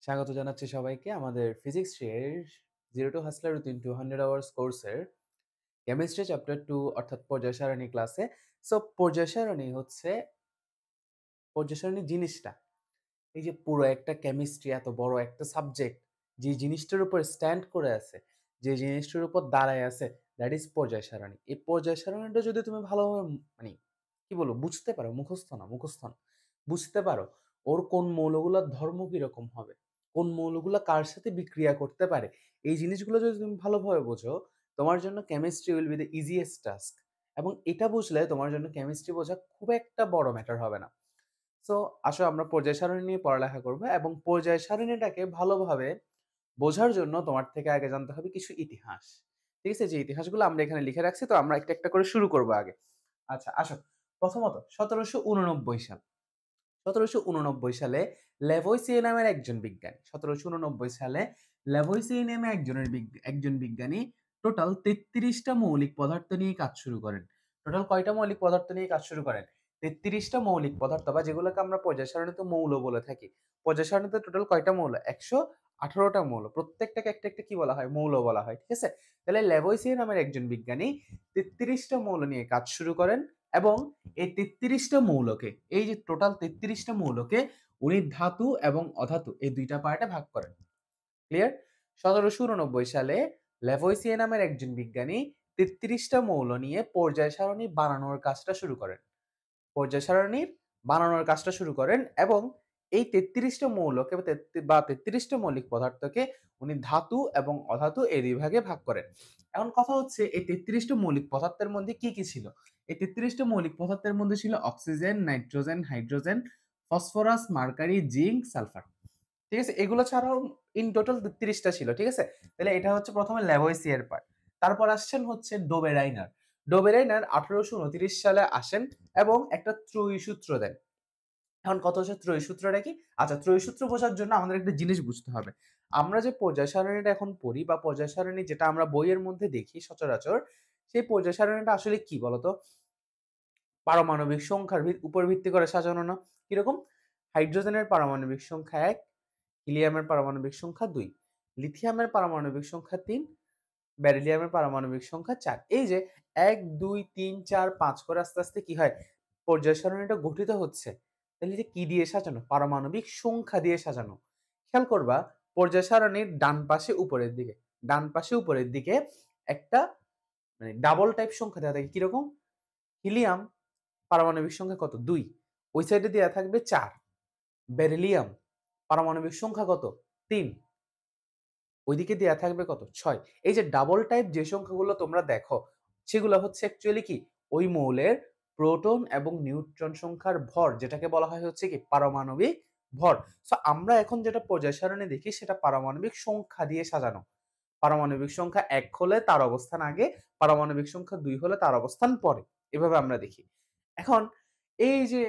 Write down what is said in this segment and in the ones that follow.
স্বাগত জানাচ্ছি সবাইকে আমাদের ফিজিক্স এর জিরো টু হাসলার রুটিন 200 আওয়ার্স কোর্সের কেমিস্ট্রি চ্যাপ্টার 2 অর্থাৎ পর্যায় সারণী ক্লাসে। সো পর্যায় সারণী হচ্ছে পর্যায় সারণী জিনিসটা, এই যে পুরো একটা কেমিস্ট্রি এত বড় একটা সাবজেক্ট, যে জিনিসটার উপর স্ট্যান্ড করে আছে, যে জিনিসটার উপর দাঁড়ায় আছে, দ্যাট ইজ পর্যায় সারণী। এই পর্যায় সারণীটা যদি তুমি ভালোভাবে মানে কি বলবো বুঝতে পারো, মুখস্থ না বুঝতে পারো, ওর কোন মৌলগুলোর ধর্ম কিরকম হবে, কোন মৌলগুলো কার সাথে বিক্রিয়া করতে পারে, এই জিনিসগুলো যদি তুমি ভালোভাবে বোঝো, তোমার জন্য chemistry will be the easiest task. এবং এটা বুঝলে তোমার জন্য কেমিস্ট্রি বোঝা খুব একটা বড় ম্যাটার হবে না। সো আসো আমরা পর্যায় সারণী নিয়ে পড়ালেখা করব, এবং পর্যায় সারণীটাকে ভালোভাবে বোঝার জন্য তোমার থেকে আগে জানতে হবে কিছু ইতিহাস। ঠিক আছে, যে ইতিহাসগুলো আমরা এখানে লিখে রাখছি, তো আমরা একটা একটা করে শুরু করব আগে। আচ্ছা আসো, প্রথমত 1789 সাল। 1789 সালে ল্যাভোইসিয়ে নামের একজন বিজ্ঞানী, 1789 সালে ল্যাভোইসিয়ে নামে একজন বিজ্ঞানী টোটাল 33টা মৌলিক পদার্থ নিয়ে কাজ শুরু করেন। টোটাল কয়টা মৌলিক পদার্থ নিয়ে কাজ শুরু করেন? 33টা মৌলিক পদার্থ, বা যেগুলোকে আমরা পর্যায় সারণীতে মৌল বলে থাকি। পর্যায় সারণীতে টোটাল কয়টা মৌল? 118টা মৌল। প্রত্যেকটাকে একটা একটা কি বলা হয়? মৌল বলা হয়। ঠিক আছে, তাহলে ল্যাভোইসিয়ে নামের একজন বিজ্ঞানী 33টা মৌল নিয়ে কাজ শুরু করেন, এবং এই 33টা মৌলকে, এই যে টোটাল 33টা মৌলকে উনি ধাতু এবং অধাতু এই দুইটা পার্টে ভাগ করেন। ক্লিয়ার? 1789 সালে ল্যাভোইসিয়ে নামের একজন বিজ্ঞানী 33টা মৌল নিয়ে পর্যায় সারণী বানানোর কাজটা শুরু করেন। পর্যায় সারণীর বানানোর কাজটা শুরু করেন, এবং এই 33টা মৌলকে বা 33টা মৌলিক পদার্থকে উনি ধাতু এবং অধাতু এই দুই ভাগে ভাগ করেন। এখন কথা হচ্ছে, এই 33টা মৌলিক পদার্থের মধ্যে কি কি ছিল? এই 33টা মৌলিক পদার্থের মধ্যে ছিল oxygen, nitrogen, hydrogen, phosphorus, mercury, zinc, sulphur. ঠিক আছে, এগুলো ছাড়াও ইন টোটাল 33টা ছিল। ঠিক আছে, তাহলে এটা হচ্ছে প্রথমে ল্যাভোইসিয়ের পার্ট। তারপর আসছেন হচ্ছে ডোবেরাইনার। ডোবেরাইনার 1829 সালে আসেন এবং একটা ত্রয়ী সূত্র দেন। এখন কত হচ্ছে ত্রয়ী সূত্রটা কি? আচ্ছা, ত্রয়ী সূত্র বোঝার জন্য আমাদের একটা জিনিস বুঝতে হবে। আমরা যে পর্যায় সারণীটা এখন পড়ি, বা পর্যায় সারণী যেটা আমরা বইয়ের মধ্যে দেখি সচরাচর, সেই পর্যায় সারণীটা আসলে কি বলতো? পারমাণবিক সংখ্যার উপর ভিত্তি করে সাজানো না? কিরকম? হাইড্রোজেনের পারমাণবিক সংখ্যা 1, হিলিয়ামের পারমাণবিক সংখ্যা 2, লিথিয়ামের পারমাণবিক সংখ্যা 3, বেরিলিয়ামের পারমাণবিক সংখ্যা 4। এই যে 1 2 3 4 5 করে আস্তে আস্তে কি হয়, পর্যায় সারণীটা গঠিত হচ্ছে। তাহলে যে কি দিয়ে সাজানো? পারমাণবিক সংখ্যা দিয়ে সাজানো। খেয়াল করবা, পর্যায় সারণীর ডান পাশে উপরের দিকে একটা মানে ডাবল টাইপ সংখ্যা দেওয়া থাকে। কিরকম? হিলিয়াম পারমাণবিক সংখ্যা কত? 2। ওই সাইডে দেওয়া থাকবে 4। বেরিলিয়াম পারমাণবিক সংখ্যা কত? 3। ওইদিকে দেয়া থাকবে কত? 6। এই যে ডাবল টাইপ যে সংখ্যাগুলো তোমরা দেখো, সেগুলো হচ্ছে অ্যাকচুয়ালি কি? ওই মৌলের প্রোটন এবং নিউট্রন সংখ্যার ভর, যেটাকে বলা হয় হচ্ছে কি? পারমাণবিক ভর। সো আমরা এখন যেটা পর্যায় সারণী দেখি, সেটা পারমাণবিক সংখ্যা দিয়ে সাজানো। পারমাণবিক সংখ্যা 1 হলে তার অবস্থান আগে, পারমাণবিক সংখ্যা 2 হলে তার অবস্থান পরে। এভাবে আমরা দেখি। এখন এই যে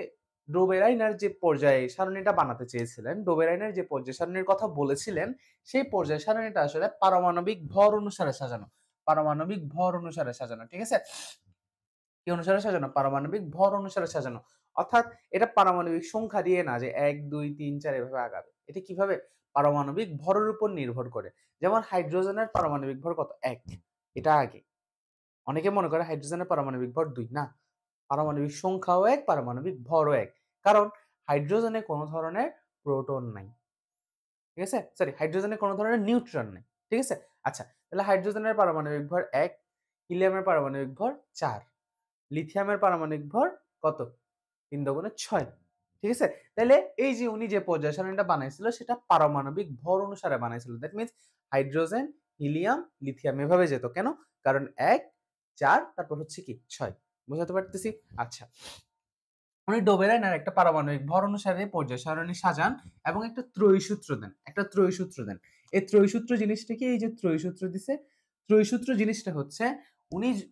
ডোবেরাইনার যে পর্যায় সারণীটা বানাতে চেয়েছিলেন, ডোবেরাইনার যে পর্যায় সারণীর কথা বলেছিলেন, সেই পর্যায় সারণীটা আসলে পারমাণবিক ভর অনুসারে সাজানো। পারমাণবিক ভর অনুসারে সাজানো। ঠিক আছে, কি অনুসারে সাজানো? পারমাণবিক ভর অনুসারে সাজানো। অর্থাৎ এটা পারমাণবিক সংখ্যা দিয়ে না, যে 1 2 3 4 এভাবে আগাবে। এটা কিভাবে? পারমাণবিক ভরের উপর নির্ভর করে। যেমন হাইড্রোজেনের পারমাণবিক ভর কত? 1, এটা আগে। অনেকে মনে করে হাইড্রোজেনের পারমাণবিক ভর 2, না, পারমাণবিক সংখ্যাও 1, পারমাণবিক ভরও 1। কারণ হাইড্রোজেনে কোনো ধরনের প্রোটন নাই। ঠিক আছে, সরি, হাইড্রোজেনে কোনো ধরনের নিউট্রন নেই। ঠিক আছে, আচ্ছা, তাহলে হাইড্রোজেনের পারমাণবিক ভর 1, হিলিয়ামের পারমাণবিক ভর 4, লিথিয়ামের পারমাণবিক ভর কত? 3 × 6। ঠিক আছে, তাহলে এই যে উনি যে পর্যায় সারণীটা বানাইছিল, সেটা পারমাণবিক ভর অনুসারে বানাইছিল। That means hydrogen, helium, lithium এভাবে যেত। কেন? কারণ 1 4 তারপর হচ্ছে কি 6। বুঝাতে পারতেছি? আচ্ছা, উনি ডোবেরাইনার একটা পারমাণবিক ভর অনুসারে পর্যায় সারণী সাজান এবং একটা ত্রয়ী সূত্র দেন। এই ত্রয়ী সূত্র জিনিসটা কি? এই যে ত্রয়ী সূত্র দিছে, ত্রয়ী সূত্র জিনিসটা হচ্ছে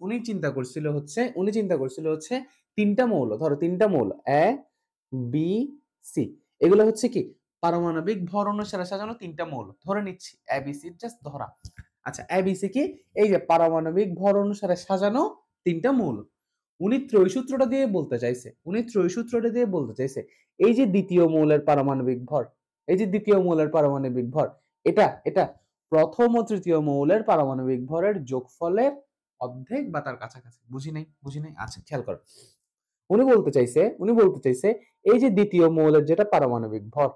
উনি চিন্তা করছিল হচ্ছে তিনটা মৌল, ধরো তিনটা মৌল এ বি সি, এগুলো হচ্ছে কি? পারমাণবিক ভর অনুসারে সাজানো তিনটা মৌল ধরে নিচ্ছি, এ বি সি জাস্ট ধরা। আচ্ছা, এ বি সি কি? এই যে পারমাণবিক ভর অনুসারে সাজানো তিনটা মৌল। উনি ত্রয়ী সূত্রটা দিয়ে বলতে চাইছে এই যে দ্বিতীয় মৌলের পারমাণবিক ভর, এই যে দ্বিতীয় মৌলের পারমাণবিক ভর, এটা এটা প্রথম ও তৃতীয় মৌলের পারমাণবিক ভরের যোগফলের অর্ধেক বা তার কাছাকাছি। বুঝি নাই, আচ্ছা খেয়াল করো। উনি বলতে চাইছে এই যে দ্বিতীয় মৌলের যেটা পারমাণবিক ভর,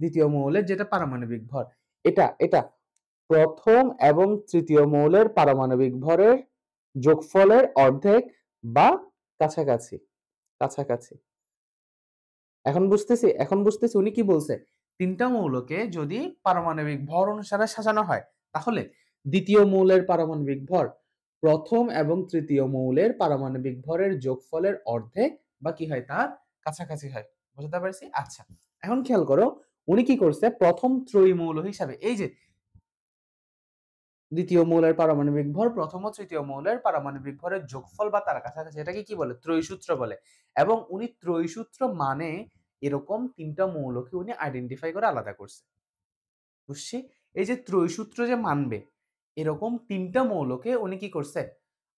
দ্বিতীয় মৌলের যেটা পারমাণবিক ভর, এটা প্রথম এবং তৃতীয় মৌলের পারমাণবিক ভরের যোগফলের অর্ধেক বা কাছাকাছি। কাছাকাছি এখন বুঝতেছি উনি কি বলছে। তিনটা মৌলকে যদি পারমাণবিক ভর অনুসারে সাজানো হয়, তাহলে দ্বিতীয় মৌলের পারমাণবিক ভর প্রথম এবং তৃতীয় মৌলের পারমাণবিক ভরের যোগফলের অর্ধেক বা কি হয়, তার কাছাকাছি হয়। বুঝতে পারছি? আচ্ছা, এখন খেয়াল করো উনি কি করছে, প্রথম ত্রয়ী মৌল হিসাবে এই যে দ্বিতীয় মৌলের পারমাণবিক ভর প্রথম ও তৃতীয় মৌলের পারমাণবিক ভরের যোগফল বা তার কাছাকাছি, এটাকে কি বলে, ত্রয়ী সূত্র বলে। এবং উনি ত্রয়ী সূত্র মানে এরকম তিনটা মৌলকে উনি আইডেন্টিফাই করে আলাদা করছে। বুঝছি? এই যে ত্রয়ী সূত্র যে মানবে এরকম তিনটা মৌলকে উনি কি করছে,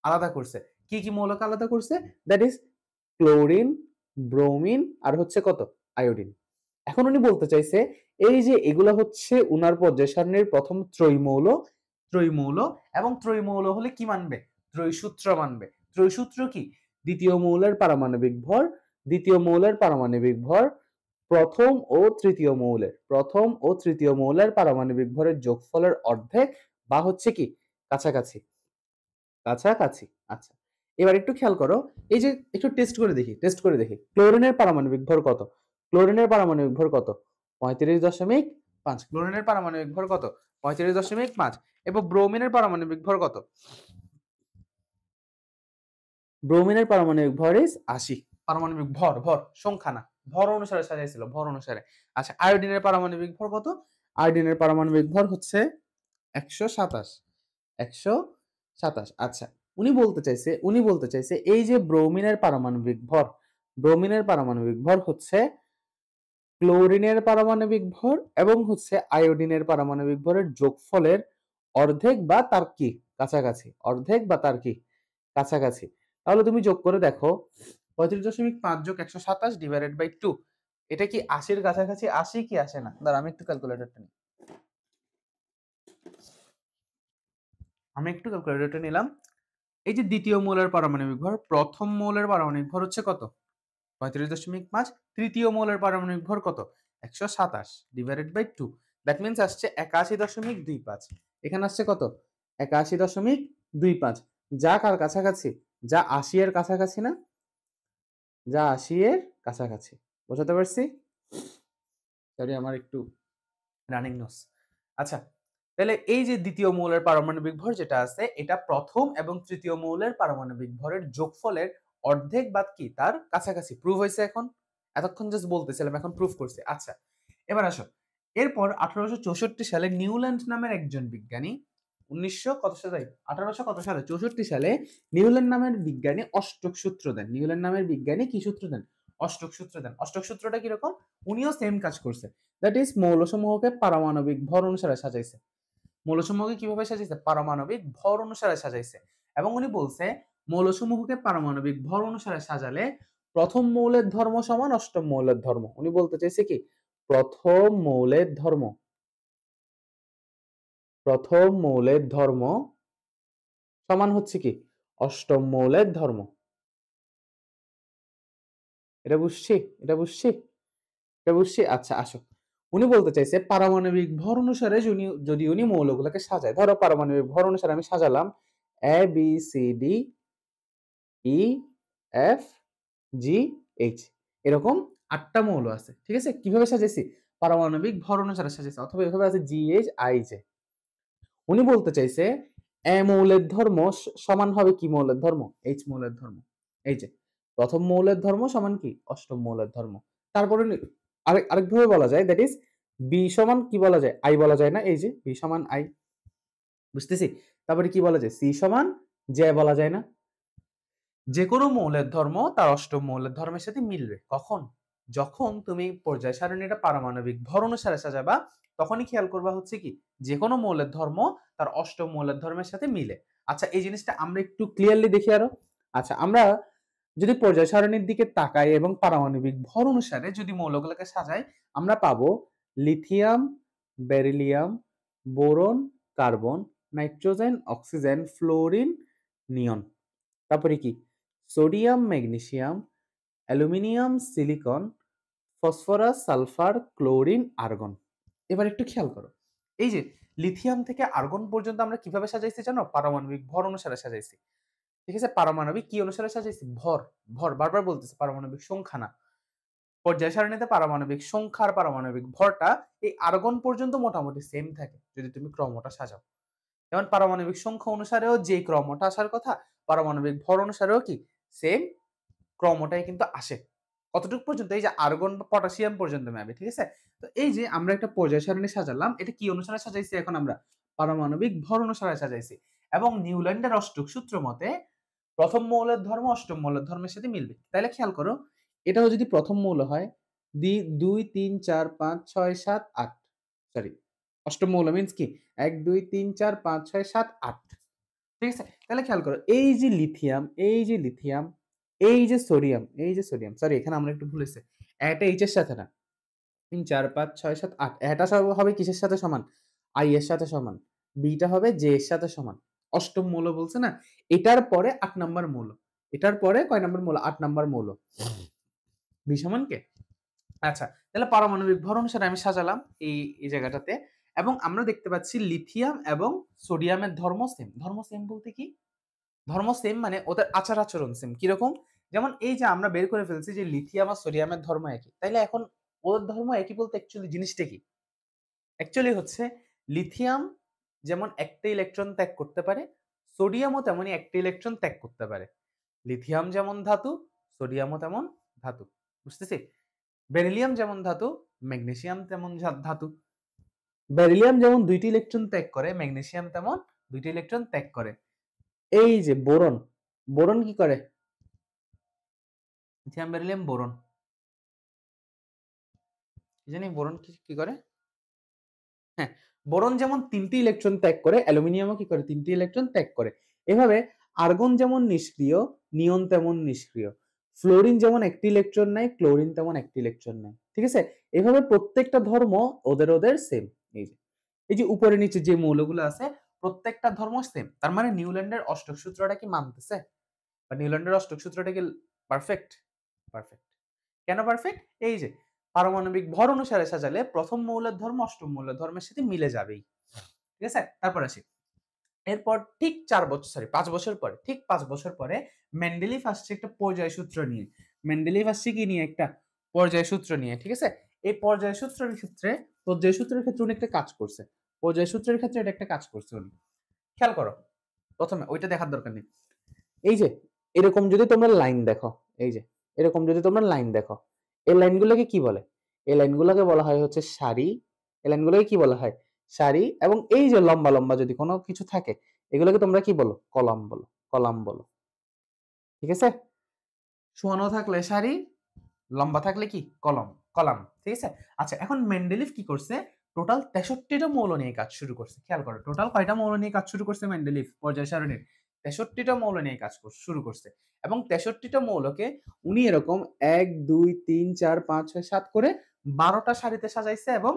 আলাদা করছে। কি কি মৌলকে আলাদা করছে? দ্যাট ইজ ক্লোরিন, ব্রোমিন আর হচ্ছে কত, আয়োডিন। এখন উনি বলতে চাইছে এই যে এগুলা হচ্ছে উনার পর্যায় সারণীর প্রথম ত্রয়ী মৌল এবং ত্রয়ী মৌল হলে কি মানবে, ত্রয়ী সূত্র মানবে। ত্রয়ী সূত্র কি, দ্বিতীয় মৌলের পারমাণবিক ভর, দ্বিতীয় মৌলের পারমাণবিক ভর প্রথম ও তৃতীয় মৌলের পারমাণবিক ভরের যোগফলের অর্ধেক বা হচ্ছে কি কাছাকাছি। কাছাকাছি। আচ্ছা, এবার একটু খেয়াল করো, এই যে একটু টেস্ট করে দেখি ক্লোরিনের পারমাণবিক ভর কত। ক্লোরিনের পারমাণবিক ভর কত, 35.5। ক্লোরিনের পারমাণবিক ভর কত, 35.5। এবং ব্রোমিনের পারমাণবিক ভর কত, ব্রোমিনের পারমাণবিক ভর ইজ 80। পারমাণবিক ভর ভর সংখ্যা না, ভর অনুসারে সাজাইছিল, ভর অনুসারে। আচ্ছা, আয়োডিনের পারমাণবিক ভর কত, আয়োডিনের পারমাণবিক ভর হচ্ছে 127। 127। আচ্ছা, উনি বলতে চাইছে এই যে ব্রোমিনের পারমাণবিক ভর হচ্ছে ক্লোরিনের পারমাণবিক ভর এবং হচ্ছে আয়োডিনের পারমাণবিক ভরের যোগফলের অর্ধেক বা তার কি কাছাকাছি, অর্ধেক বা তার কি কাছাকাছি। তাহলে তুমি যোগ করে দেখো, 35.5 যোগ 127 ডিভাইডেড বাই 2, এটা কি 80-র কাছাকাছি আসে কি আসে না? দাঁড়া আমি একটু ক্যালকুলেটরটা নিলাম। এই যে দ্বিতীয় মৌলের পারমাণবিক ভর, প্রথম মৌলের পারমাণবিক ভর হচ্ছে কত, 35.5। তৃতীয় মৌলের পারমাণবিক ভর কত, 127 ডিভাইডেড বাই 2, দ্যাট মিন্স আসছে 81.25। এখানে আসছে কত, 81.25, যা কার কাছাকাছি, যা 80 এর কাছাকাছি না, যা 80 এর কাছাকাছি। বোঝাতে পারছি? সরি আমার একটু রানিং নোস। আচ্ছা, তাহলে এই যে দ্বিতীয় মৌলের পারমাণবিক ভর যেটা আছে, এটা প্রথম এবং তৃতীয় মৌলের পারমাণবিক ভরের যোগফলের অর্ধেক বা কি তার কাছাকাছি। প্রুভ হয়েছে এখন? এতক্ষণ জাস্ট বলতেছিলাম, এখন প্রুভ করছি। আচ্ছা, এবার আসো, এরপর 1864 সালে নিউল্যান্ড নামের একজন বিজ্ঞানী, 1900 কত সালে, 1800 কত সালে, 64 সালে নিউল্যান্ড নামের বিজ্ঞানী অষ্টক সূত্র দেন। নিউল্যান্ড নামের বিজ্ঞানী কি সূত্র দেন, অষ্টক সূত্র দেন। অষ্টক সূত্রটা কিরকম, উনিও সেম কাজ করছে। দ্যাট ইজ মৌলসমূহকে পারমাণবিক ভর অনুসারে সাজাইছে। মৌলসমূহকে কিভাবে সাজাইছে, পারমাণবিক ভর অনুসারে সাজাইছে। এবং উনি বলছে মৌলসমূহকে পারমাণবিক ভর অনুসারে সাজালে প্রথম মৌলের ধর্ম সমান অষ্টম মৌলের ধর্ম। উনি বলতে চাইছে কি, প্রথম মৌলের ধর্ম সমান হচ্ছে কি অষ্টম মৌলের ধর্ম। এটা বুঝছি। আচ্ছা আসো, উনি বলতে চাইছে পারমাণবিক ভর অনুসারে যদি উনি মৌলগুলোকে সাজায়, ধরো পারমাণবিক ভর অনুসারে আমি সাজালাম A B C D E F G H, এরকম 8টা মৌল আছে। ঠিক আছে, কিভাবে সাজাইছি, পারমাণবিক ভর অনুসারে সাজাইছি, অথবা এভাবে আছে জি এইচ আই জে। উনি বলতে চাইছে এ মৌলের ধর্ম সমান হবে কি মৌলের ধর্ম, এইচ মৌলের ধর্ম। এই যে প্রথম মৌলের ধর্ম সমান কি অষ্টম মৌলের ধর্ম। তারপরে আরেকভাবে বলা যায়, দ্যাট ইজ বি সমান কি বলা যায়, আই বলা যায় না, এই যে বি সমান আই, বুঝতেছি। তারপরে কি বলা যায়, সি সমান জে বলা যায় না। যে কোনো মৌলের ধর্ম তার অষ্টম মৌলের ধর্মের সাথে মিলবে কখন, যখন তুমি পর্যায় সারণীটা পারমাণবিক ভর অনুসারে সাজাবা, তখনই খেয়াল করবা হচ্ছে কি যে কোনো মৌলের ধর্ম তার অষ্টম মৌলের ধর্মের সাথে মিলে। আচ্ছা, এই জিনিসটা আমরা একটু ক্লিয়ারলি দেখি আরো। আচ্ছা, আমরা যদি পর্যায় সারণীর দিকে তাকাই এবং পারমাণবিক ভর অনুসারে যদি মৌলগুলোকে সাজাই, আমরা পাবো lithium, beryllium, boron, carbon, nitrogen, oxygen, fluorine, neon. তারপরে কি? Sodium, magnesium, aluminium, silicon, phosphorus, sulphur, chlorine, argon. এবার একটু খেয়াল করো, এই যে লিথিয়াম থেকে আর্গন পর্যন্ত আমরা কিভাবে সাজাইছি জানো? পারমাণবিক ভর অনুসারে সাজাইছি। ঠিক আছে, পারমাণবিক কি অনুসারে সাজাইছি? ভর। ভর বারবার বলতেছি, পারমাণবিক সংখ্যা না। পর্যায় সারণীতে পারমাণবিক সংখ্যার পারমাণবিক ভরটা এই আর্গন পর্যন্ত মোটামুটি সেম থাকে যদি তুমি ক্রমটা সাজাও। যেমন পারমাণবিক সংখ্যা অনুসারেও যে ক্রমটা আসার কথা, পারমাণবিক ভর অনুসারেও কি সেম ক্রমটাই কিন্তু আসে। কতটুকু পর্যন্ত? এই যে আর্গন বা পটাশিয়াম পর্যন্ত ম্যাবে। ঠিক আছে, তো এই যে আমরা একটা পর্যায় সারণী সাজালাম, এটা কি অনুসারে সাজাইছি? এখন আমরা পারমাণবিক ভর অনুসারে সাজাইছি এবং নিউল্যান্ডের অষ্টক সূত্র মতে প্রথম মৌলের ধর্ম অষ্টম মৌলের ধর্মের সাথে মিলবে। তাহলে খেয়াল করো, এটাও যদি প্রথম মৌল হয়, 2 3 4 5 6 7 8, সরি, অষ্টম মৌল মিন্স কি 1 2 3 4 5 6 7 8। ঠিক আছে, তাহলে খেয়াল করো, এই যে লিথিয়াম, এই যে লিথিয়াম, এই যে সোডিয়াম, এই যে সোডিয়াম, সরি এখানে আমরা একটু ভুল হয়েছে, এটা এইচ এর সাথে না, 3 4 5 6 7 8, এটা হবে কিসের সাথে সমান? আই এর সাথে সমান, বিটা হবে জে এর সাথে সমান। অষ্টম মৌল বলছে না, এটার পরে 8 নাম্বার মৌল, এটার পরে কয় নাম্বার মৌল? 8 নাম্বার মৌল। বি সমান কে? আচ্ছা, তাহলে পারমাণবিক ভর অনুসারে আমি সাজালাম এই জায়গাটাতে, এবং আমরা দেখতে পাচ্ছি লিথিয়াম এবং সোডিয়ামের ধর্ম সেম। ধর্ম সেম বলতে কি? ধর্ম সেম মানে ওদের আচার আচরণ সেম। কিরকম? যেমন এই যে আমরা বের করে ফেলছি যে লিথিয়াম আর সোডিয়ামের ধর্ম একই, তাইলে এখন ওদের ধর্ম একই বলতে অ্যাকচুয়ালি জিনিসটা কি? অ্যাকচুয়ালি হচ্ছে লিথিয়াম যেমন একটা ইলেকট্রন ত্যাগ করতে পারে, সোডিয়ামও তেমনই একটা ইলেকট্রন ত্যাগ করতে পারে। লিথিয়াম যেমন ধাতু, সোডিয়ামও তেমন ধাতু। বুঝতেছি? বেরিলিয়াম যেমন ধাতু, ম্যাগনেসিয়াম তেমন ধাতু। বেরিলিয়াম যেমন 2টি ইলেকট্রন ত্যাগ করে, ম্যাগনেসিয়াম তেমন 2টি ইলেকট্রন ত্যাগ করে। এই যে বোরন, বোরন কি করে? লিথিয়াম বেরিলিয়াম বোরন, কি জানি বোরন কি করে? হ্যাঁ, বোরন যেমন 3টি ইলেকট্রন ত্যাগ করে, অ্যালুমিনিয়ামও কি করে? 3টি ইলেকট্রন ত্যাগ করে। এভাবে আর্গন যেমন নিষ্ক্রিয়, নিয়ন তেমন নিষ্ক্রিয়। ফ্লোরিন যেমন একটি ইলেকট্রন নেয়, ক্লোরিন তেমন একটি ইলেকট্রন নেয়। ঠিক আছে, এভাবে প্রত্যেকটা ধর্ম ওদের সেম। এই যে উপরে নিচে যে মৌলগুলো আছে প্রত্যেকটা ধর্ম সেম। তার মানে নিউল্যান্ডের অষ্টক সূত্রটা কি মানতেছে? বা নিউল্যান্ডের অষ্টক সূত্রটা কি পারফেক্ট? পারফেক্ট। কেন পারফেক্ট? এই যে পারমাণবিক ভর অনুসারে সাজালে প্রথম মৌলের ধর্ম অষ্টম মৌলের ধর্মের সাথে মিলে যাবেই। ঠিক আছে, তারপর আসি। এরপর ঠিক 5 বছর পরে, ঠিক 5 বছর পরে মেন্ডেলিভ আসছে একটা পর্যায় সূত্র নিয়ে। মেন্ডেলিভ আসছে কি নিয়ে? একটা পর্যায় সূত্র নিয়ে। ঠিক আছে, এই পর্যায় সূত্রের ক্ষেত্রে উনি একটা কাজ করছে। পর্যায় সূত্রের ক্ষেত্রে এটা একটা কাজ করছে উনি। খেয়াল করো, প্রথমে ওইটা দেখার দরকার নেই। এই যে এরকম যদি তোমরা লাইন দেখো, এই যে এরকম যদি তোমরা লাইন দেখো, এই লাইনগুলোকে কি বলে? এই লাইনগুলোকে বলা হয় হচ্ছে সারি। এই লাইনগুলোকে কি বলা হয়? সারি। এবং এই যে লম্বা লম্বা যদি কোনো কিছু থাকে, এগুলোকে তোমরা কি বলো? কলাম বলো। কলাম বলো। ঠিক আছে, শোয়ানো থাকলে সারি, লম্বা থাকলে কি? কলম। কলাম। ঠিক আছে, আচ্ছা এখন মেন্ডেলিভ কি করছে? টোটাল 63টা মৌল নিয়ে কাজ শুরু করছে। খেয়াল করো, টোটাল কয়টা মৌল নিয়ে কাজ শুরু করছে মেন্ডেলিভ পর্যায় সারণীর? 63টা মৌল নিয়ে কাজ শুরু করছে। এবং 63টা মৌলকে উনি এরকম 1 2 3 4 5 6 7 করে 12টা সারিতে সাজাইছে এবং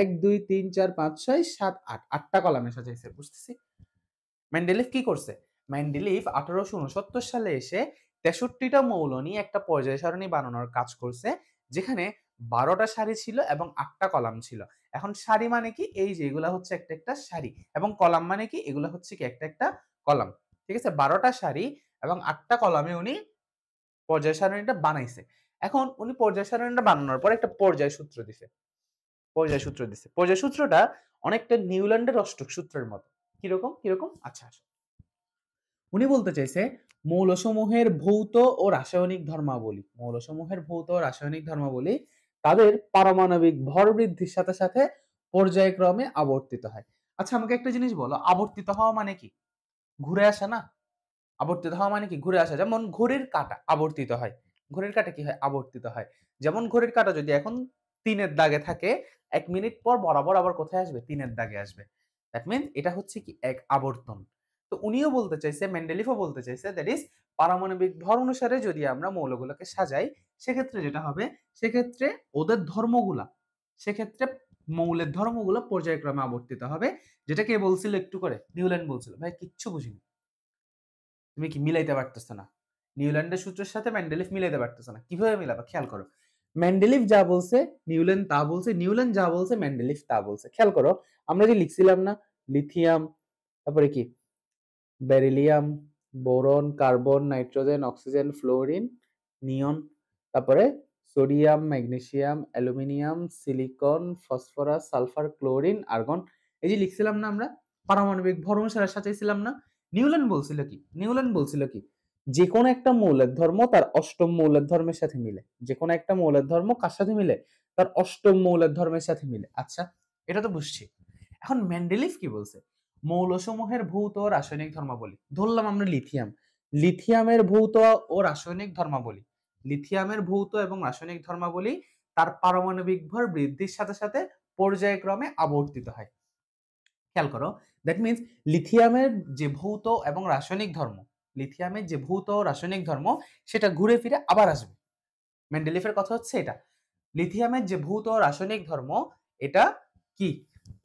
1 2 3 4 5 6 7 8 8টা কলামে সাজাইছে। বুঝতেছি? মেন্ডেলিভ কি করছে? মেন্ডেলিভ 1869 সালে এসে 63টা মৌল নিয়ে একটা পর্যায় সারণী বানানোর কাজ করছে, যেখানে 12টা সারি ছিল এবং 8টা কলাম ছিল। এখন সারি মানে কি? এই যে এগুলা হচ্ছে একটা একটা সারি, এবং কলাম মানে কি? এগুলা হচ্ছে কি একটা একটা কলাম। ঠিক আছে, 12টা সারি এবং 8টা কলামে উনি পর্যায় সারণীটা বানাইছে। এখন উনি পর্যায় সারণীটা বানানোর পর একটা পর্যায় সূত্র দিছে। পর্যায় সূত্র দিছে। পর্যায় সূত্রটা অনেকটা নিউল্যান্ডের অষ্টক সূত্রের মতো। কিরকম? কিরকম? আচ্ছা আসো। উনি বলতে চাইছে মৌলসমূহের ভৌত ও রাসায়নিক ধর্মাবলী, মৌলসমূহের ভৌত ও রাসায়নিক ধর্মাবলী তাদের পারমাণবিক ভর বৃদ্ধির সাথে সাথে পর্যায়ক্রমে আবর্তিত হয়। আচ্ছা আমাকে একটা জিনিস বলো, আবর্তিত হওয়া মানে কি? ঘুরে আসা না? আবর্তিত হওয়া মানে কি? ঘুরে আসা। যেমন ঘড়ির কাঁটা আবর্তিত হয়। ঘড়ির কাঁটা কি হয়? আবর্তিত হয়। যেমন ঘড়ির কাঁটা যদি এখন 3-এর দাগে থাকে, 1 মিনিট পর বরাবর আবার কোথায় আসবে? 3-এর দাগে আসবে। দ্যাট মিন্স এটা হচ্ছে কি? এক আবর্তন। তো উনিও বলতে চাইছে, মেন্ডেলিফও বলতে চাইছে, দ্যাট ইজ পারমাণবিক ভর অনুসারে যদি আমরা মৌলগুলোকে সাজাই, সেক্ষেত্রে যেটা হবে, সেক্ষেত্রে ওদের ধর্মগুলা সেক্ষেত্রে মৌলের ধর্মগুলো পর্যায়ক্রমে আবর্তিত হবে। যেটা কে বলছিল একটু করে? নিউল্যান্ড বলছিল। ভাই কিচ্ছু বুঝিনি। তুমি কি মিলাইতে পারতেছ না? নিউল্যান্ডের সূত্রের সাথে মেন্ডেলিফ মিলাইতে পারতেছ না। কিভাবে মিলাবা? খেয়াল করো। মেন্ডেলিফ যা বলছে, নিউল্যান্ড তা বলছে, নিউল্যান্ড যা বলছে, মেন্ডেলিফ তা বলছে। খেয়াল করো, আমরা যে লিখছিলাম না? লিথিয়াম, তারপরে কি? Beryllium, boron, carbon, nitrogen, oxygen, fluorine, neon, তারপরে sodium, magnesium, aluminium, silicon, phosphorus, sulphur, chlorine, argon. এই যে লিখছিলাম না আমরা? পারমাণবিক ভর অনুসারে সাজাইছিলাম না? নিউল্যান্ড বলছিল কি? নিউল্যান্ড বলছিল কি? যে কোনো একটা মৌলের ধর্ম তার অষ্টম মৌলের ধর্মের সাথে মিলে। যে কোনো একটা মৌলের ধর্ম কার সাথে মিলে? তার অষ্টম মৌলের ধর্মের সাথে মিলে। আচ্ছা, এটা তো বুঝছি। এখন মেন্ডেলিফ কি বলছে? মৌলসমূহের ভৌত ও রাসায়নিক ধর্মাবলী। ধরলাম আমরা লিথিয়াম। লিথিয়ামের ভৌত ও রাসায়নিক ধর্মাবলী। লিথিয়ামের ভৌত এবং রাসায়নিক ধর্মাবলী তার পারমাণবিক ভর বৃদ্ধির সাথে সাথে পর্যায়ক্রমে আবর্তিত হয়। খেয়াল করো, দ্যাট মিনস লিথিয়ামের যে ভৌত এবং রাসায়নিক ধর্ম, লিথিয়ামের যে ভৌত ও রাসায়নিক ধর্ম সেটা ঘুরে ফিরে আবার আসবে। মেন্ডেলিফের কথা হচ্ছে এটা। লিথিয়ামের যে ভৌত ও রাসায়নিক ধর্ম এটা কি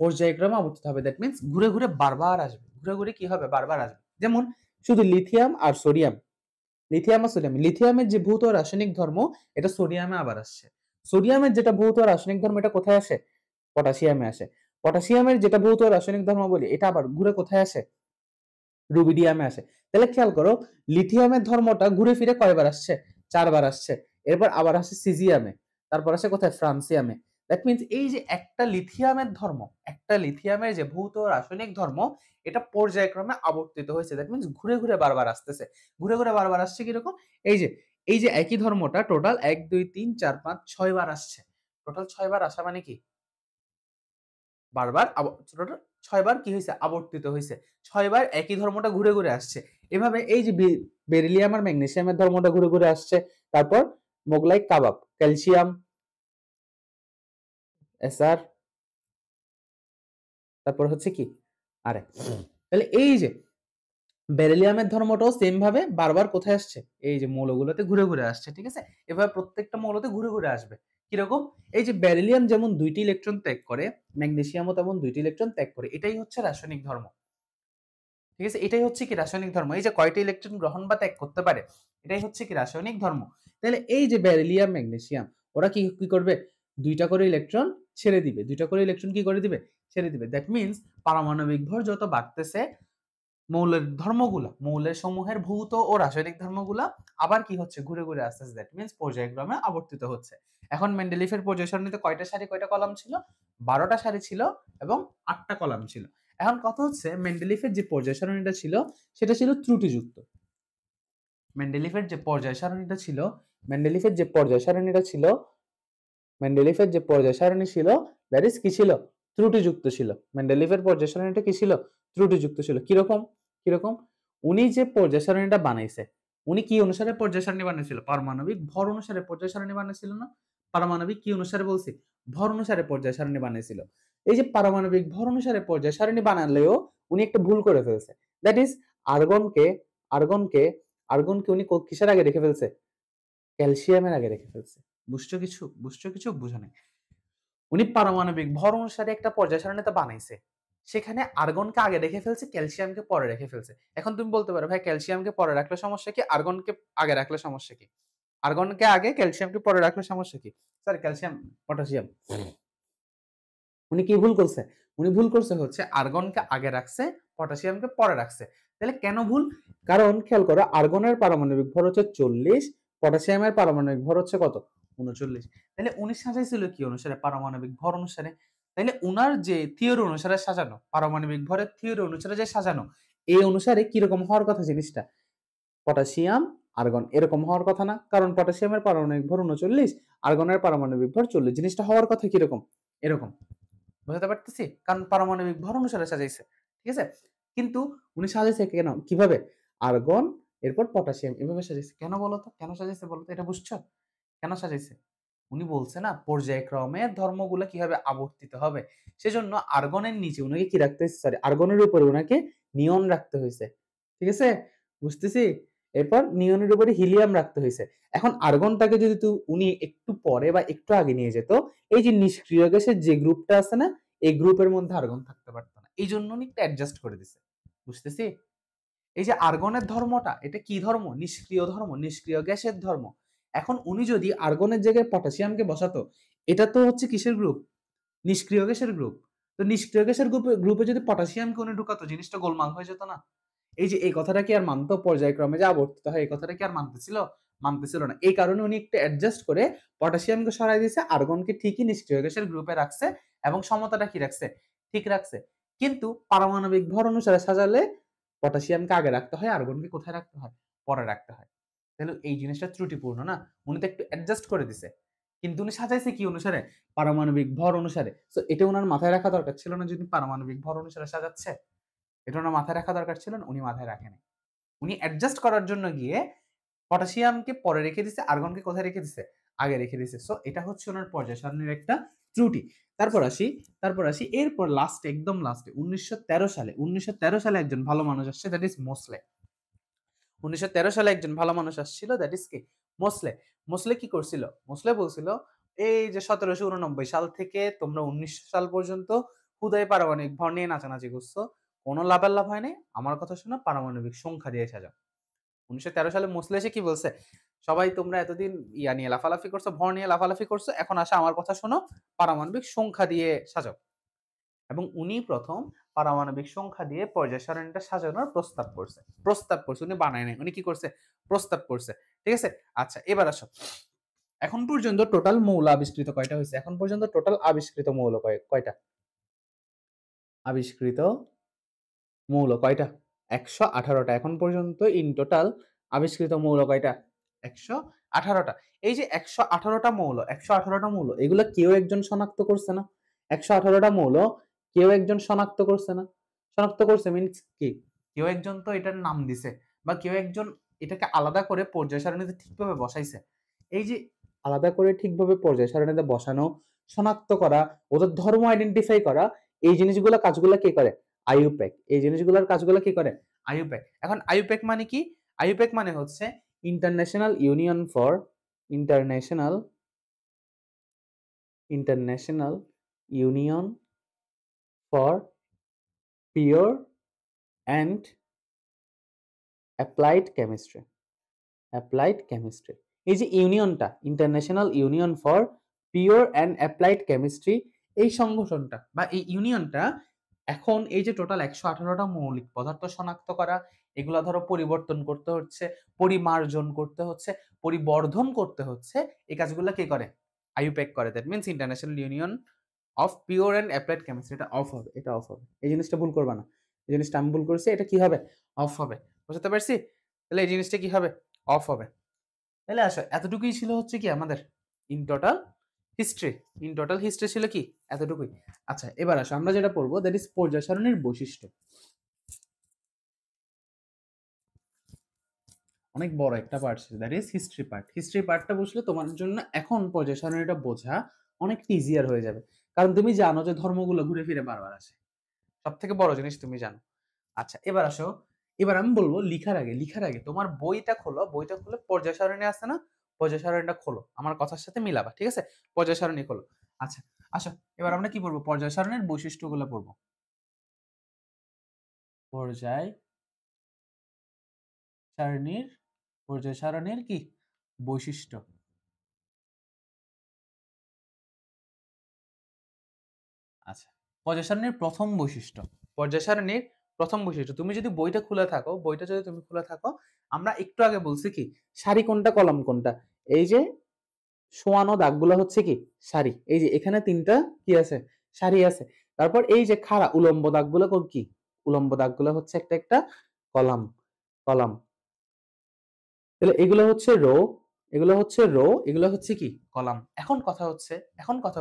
পর্যায়ক্রমে আবর্তিত হবে। দ্যাট মিনস ঘুরে ঘুরে বারবার আসবে। ঘুরে ঘুরে কি হবে? বারবার আসবে। যেমন শুধু লিথিয়াম আর সোডিয়াম, লিথিয়াম আর সোডিয়াম, লিথিয়ামের যে ভৌত ও রাসায়নিক ধর্ম এটা সোডিয়ামে আবার আসছে। সোডিয়ামের যেটা ভৌত ও রাসায়নিক ধর্ম এটা কোথায় আসে? পটাশিয়ামে আসে। পটাশিয়ামের যেটা ভৌত ও রাসায়নিক ধর্ম বলি এটা আবার ঘুরে কোথায় আসে? রুবিডিয়ামে আসে। তাহলে খেয়াল করো, লিথিয়ামের ধর্মটা ঘুরে ফিরে কয়বার আসছে? 4 বার আসছে। এরপর আবার আসে সিজিয়ামে, তারপর আসে কোথায়? ফ্রান্সিয়ামে। দ্যাট মিনস এই যে একটা লিথিয়ামের ধর্ম, একটা লিথিয়ামের যে ভৌত রাসায়নিক ধর্ম এটা পর্যায়ক্রমে আবর্তিত হয়েছে। দ্যাট মিনস ঘুরে ঘুরে বারবার আসতেছে। ঘুরে ঘুরে বারবার আসছে কিরকম? এই যে একই ধর্মটা টোটাল 1 2 3 4 5 6 বার আসছে। টোটাল 6 বার আসা মানে কি? বারবার টোটাল 6 বার কি হইছে? আবর্তিত হইছে। 6 বার একই ধর্মটা ঘুরে ঘুরে আসছে। এভাবে এই যে বেরিলিয়াম আর ম্যাগনেসিয়ামের ধর্মটা ঘুরে ঘুরে আসছে। তারপর মোগলাই কাবাব, ক্যালসিয়াম, এসআর, তারপর হচ্ছে কি? আরে তাহলে এই যে বেরিলিয়ামের ধর্মটাও সেম ভাবে বারবার কোথায় আসছে? এই যে মৌলগুলোতে ঘুরে ঘুরে আসছে। ঠিক আছে? এভাবে প্রত্যেকটা মৌলতে ঘুরে ঘুরে আসবে। কিরকম? এই যে বেরিলিয়াম যেমন 2টি ইলেকট্রন ত্যাগ করে, ম্যাগনেসিয়ামও তেমন 2টি ইলেকট্রন ত্যাগ করে। এটাই হচ্ছে রাসায়নিক ধর্ম। ঠিক আছে? এটাই হচ্ছে কি রাসায়নিক ধর্ম। এই যে কয়টা ইলেকট্রন গ্রহণ বা ত্যাগ করতে পারে, এটাই হচ্ছে কি রাসায়নিক ধর্ম। তাহলে এই যে বেরিলিয়াম, ম্যাগনেসিয়াম ওরা কি কি করবে? 2টা করে ইলেকট্রন ছেড়ে দিবে। 2টা করে ইলেকট্রন কি করে দিবে? ছেড়ে দিবে। দ্যাট মিনস পারমাণবিক ভর যত বাড়তেছে মৌলের ধর্মগুলা, মৌলের সমূহের ভৌত ও রাসায়নিক ধর্মগুলা আবার কি হচ্ছে? ঘুরে ঘুরে আসতেছে। দ্যাট মিনস পর্যায়ক্রমে আবর্তিত হচ্ছে। এখন মেন্ডেলিফের পর্যায় সারণীতে কয়টা সারি কয়টা কলাম ছিল? 12টা সারি ছিল এবং 8টা কলাম ছিল। এখন কথা হচ্ছে মেন্ডেলিফের যে পর্যায় সারণীটা ছিল সেটা ছিল ত্রুটিযুক্ত। মেন্ডেলিফের যে পর্যায় সারণীটা ছিল, মেন্ডেলিফের যে পর্যায় সারণীটা ছিল, মেন্ডেলিফের যে পর্যায় সারণী ছিল দ্যাট ইজ কি ছিল? ত্রুটিযুক্ত ছিল। মেন্ডেলিফের পর্যায় সারণীটা কি ছিল? ত্রুটিযুক্ত ছিল। কিরকম? কিরকম? উনি যে পর্যায় সারণীটা বানাইছে, উনি কি অনুসারে পর্যায় সারণী বানাইছিল? পারমাণবিক ভর অনুসারে পর্যায় সারণী বানাইছিল না? পারমাণবিক কি অনুসারে বলছি? ভর অনুসারে পর্যায় সারণী বানাইছিল। এই যে পারমাণবিক ভর অনুসারে পর্যায় সারণী বানালেও উনি একটা ভুল করে ফেলছে। দ্যাট ইজ আর্গনকে আর্গনকে আর্গনকে উনি কিসের আগে রেখে ফেলছে? ক্যালসিয়ামের আগে রেখে ফেলছে। বুঝছো কিছু? বুঝছো কিছু? বুঝো নাই। উনি পারমাণবিক ভর অনুসারে একটা পর্যায় সারণী তো বানাইছে। সেখানে আর্গনকে আগে রেখে ফেলছে, ক্যালসিয়ামকে পরে রেখে ফেলছে। এখন তুমি বলতে পারো ভাই ক্যালসিয়ামকে পরে রাখলে সমস্যা কি? আর্গনকে আগে রাখলে সমস্যা কি? আর্গনকে আগে ক্যালসিয়ামকে পরে রাখলে সমস্যা কি? Sorry calcium, potassium. উনি কি ভুল করছে? উনি ভুল করছে হচ্ছে আর্গনকে আগে রাখছে, পটাশিয়ামকে পরে রাখছে। তাহলে কেন ভুল? কারণ খেয়াল করো আর্গনের পারমাণবিক ভর হচ্ছে 40, পটাশিয়ামের পারমাণবিক ভর হচ্ছে কত? 39। তাহলে উনি সাজাইছিল কি অনুসারে? পারমাণবিক ভর অনুসারে। তাইলে উনার যে থিওরি অনুসারে সাজানো, পারমাণবিক ভরের থিওরি অনুসারে যে সাজানো, এই অনুসারে কিরকম হওয়ার কথা জিনিসটা? পটাশিয়াম, আর্গন এরকম হওয়ার কথা না? কারণ পটাশিয়ামের পারমাণবিক ভর 39, আর্গনের পারমাণবিক ভর 40। জিনিসটা হওয়ার কথা কিরকম? এরকম। বুঝাতে পারতেছি? কারণ পারমাণবিক ভর অনুসারে সাজাইছে। ঠিক আছে? কিন্তু উনি সাজাইছে কেন? কিভাবে? আর্গন এরপর পটাশিয়াম এভাবে সাজাইছে। কেন বলতো? কেন সাজাইছে বলতো? এটা বুঝছো? কেন সাজাইছে? উনি বলছে না পর্যায়ক্রমে ধর্মগুলো কিভাবে আবর্তিত হবে। সেজন্য আর্গনের নিচে উনাকে কি রাখতে হয়েছে? সরি আর্গনের উপরে উনাকে নিয়ন রাখতে হয়েছে। ঠিক আছে? বুঝতেছি? এরপর নিয়নের উপরে হিলিয়াম রাখতে হয়েছে। এখন আর্গনটাকে যদি উনি একটু পরে বা একটু আগে নিয়ে যেত, এই যে নিষ্ক্রিয় গ্যাসের যে গ্রুপটা আছে না, এই গ্রুপের মধ্যে আর্গন থাকতে পারতো না। এই জন্য উনি একটু অ্যাডজাস্ট করে দিছে। বুঝতেছি? এই যে আর্গনের ধর্মটা, এটা কি ধর্ম? নিষ্ক্রিয় ধর্ম, নিষ্ক্রিয় গ্যাসের ধর্ম। এখন উনি যদি আর্গনের জায়গায় পটাশিয়ামকে বসাতো, এটা তো হচ্ছে কিসের গ্রুপ? নিষ্ক্রিয় গ্যাসের গ্রুপ। তো নিষ্ক্রিয় গ্যাসের গ্রুপে যদি পটাশিয়ামকে উনি ঢুকাতো, জিনিসটা গোলমাল হয়ে যেত না? এই যে এই কথাটা কি আর মানতো? পর্যায়ক্রমে যে আবর্তিত হয়, এই কথাটা কি আর মানতেছিল? মানতেছিল না। এই কারণে উনি একটু অ্যাডজাস্ট করে পটাশিয়ামকে সরাই দিয়েছে, আর্গনকে ঠিকই নিষ্ক্রিয় গ্যাসের গ্রুপে রাখছে এবং সমতাটা কি রাখছে? ঠিক রাখছে। কিন্তু পারমাণবিক ভর অনুসারে সাজালে পটাশিয়ামকে আগে রাখতে হয়, আর্গনকে কোথায় রাখতে হয়? পরে রাখতে হয়। তাহলে এই জিনিসটা ত্রুটিপূর্ণ না? উনি তো একটু অ্যাডজাস্ট করে দিছে। কিন্তু উনি সাজাইছে কি অনুসারে? পারমাণবিক ভর অনুসারে। সো এটা উনার মাথায় রাখা দরকার ছিল না, যদি পারমাণবিক ভর অনুসারে সাজাচ্ছে? এটা ওনার মাথায় রাখা দরকার ছিল না, উনি মাথায় রাখেনি। উনি অ্যাডজাস্ট করার জন্য গিয়ে পটাশিয়ামকে পরে রেখে দিছে, আর্গনকে কোথায় রেখে দিছে? আগে রেখে দিছে। সো এটা হচ্ছে ওনার পর্যায় সারণীর একটা ত্রুটি। তারপর আসি এরপর লাস্টে, একদম লাস্টে 1913 সালে একজন ভালো মানুষ আসছে, দ্যাট ইজ মোসলে। 1913 সালে একজন ভালো মানুষ আসছিল, দ্যাট ইজ কি? মোসলে। মোসলে কি করছিল? মোসলে বলছিল, এই যে 1789 সাল থেকে তোমরা 1900 সাল পর্যন্ত হুদাই পারমাণবিক ভর নিয়ে নাচানাচি করছো, কোনো লাভের লাভ হয় নাই। আমার কথা শোনো, পারমাণবিক সংখ্যা দিয়ে সাজাও। 1913 সালে মোসলে এসে কি বলছে? সবাই তোমরা এতদিন ইয়া নিয়ে লাফালাফি করছো, ভর নিয়ে লাফালাফি করছো, এখন আসা আমার কথা শোনো, পারমাণবিক সংখ্যা দিয়ে সাজাও। এবং উনি প্রথম পারমাণবিক সংখ্যা দিয়ে পর্যায় সারণীটা সাজানোর প্রস্তাব করছে। উনি বানায় নাই, উনি কি করছে? প্রস্তাব করছে। ঠিক আছে? আচ্ছা, এবার আসো, এখন পর্যন্ত টোটাল মৌল আবিষ্কৃত কয়টা হয়েছে? এখন পর্যন্ত টোটাল আবিষ্কৃত মৌল কয়টা? আবিষ্কৃত মৌল কয়টা? 118টা। এখন পর্যন্ত ইন টোটাল আবিষ্কৃত মৌল কয়টা? 118টা। এই যে 118টা মৌল, এগুলো কেউ একজন শনাক্ত করছে না? 118টা মৌল কেউ একজন শনাক্ত করছে না? শনাক্ত করছে মিনস কি? কেউ একজন তো এটার নাম দিছে, বা কেউ একজন এটাকে আলাদা করে পর্যায় সারণীতে ঠিকভাবে বসাইছে। এই যে আলাদা করে ঠিকভাবে পর্যায় সারণীতে বসানো, শনাক্ত করা, ওদের ধর্ম আইডেন্টিফাই করা, এই জিনিসগুলো কাজগুলো কে করে? আইইউপ্যাক। এই জিনিসগুলোর কাজগুলো কি করে? আইইউপ্যাক। এখন আইইউপ্যাক মানে কি? আইইউপ্যাক মানে হচ্ছে international union for international international union for pure and applied chemistry. Applied chemistry. এই যে ইউনিয়নটা, international union for pure and applied chemistry, এই সংগঠনটা বা এই ইউনিয়নটা এখন এই যে টোটাল 118টা মৌলিক পদার্থ শনাক্ত করা, এগুলা ধরো পরিবর্তন করতে হচ্ছে, পরিমার্জন করতে হচ্ছে, পরিবর্ধন করতে হচ্ছে, এই কাজগুলো কে করে? আইইউপ্যাক করে। That means international union of pure and applied chemistry. এটা অফ হবে, এটা অফ হবে। এই জিনিসটা ভুল করবা না। এই জিনিসটা আমি ভুল করছি, এটা কি হবে? অফ হবে। বুঝতে পারছি? তাহলে এই জিনিসটা কি হবে? অফ হবে। তাহলে আসো, এতটুকুই ছিল হচ্ছে কি আমাদের in total history. In total history ছিল কি? এতটুকুই। আচ্ছা, এবার আসো আমরা যেটা পড়বো, দ্যাট ইজ পর্যায় সারণীর বৈশিষ্ট্য। অনেক বড় একটা পার্ট ছিল, that is history part. History পার্টটা বুঝলে তোমার জন্য এখন পর্যায় সারণীটা বোঝা অনেক ইজিয়ার হয়ে যাবে। কারণ তুমি জানো যে ধর্মগুলো ঘুরে ফিরে বারবার আসে। সব থেকে বড় জিনিস তুমি জানো। আচ্ছা, এবার আসো, এবার আমি বলবো লিখার আগে তোমার বইটা খোলো, বইটা খুলে পর্যায় সারণী আছে না, পর্যায় সারণীটা খোলো, আমার কথার সাথে মিলাবা। ঠিক আছে? পর্যায় সারণী খোলো। আচ্ছা, আসো, এবার আমরা কি পড়বো? পর্যায় সারণীর বৈশিষ্ট্যগুলো পড়বো। পর্যায় সারণীর পর্যায় সারণীর কি বৈশিষ্ট্য? আচ্ছা, পর্যায় সারণীর প্রথম বৈশিষ্ট্য। পর্যায় সারণীর প্রথম বৈশিষ্ট্য, তুমি যদি বইটা খুলে থাকো, বইটা যদি তুমি খুলে থাকো, আমরা একটু আগে বলছি কি সারি কোনটা কলাম কোনটা, এই যে শোয়ানো দাগগুলো হচ্ছে কি সারি। এই যে এখানে তিনটা কি আছে? সারি আছে। তারপর এই যে খাড়া উলম্ব দাগগুলো কি? উলম্ব দাগগুলো হচ্ছে একটা একটা কলাম। কলাম। তাহলে এগুলো হচ্ছে কি কলাম। এখন কথা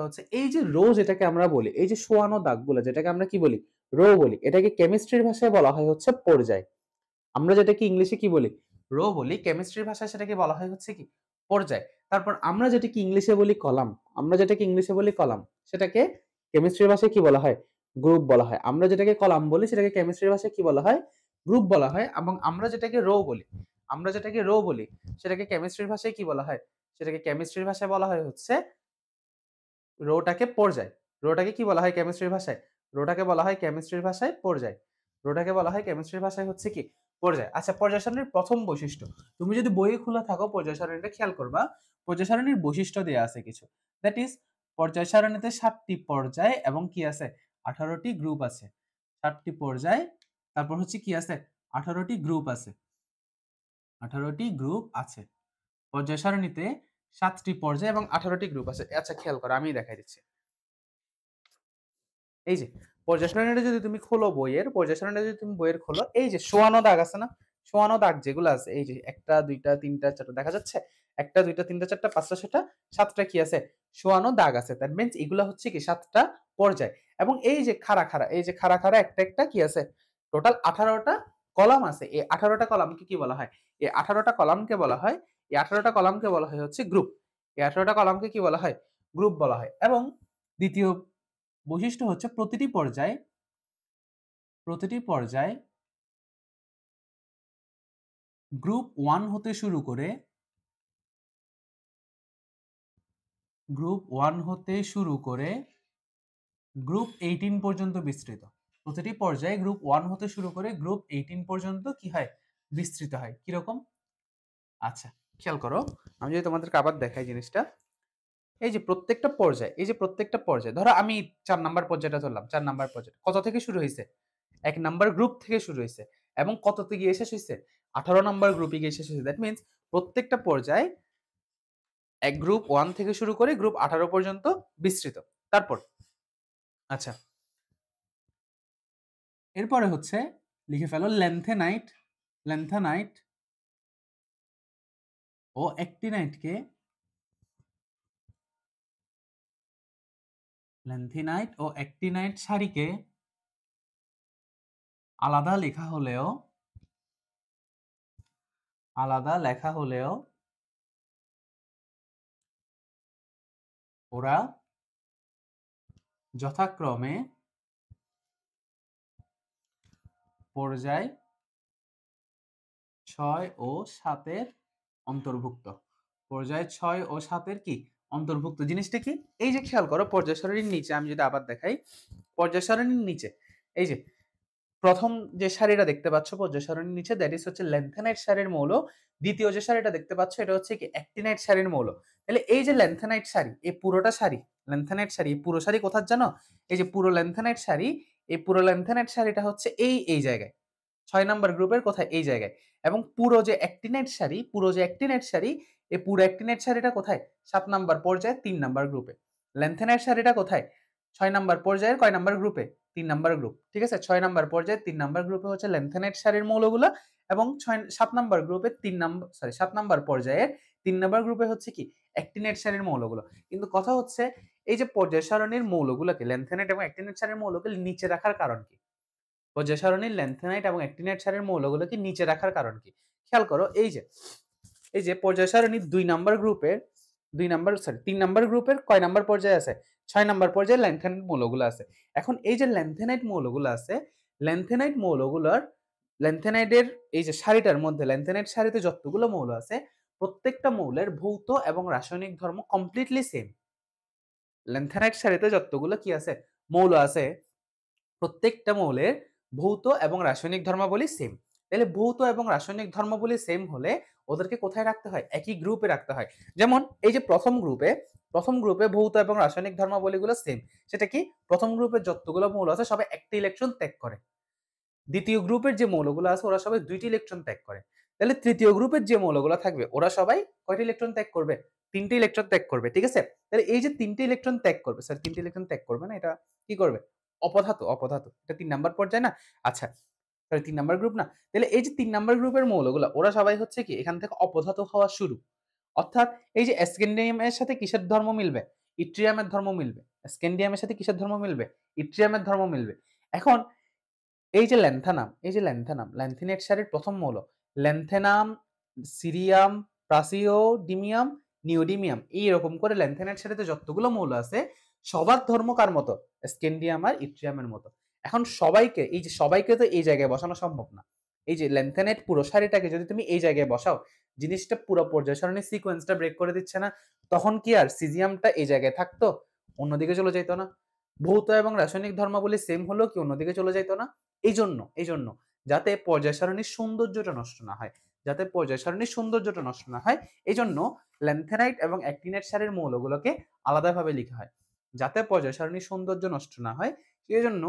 হচ্ছে এই যে রো যেটাকে আমরা বলি, এই যে শোয়ানো দাগগুলো যেটাকে আমরা কি বলি? রো বলি। এটাকে কেমিস্ট্রির ভাষায় বলা হয় হচ্ছে পর্যায়। আমরা যেটাকে ইংলিশে কি বলি? রো বলি। কেমিস্ট্রির ভাষায় সেটাকে বলা হয় হচ্ছে কি? পর্যায়। তারপর আমরা যেটাকে ইংলিশে বলি কলাম, সেটাকে কেমিস্ট্রির ভাষায় কি বলা হয়? গ্রুপ বলা হয়। আমরা যেটাকে কলাম বলি সেটাকে কেমিস্ট্রির ভাষায় কি বলা হয়? গ্রুপ বলা হয়। এবং আমরা যেটাকে রো বলি, আমরা যেটাকে রো বলি সেটাকে কেমিস্ট্রির ভাষায় কি বলা হয়? সেটাকে কেমিস্ট্রির ভাষায় বলা হয় হচ্ছে রোটাকে পর্যায়। রোটাকে কি বলা হয় কেমিস্ট্রির ভাষায়? রোটাকে বলা হয় কেমিস্ট্রির ভাষায় পর্যায়। রোটাকে বলা হয় কেমিস্ট্রির ভাষায় হচ্ছে কি? পর্যায়। আচ্ছা, পর্যায় সারণীর প্রথম বৈশিষ্ট্য। তুমি যদি বইয়ে খোলা থাকো পর্যায় সারণীটা খেয়াল করবা। পর্যায় সারণীর বৈশিষ্ট্য দেয়া আছে কিছু। দ্যাট ইজ পর্যায় সারণীতে ৭ টি পর্যায় এবং কি আছে? ১৮ টি গ্রুপ আছে। ৭ টি পর্যায়, তারপর হচ্ছে কি আছে? ১৮ টি গ্রুপ আছে। ১৮ টি গ্রুপ আছে। পর্যায় সারণীতে ৭ টি পর্যায় এবং ১৮ টি গ্রুপ আছে। আচ্ছা খেয়াল করো, আমি দেখাই দিচ্ছি। এই যে পর্যায় সারণীটা যদি তুমি খোলো বইয়ের, পর্যায় সারণীটা যদি তুমি বইয়ের খোলো, এই যে সোয়ানো দাগ আছে না? সোয়ানো দাগ যেগুলো আছে, এই যে ১ টা ২ টা ৩ টা ৪ টা দেখা যাচ্ছে? ১ টা ২ টা ৩ টা ৪ টা ৫ টা ৬ টা ৭ টা কি আছে? সোয়ানো দাগ আছে। দ্যাট মিনস এগুলা হচ্ছে কি ৭ টা পর্যায়। এবং এই যে খাড়া, খাড়া, এই যে খাড়া, খাড়া একটা, একটা কি আছে? টোটাল ১৮ টা কলাম আছে। এই ১৮ টা কলামকে কি বলা হয়? এই ১৮ টা কলামকে বলা হয়, এই ১৮ টা কলামকে বলা হয় হচ্ছে গ্রুপ। এই ১৮ টা কলামকে কি বলা হয়? গ্রুপ বলা হয়। এবং দ্বিতীয় বৈশিষ্ট্য হচ্ছে প্রতিটি পর্যায় গ্রুপ 1 হতে শুরু করে গ্রুপ 18 পর্যন্ত বিস্তৃত। প্রতিটি পর্যায়ে গ্রুপ 1 হতে শুরু করে গ্রুপ 18 পর্যন্ত কি হয়? বিস্তৃত হয়। কিরকম? আচ্ছা, খেয়াল করো। আমি যদি তোমাদেরকে আবার দেখাই জিনিসটা। এই যে প্রত্যেকটা পর্যায়, এই যে প্রত্যেকটা পর্যায়, ধরো আমি ৪ নাম্বার পর্যায়টা ধরলাম। ৪ নাম্বার পর্যায় কত থেকে শুরু হইছে? ১ নাম্বার গ্রুপ থেকে শুরু হইছে এবং কততে গিয়ে শেষ হইছে? ১৮ নাম্বার গ্রুপে গিয়ে শেষ হইছে। দ্যাট মিনস প্রত্যেকটা পর্যায় এক গ্রুপ 1 থেকে শুরু করে গ্রুপ 18 পর্যন্ত বিস্তৃত। তারপর আচ্ছা, এরপরে হচ্ছে লিখে ফেলো ল্যান্থানাইট ও অ্যাক্টিনাইটকে ল্যান্থিনাইট ও অ্যাক্টিনাইট সারিকে আলাদা লেখা হলেও ওরা যথাক্রমে পর্যায় ৬ ও ৭ এর অন্তর্ভুক্ত। পর্যায় ৬ ও ৭ এর কি? অন্তর্ভুক্ত। জিনিসটা কি? এই যে খেয়াল করো পর্যায় সারণীর নিচে আমি যদি আবার দেখাই, পর্যায় সারণীর নিচে এই যে প্রথম যে সারিটা দেখতে পাচ্ছ পর্যায় সারণীর নিচে, দ্যাট ইজ হচ্ছে ল্যান্থানাইট সারির মৌল। দ্বিতীয় যে সারিটা দেখতে পাচ্ছ এটা হচ্ছে কি? অ্যাক্টিনাইট সারির মৌল। তাহলে এই যে ল্যান্থানাইট সারি, এই পুরোটা সারি, ল্যান্থানাইট সারি, এই পুরো সারি কোথায় জানো? এই যে পুরো ল্যান্থানাইট সারি, এই পুরো ল্যান্থানাইট সারিটা হচ্ছে এই জায়গায়। ৬ নাম্বার গ্রুপের কোথায়? এই জায়গায়। এবং পুরো যে অ্যাক্টিনাইট সারি, এই পুরো অ্যাক্টিনাইট সারিটা কোথায়? ৭ নাম্বার পর্যায়ে ৩ নাম্বার গ্রুপে। ল্যান্থানাইট সারিটা কোথায়? ৬ নাম্বার পর্যায়ের কয় নাম্বার গ্রুপে? ৩ নাম্বার গ্রুপ। ঠিক আছে? ৬ নাম্বার পর্যায়ে ৩ নাম্বার গ্রুপে হচ্ছে ল্যান্থানাইট সারির মৌলগুলা এবং ৭ নাম্বার গ্রুপে ৭ নাম্বার পর্যায়ের ৩ নাম্বার গ্রুপে হচ্ছে কি? অ্যাক্টিনাইট সারির মৌলগুলো। কিন্তু কথা হচ্ছে এই যে পর্যায় সারণীর মৌলগুলোকে, ল্যান্থানাইট এবং অ্যাক্টিনাইট সারির মৌলকে নিচে রাখার কারণ কি? পর্যায় সারণীর ল্যান্থানাইট এবং অ্যাক্টিনাইট সারির মৌলগুলোকে নিচে রাখার কারণ কি? খেয়াল করো, এই যে পর্যায় সারণীর ৩ নাম্বার গ্রুপের কয় নাম্বার পর্যায়ে আছে? ৬ নাম্বার পর্যায়ে ল্যান্থানাইট মৌলগুলো আছে। এখন এই যে ল্যান্থানাইট মৌলগুলো আছে, ল্যান্থানাইট মৌলগুলোর ল্যান্থানাইটের এই যে সারিটার মধ্যে ল্যান্থানাইট সারিতে যতগুলো মৌল আছে প্রত্যেকটা মৌলের ভৌত এবং রাসায়নিক ধর্ম কমপ্লিটলি সেম। ল্যান্থানাইট সারিতে যতগুলো কি আছে? মৌল আছে প্রত্যেকটা মৌলের ভৌত এবং রাসায়নিক ধর্মাবলী সেম। তাহলে ভৌত এবং রাসায়নিক ধর্মাবলী সেম হলে ওদেরকে কোথায় রাখতে হয়? একই গ্রুপে রাখতে হয়। যেমন এই যে প্রথম গ্রুপে ভৌত এবং রাসায়নিক ধর্মাবলীগুলো সেম। সেটা কি? প্রথম গ্রুপের যতগুলো মৌল আছে সবাই একটা ইলেকট্রন ত্যাগ করে। দ্বিতীয় গ্রুপের যে মৌলগুলো আছে ওরা সবাই ২টি ইলেকট্রন ত্যাগ করে। তাহলে তৃতীয় গ্রুপের যে মৌলগুলো থাকবে ওরা সবাই কয়টি ইলেকট্রন ত্যাগ করবে? ৩টি ইলেকট্রন ত্যাগ করবে। ঠিক আছে? তাহলে এই যে ৩টি ইলেকট্রন ত্যাগ করবে, স্যার ৩টি ইলেকট্রন ত্যাগ করবে না, এটা কি করবে? অপধাতু। এটা ৩ নাম্বার পর্যায় না? আচ্ছা, সরি ৩ নাম্বার গ্রুপ না? তাহলে এই যে ৩ নাম্বার গ্রুপের মৌলগুলো ওরা সবাই হচ্ছে কি? এখান থেকে অপধাতু হওয়া শুরু। অর্থাৎ এই যে স্ক্যান্ডিয়ামের সাথে কিসের ধর্ম মিলবে? ইট্রিয়ামের ধর্ম মিলবে। স্ক্যান্ডিয়ামের সাথে কিসের ধর্ম মিলবে? ইট্রিয়ামের ধর্ম মিলবে। এখন ল্যান্থিনেট সারির প্রথম মৌল ল্যান্থেনাম, সিরিয়াম, প্রাসিওডিমিয়াম, নিওডিমিয়াম, এইরকম করে ল্যান্থেনেট সারিতে যতগুলো মৌল আছে সবার ধর্ম কার মতো? স্ক্যান্ডিয়াম আর ইট্রিয়ামের মতো। এখন সবাইকে তো এই জায়গায় বসানো সম্ভব না। এই যে ল্যান্থেনাইট পুরো সারিটাকে যদি তুমি এই জায়গায় বসাও, জিনিসটা পুরো পর্যায় সারণীর সিকোয়েন্সটা ব্রেক করে দিচ্ছে না? তখন কি আর সিজিয়ামটা এই জায়গায় থাকতো? অন্যদিকে চলে যাইতো না? ভৌত এবং রাসায়নিক ধর্মাবলী সেম হলেও কি অন্যদিকে চলে যাইতো না? এই জন্য যাতে পর্যায় সারণীর সৌন্দর্যটা নষ্ট না হয়, যাতে পর্যায় সারণীর সৌন্দর্যটা নষ্ট না হয়, এই জন্য ল্যান্থেনাইট এবং অ্যাক্টিনাইট সারির মৌলগুলোকে আলাদাভাবে লিখা হয়। যাতে পর্যায় সারণীর সৌন্দর্য নষ্ট না হয়, সেই জন্য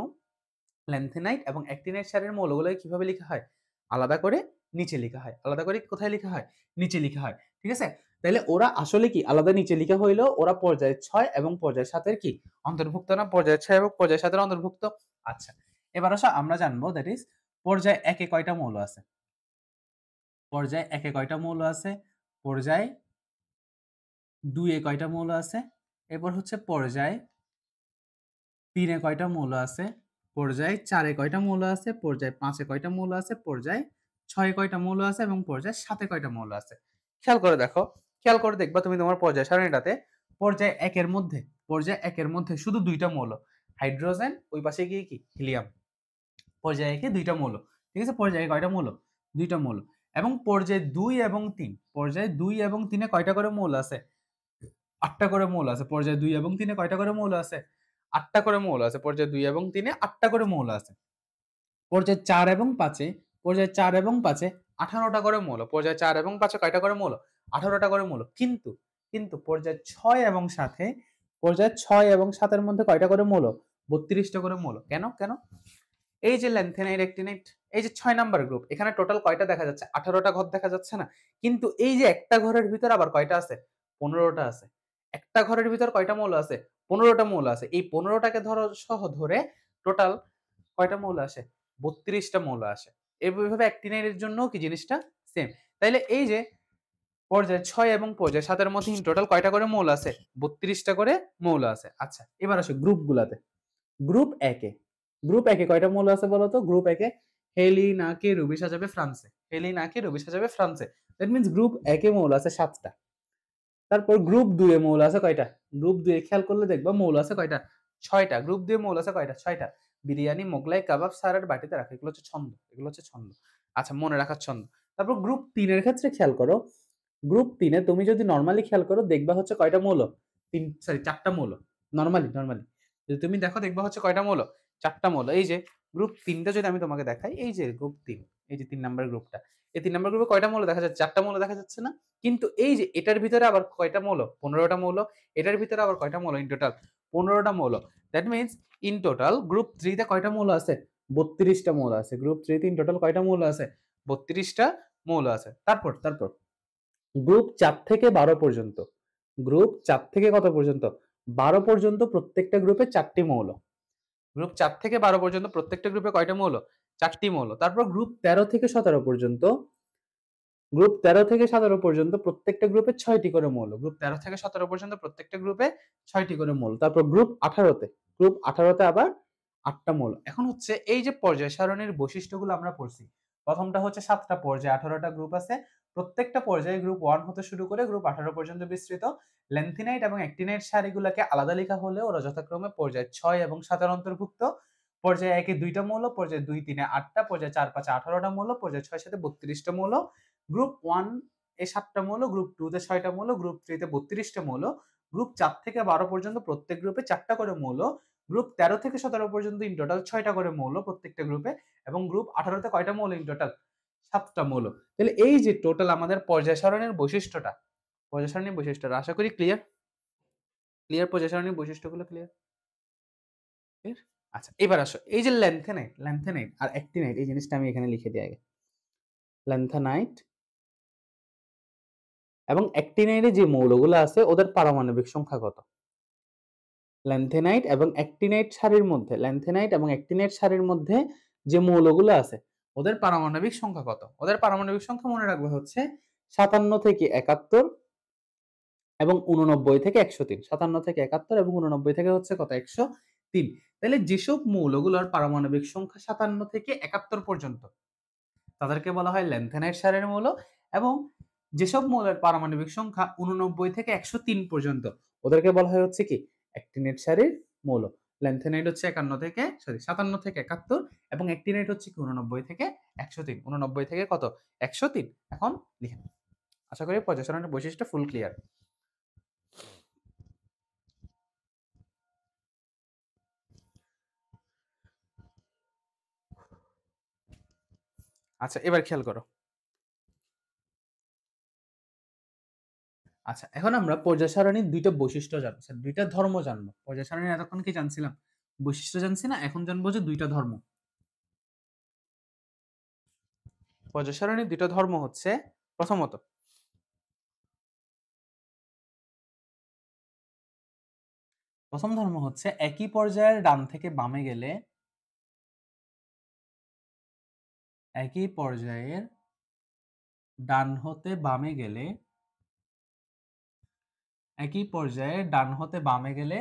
ল্যান্থেনাইট এবং অ্যাক্টিনাইট সারির মৌলগুলোকে কিভাবে লিখা হয়? আলাদা করে নিচে লিখা হয়। আলাদা করে কোথায় লিখা হয়? নিচে লিখা হয়। ঠিক আছে? তাইলে ওরা আসলে কি আলাদা নিচে লিখা হইলেও ওরা পর্যায় ৬ এবং পর্যায় ৭ এর কি অন্তর্ভুক্ত না? পর্যায় ৬ এবং পর্যায় ৭ এর অন্তর্ভুক্ত। আচ্ছা। এবার আসো আমরা জানবো দ্যাট ইজ পর্যায় ১ এ কয়টা মৌল আছে? পর্যায় ১ এ কয়টা মৌল আছে? পর্যায় ২ এ কয়টা মৌল আছে? এরপর হচ্ছে পর্যায় ৩ এ কয়টা মৌল আছে? পর্যায় ৪ এ কয়টা মৌল আছে? পর্যায় ৫ এ কয়টা মৌল আছে? পর্যায় ৬ এ কয়টা মৌল আছে? এবং পর্যায় ৭ এ কয়টা মৌল আছে? খেয়াল করে দেখো। খেয়াল করে দেখবা তুমি তোমার পর্যায় সারণীটাতে পর্যায় ১ এর মধ্যে শুধু ২ টা মৌল। হাইড্রোজেন, ওই পাশে গিয়ে কি? হিলিয়াম। পর্যায় ১ এ ২ টা মৌল। ঠিক আছে? পর্যায়ে কয়টা মৌল? ২ টা মৌল। এবং পর্যায় ২ এবং ৩, পর্যায় ২ এবং ৩ এ কয়টা করে মৌল আছে? ৮ টা করে মৌল আছে। পর্যায় ২ এবং ৩ এ কয়টা করে মৌল আছে? ৮ টা করে মৌল আছে। পর্যায় ২ এবং ৩ এ ৮ টা করে মৌল আছে। পর্যায় ৪ এবং ৫ এ ১৮ টা করে মৌল। পর্যায় ৪ এবং ৫ এ কয়টা করে মৌল? ১৮ টা করে মৌল। কিন্তু পর্যায় ৬ এবং ৭ এ পর্যায় ৬ এবং ৭ এর মধ্যে কয়টা করে মৌল? ৩২ টা করে মৌল। কেন? এই যে ল্যান্থেনাইট, অ্যাক্টিনাইট, এই যে ৬ নাম্বার গ্রুপ, এখানে টোটাল কয়টা দেখা যাচ্ছে? ১৮ টা ঘর দেখা যাচ্ছে না? কিন্তু এই যে একটা ঘরের ভিতর আবার কয়টা আছে? ১৫ টা আছে। একটা ঘরের ভিতর কয়টা মৌল আছে? ১৫ টা মৌল আছে। এই ১৫ টাকে ধরে টোটাল কয়টা মৌল আসে? ৩২ টা মৌল আসে। এভাবে অ্যাক্টিনাইটের জন্যও কি জিনিসটা সেম। তাইলে এই যে পর্যায় ৬ এবং পর্যায় ৭ এর মধ্যে ইন টোটাল কয়টা করে মৌল আছে? ৩২ টা করে মৌল আছে। আচ্ছা, এবার আসো গ্রুপগুলাতে। গ্রুপ ১ এ কয়টা মৌল আছে বলো তো? গ্রুপ ১ এ হেলিনাকে রুবি সাজাবে ফ্রান্সে। দ্যাট মিনস গ্রুপ ১ এ মৌল আছে ৭ টা। তারপর গ্রুপ ২ এ মৌল আছে কয়টা? গ্রুপ ২ এ খেয়াল করলে দেখবা মৌল আছে কয়টা? ৬ টা। গ্রুপ ২ এ মৌল আছে কয়টা? ৬ টা। বিরিয়ানি, মোগলাই, কাবাব, সালাড বাটিতে রাখা। এগুলো হচ্ছে ছন্দ। আচ্ছা, মনে রাখার ছন্দ। তারপর গ্রুপ ৩ এর ক্ষেত্রে খেয়াল করো। গ্রুপ ৩ এ তুমি যদি নরমালি খেয়াল করো দেখবা হচ্ছে কয়টা মৌল? ৪ টা মৌল। নরমালি। যদি তুমি দেখো দেখবা হচ্ছে কয়টা মৌল? ৪ টা মৌল। এই যে গ্রুপ ৩ টা যদি আমি তোমাকে দেখাই, এই যে গ্রুপ ৩, এই যে ৩ নাম্বার গ্রুপটা। এই ৩ নাম্বার গ্রুপে কয়টা মৌল দেখা যাচ্ছে? ৪ টা মৌল দেখা যাচ্ছে না? কিন্তু এই যে এটার ভিতরে আবার কয়টা মৌল? ১৫ টা মৌল। এটার ভিতরে আবার কয়টা মৌল ইন টোটাল? ১৫ টা মৌল। That means in total group ৩ তে কয়টা মৌল আছে? ৩২ টা মৌল আছে। গ্রুপ ৩ তে ইন টোটাল কয়টা মৌল আছে? ৩২ টা মৌল আছে। তারপর গ্রুপ ৪ থেকে ১২ পর্যন্ত। গ্রুপ ৪ থেকে কত পর্যন্ত? ১২ পর্যন্ত প্রত্যেকটা গ্রুপে ৪ টি মৌল। গ্রুপ ৪ থেকে ১২ পর্যন্ত প্রত্যেকটা গ্রুপে কয়টা মৌল? ৪ টি মৌল। তারপর গ্রুপ ১৩ থেকে ১৭ পর্যন্ত প্রত্যেকটা গ্রুপে ৬ টি করে মৌল। গ্রুপ ১৩ থেকে ১৭ পর্যন্ত প্রত্যেকটা গ্রুপে ৬ টি করে মৌল। তারপর গ্রুপ ১৮ তে আবার ৮ টা মৌল। এখন হচ্ছে এই যে পর্যায় সারণীর বৈশিষ্ট্যগুলো আমরা পড়ছি। প্রথমটা হচ্ছে ৭ টা পর্যায়, ১৮ টা গ্রুপ আছে। প্রত্যেকটা পর্যায়ে গ্রুপ ১ হতে শুরু করে গ্রুপ ১৮ পর্যন্ত বিস্তৃত। ল্যান্থিনাইট এবং অ্যাক্টিনাইট সারিগুলোকে আলাদা লেখা হলেও ওরা যথাক্রমে পর্যায় ৬ এবং ৭ এর অন্তর্ভুক্ত। পর্যায় ১ এ ২ টা মৌল, পর্যায় ২, ৩ এ ৮ টা, পর্যায় ৪, ৫ এ ১৮ টা মৌল, পর্যায় ৬, ৭ এ ৩২ টা মৌল। গ্রুপ 1 এ ৭ টা মৌল, গ্রুপ 2 তে ৬ টা মৌল, গ্রুপ 3 তে ৩২ টা মৌল, গ্রুপ ৪ থেকে ১২ পর্যন্ত প্রত্যেক গ্রুপে ৪ টা করে মৌল, গ্রুপ ১৩ থেকে ১৭ পর্যন্ত ইন টোটাল ৬ টা করে মৌল প্রত্যেকটা গ্রুপে, এবং গ্রুপ ১৮ তে কয়টা মৌল ইন টোটাল? ৭ টা মৌল। তাহলে এই যে টোটাল আমাদের পর্যায় সারণীর বৈশিষ্ট্যটা আশা করি ক্লিয়ার। পর্যায় সারণীর বৈশিষ্ট্যগুলো ক্লিয়ার? ক্লিয়ার? আচ্ছা, এবার আসো এই যে ল্যান্থেনাইট আর অ্যাক্টিনাইট, এই জিনিসটা আমি এখানে লিখে দিই আগে। ল্যান্থেনাইট এবং অ্যাক্টিনাইটে যে মৌলগুলো আছে ওদের পারমাণবিক সংখ্যা কত? ল্যান্থেনাইট এবং অ্যাক্টিনাইট সারির মধ্যে যে মৌলগুলো আছে ওদের পারমাণবিক সংখ্যা কত? ওদের পারমাণবিক সংখ্যা মনে রাখবে হচ্ছে ৫৭ থেকে ৭১ এবং ৮৯ থেকে ১০৩। ৫৭ থেকে ৭১ এবং ৮৯ থেকে হচ্ছে কত? ১০৩। তাহলে যেসব মৌলগুলোর পারমাণবিক সংখ্যা ৫৭ থেকে ৭১ পর্যন্ত তাদেরকে বলা হয় ল্যান্থেনাইট সারির মৌল, এবং যেসব মৌলের পারমাণবিক সংখ্যা ৮৯ থেকে ১০৩ পর্যন্ত ওদেরকে বলা হয় হচ্ছে কি? অ্যাক্টিনেট সারির মৌল। ল্যান্থেনাইড হচ্ছে 57 থেকে 71 এবং অ্যাক্টিনাইড হচ্ছে কি 89 থেকে 103। 89 থেকে কত? 103। এখন লিখেন। আশা করি পর্যায় সারণীর বৈশিষ্ট্য ফুল ক্লিয়ার। আচ্ছা, এবার খেয়াল করো। আচ্ছা, এখন আমরা পর্যায় সারণীর ২ টা বৈশিষ্ট্য জানবো, স্যার ২ টা ধর্ম জানবো। পর্যায় সারণীর এতক্ষণ কি জানছিলাম? বৈশিষ্ট্য জানছি না? এখন জানবো যে ২ টা ধর্ম। পর্যায় সারণীর ২ টা ধর্ম হচ্ছে প্রথমত প্রথম ধর্ম হচ্ছে একই পর্যায়ের ডান থেকে বামে গেলে একই পর্যায়ের ডান হতে বামে গেলে একই পর্যায়ে ডান হতে বামে গেলে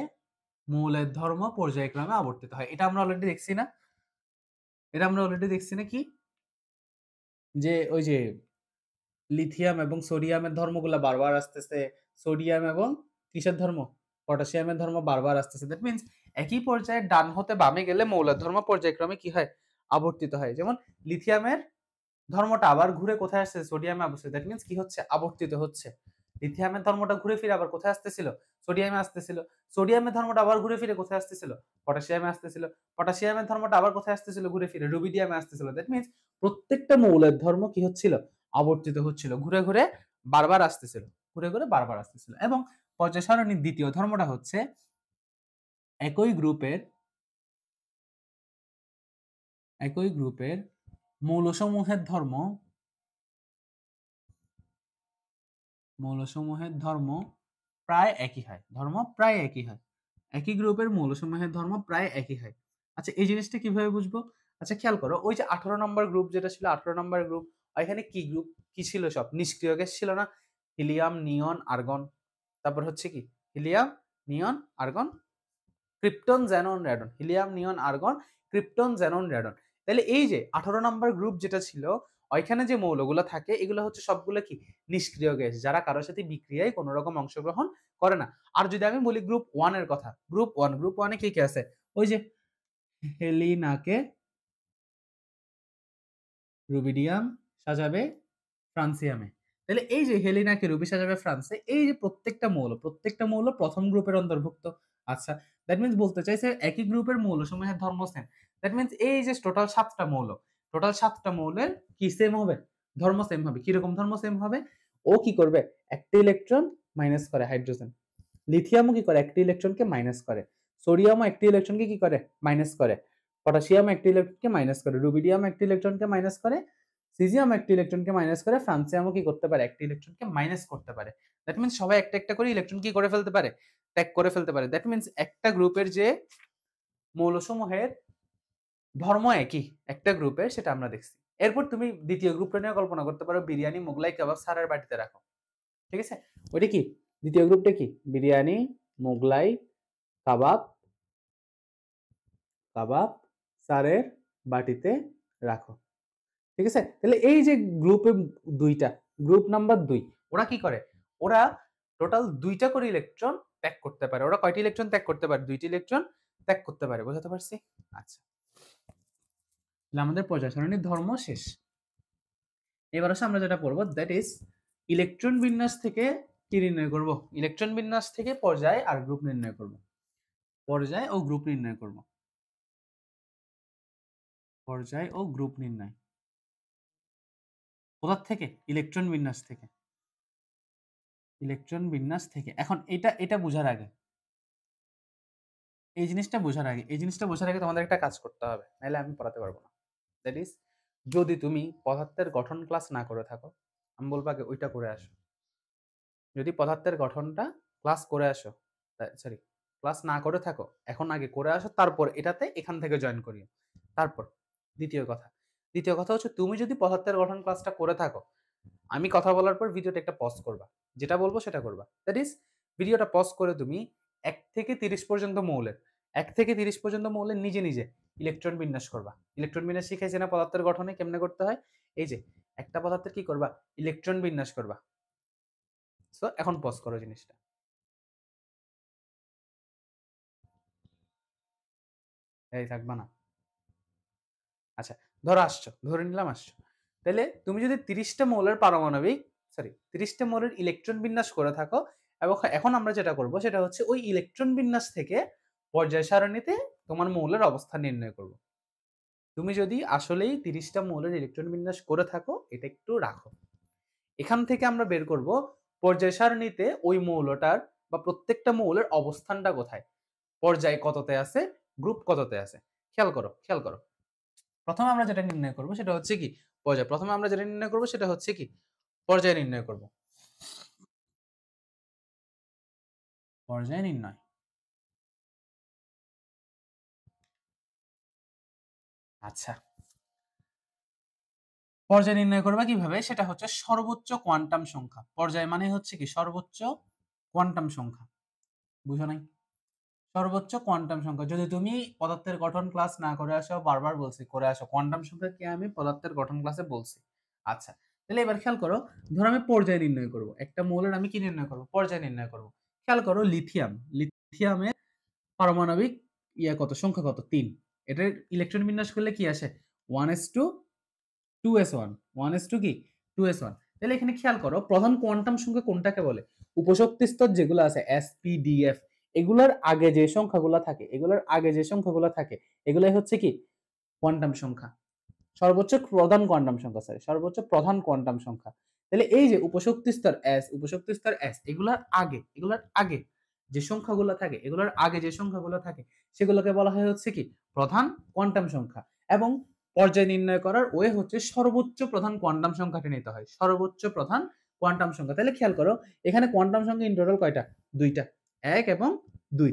মৌলের ধর্ম পর্যায়ক্রমে আবর্তিত হয়। এটা আমরা অলরেডি দেখছি না? এটা আমরা অলরেডি দেখছি না কি? যে ওই যে লিথিয়াম এবং সোডিয়ামের ধর্মগুলা বারবার আসতেছে। সোডিয়াম এবং কিসের ধর্ম? পটাশিয়ামের ধর্ম বারবার আসতেছে। দ্যাট মিনস একই পর্যায়ে ডান হতে বামে গেলে মৌলের ধর্ম পর্যায়ক্রমে কি হয়? আবর্তিত হয়। যেমন লিথিয়ামের ধর্মটা আবার ঘুরে কোথায় আসছে? সোডিয়ামে আসছে। দ্যাট মিনস কি হচ্ছে? আবর্তিত হচ্ছে। লিথিয়ামের ধর্মটা ঘুরে ফিরে আবার কোথায় আসতেছিল? সোডিয়ামে আসতেছিল। সোডিয়ামের ধর্মটা আবার ঘুরে ফিরে কোথায় আসতেছিল? পটাশিয়ামে আসতেছিল। পটাশিয়ামের ধর্মটা আবার কোথায় আসতেছিল? ঘুরে ফিরে রুবিডিয়ামে আসতেছিল। দ্যাট মিনস প্রত্যেকটা মৌলের ধর্ম কি হচ্ছিল? আবর্তিত হচ্ছিল। ঘুরে ঘুরে বারবার আসতেছিল। ঘুরে ঘুরে বারবার আসতেছিল। এবং পর্যায় সারণীর দ্বিতীয় ধর্মটা হচ্ছে একই গ্রুপের মৌলসমূহের ধর্ম প্রায় একই হয়। একই গ্রুপের মৌলসমূহের ধর্ম প্রায় একই হয়। আচ্ছা, এই জিনিসটা কিভাবে বুঝবো? আচ্ছা, খেয়াল করো। ওই যে 18 নম্বর গ্রুপ যেটা ছিল, 18 নম্বর গ্রুপ, এখানে কি গ্রুপ কি ছিল? সব নিষ্ক্রিয় গ্যাস ছিল না? হিলিয়াম, নিয়ন, আর্গন। তারপর হচ্ছে কি? হিলিয়াম, নিয়ন, আর্গন, ক্রিপ্টন, জ্যানন, র্যাডন। হিলিয়াম, নিয়ন, আর্গন, ক্রিপ্টন, জ্যানন, র্যাডন। তাহলে এই যে 18 নম্বর গ্রুপ যেটা ছিল, ওইখানে যে মৌলগুলো থাকে এগুলো হচ্ছে সবগুলো কি? নিষ্ক্রিয় গ্যাস, যারা কারোর সাথে বিক্রিয়ায় কোনো রকম অংশগ্রহণ করে না। আর যদি আমি বলি গ্রুপ 1 এর কথা, গ্রুপ 1 এ কি কি আছে? ওই যে হেলিনাকে রুবিডিয়াম সাজাবে ফ্রান্সিয়ামে। তাহলে এই যে হেলিনাকে রুবি সাজাবে ফ্রান্সে, এই যে প্রত্যেকটা মৌল প্রথম গ্রুপের অন্তর্ভুক্ত। আচ্ছা, দ্যাট মিন্স বলতে চাইছে একই গ্রুপের মৌলসমূহের ধর্ম সেম। দ্যাট মিন্স এই যে টোটাল 7টা মৌলের কি সেম হবে? ধর্ম সেম হবে। কিরকম ধর্ম সেম হবে? ও কি করবে? একটা ইলেকট্রন মাইনাস করে হাইড্রোজেন। লিথিয়ামও কি করে? একটি ইলেকট্রনকে মাইনাস করে। সোডিয়ামও একটি ইলেকট্রনকে কি করে? মাইনাস করে। পটাশিয়াম একটি ইলেকট্রনকে মাইনাস করে। রুবিডিয়াম একটি ইলেকট্রনকে মাইনাস করে। সিজিয়াম একটি ইলেকট্রনকে মাইনাস করে। ফ্রান্সিয়ামও কি করতে পারে? একটি ইলেকট্রনকে মাইনাস করতে পারে। দ্যাট মিন্স সবাই একটা একটা করে ইলেকট্রন কি করে ফেলতে পারে? ত্যাগ করে ফেলতে পারে। দ্যাট মিন্স একটা গ্রুপের যে মৌলসমূহের ধর্ম একই, একটা গ্রুপের, সেটা আমরা দেখছি। এরপর তুমি দ্বিতীয় গ্রুপটা নিয়ে কল্পনা করতে পারো, বিরিয়ানি, মোগলাই, কাবাব সারের বাটিতে রাখো। ঠিক আছে? ওইটা কি? দ্বিতীয় গ্রুপটা কি? বিরিয়ানি, মোগলাই, কাবাব কাবাব সারের বাটিতে রাখো। ঠিক আছে? তাহলে এই যে গ্রুপে দুইটা, গ্রুপ নাম্বার 2, ওরা কি করে? ওরা টোটাল 2টা করে ইলেকট্রন ত্যাগ করতে পারে। ওরা কয়টি ইলেকট্রন ত্যাগ করতে পারে? 2টি ইলেকট্রন ত্যাগ করতে পারে। বোঝাতে পারছি? আচ্ছা, তাহলে আমাদের পর্যায় সারণীর ধর্ম শেষ। এবার আসলে আমরা যেটা পড়বো, দ্যাট ইজ ইলেকট্রন বিন্যাস থেকে কি নির্ণয় করব? ইলেকট্রন বিন্যাস থেকে পর্যায় আর গ্রুপ নির্ণয় করব। পর্যায় ও গ্রুপ নির্ণয় করব। পর্যায় ও গ্রুপ নির্ণয় কোথা থেকে? ইলেকট্রন বিন্যাস থেকে। এখন এটা বোঝার আগে, এই জিনিসটা বোঝার আগে তোমাদের একটা কাজ করতে হবে, নাহলে আমি পড়াতে পারবো না। দ্যাট ইজ, যদি তুমি পদার্থের গঠন ক্লাস না করে থাকো, আমি বলবো আগে ওইটা করে আসো। যদি পদার্থের গঠনটা ক্লাস করে আসো, সরি, ক্লাস না করে থাকো, এখন আগে করে আসো, তারপর এটাতে এখান থেকে জয়েন করিও। তারপর দ্বিতীয় কথা হচ্ছে, তুমি যদি পদার্থের গঠন ক্লাসটা করে থাকো, আমি কথা বলার পর ভিডিওটা একটা পজ করবা, যেটা বলবো সেটা করবা। দ্যাট ইজ, ভিডিওটা পজ করে তুমি 1 থেকে 30 পর্যন্ত মৌলের নিজে নিজে ইলেকট্রন বিন্যাস করবা। ইলেকট্রন বিন্যাস শিখাইছে না পদার্থের গঠনে কেমনে করতে হয়? এই যে একটা পদার্থের কি করবা? ইলেকট্রন বিন্যাস করবা। সো এখন পজ করো জিনিসটা। এই থাকবা না। আচ্ছা, ধরো আসছো, ধরে নিলাম আসছো। তাহলে তুমি যদি 30 টা মৌলের পারমাণবিক 30 টা মৌলের ইলেকট্রন বিন্যাস করে থাকো, এবং এখন আমরা যেটা করব সেটা হচ্ছে ওই ইলেকট্রন বিন্যাস থেকে পর্যায় সারণীতে তোমার মৌলের অবস্থান নির্ণয় করব। তুমি যদি আসলেই 30 টা মৌলের ইলেকট্রন বিন্যাস করে থাকো, এটা একটু রাখো। এখান থেকে আমরা বের করব পর্যায় সারণীতে ওই মৌলটার বা প্রত্যেকটা মৌলের অবস্থানটা কোথায়, পর্যায় কততে আছে, গ্রুপ কততে আছে। খেয়াল করো, খেয়াল করো। প্রথমে আমরা যেটা নির্ণয় করব সেটা হচ্ছে কি পর্যায়। প্রথমে আমরা যেটা নির্ণয় করব সেটা হচ্ছে কি পর্যায় নির্ণয় করব। পর্যায় নির্ণয়। আচ্ছা, পর্যায় নির্ণয় করবা কিভাবে, সেটা হচ্ছে সর্বোচ্চ কোয়ান্টাম সংখ্যা। পর্যায় মানে হচ্ছে কি সর্বোচ্চ কোয়ান্টাম সংখ্যা। বুঝো নাই? সর্বোচ্চ কোয়ান্টাম সংখ্যা। যদি তুমি পদার্থের গঠন ক্লাস না করে আসো, বারবার বলছি করে আসো, কোয়ান্টাম সংখ্যা কি আমি পদার্থের গঠন ক্লাসে বলছি। আচ্ছা, তাহলে এবার খেয়াল করো, ধরো আমি পর্যায় নির্ণয় করব। একটা মৌলের আমি কি নির্ণয় করব, পর্যায় নির্ণয় করব। খেয়াল করো, লিথিয়ামের পারমাণবিক কত, সংখ্যা কত, 3। এটার ইলেকট্রন বিন্যাস করলে কি আসে, 1s2 2s1, 1s2 কি 2s1। তাহলে এখানে খেয়াল করো, প্রধান কোয়ান্টাম সংখ্যা কোনটাকে বলে, উপশক্তি স্তর যেগুলো আছে sp,df, এগুলোর আগে যে সংখ্যাগুলো থাকে, এগুলাই হচ্ছে কি কোয়ান্টাম সংখ্যা, সর্বোচ্চ প্রধান কোয়ান্টাম সংখ্যা, সর্বোচ্চ প্রধান কোয়ান্টাম সংখ্যা। তাহলে এই যে উপশক্তি স্তর s, এগুলোর আগে যে সংখ্যাগুলো থাকে, সেগুলোকে বলা হয় হচ্ছে কি প্রধান কোয়ান্টাম সংখ্যা। এবং পর্যায় নির্ণয় করার ওয়ে হচ্ছে সর্বোচ্চ প্রধান কোয়ান্টাম সংখ্যাটি নিতে হয়, সর্বোচ্চ প্রধান কোয়ান্টাম সংখ্যা। তাহলে খেয়াল করো, এখানে কোয়ান্টাম সংখ্যা ইন টোটাল কয়টা, 2টা, 1 এবং 2।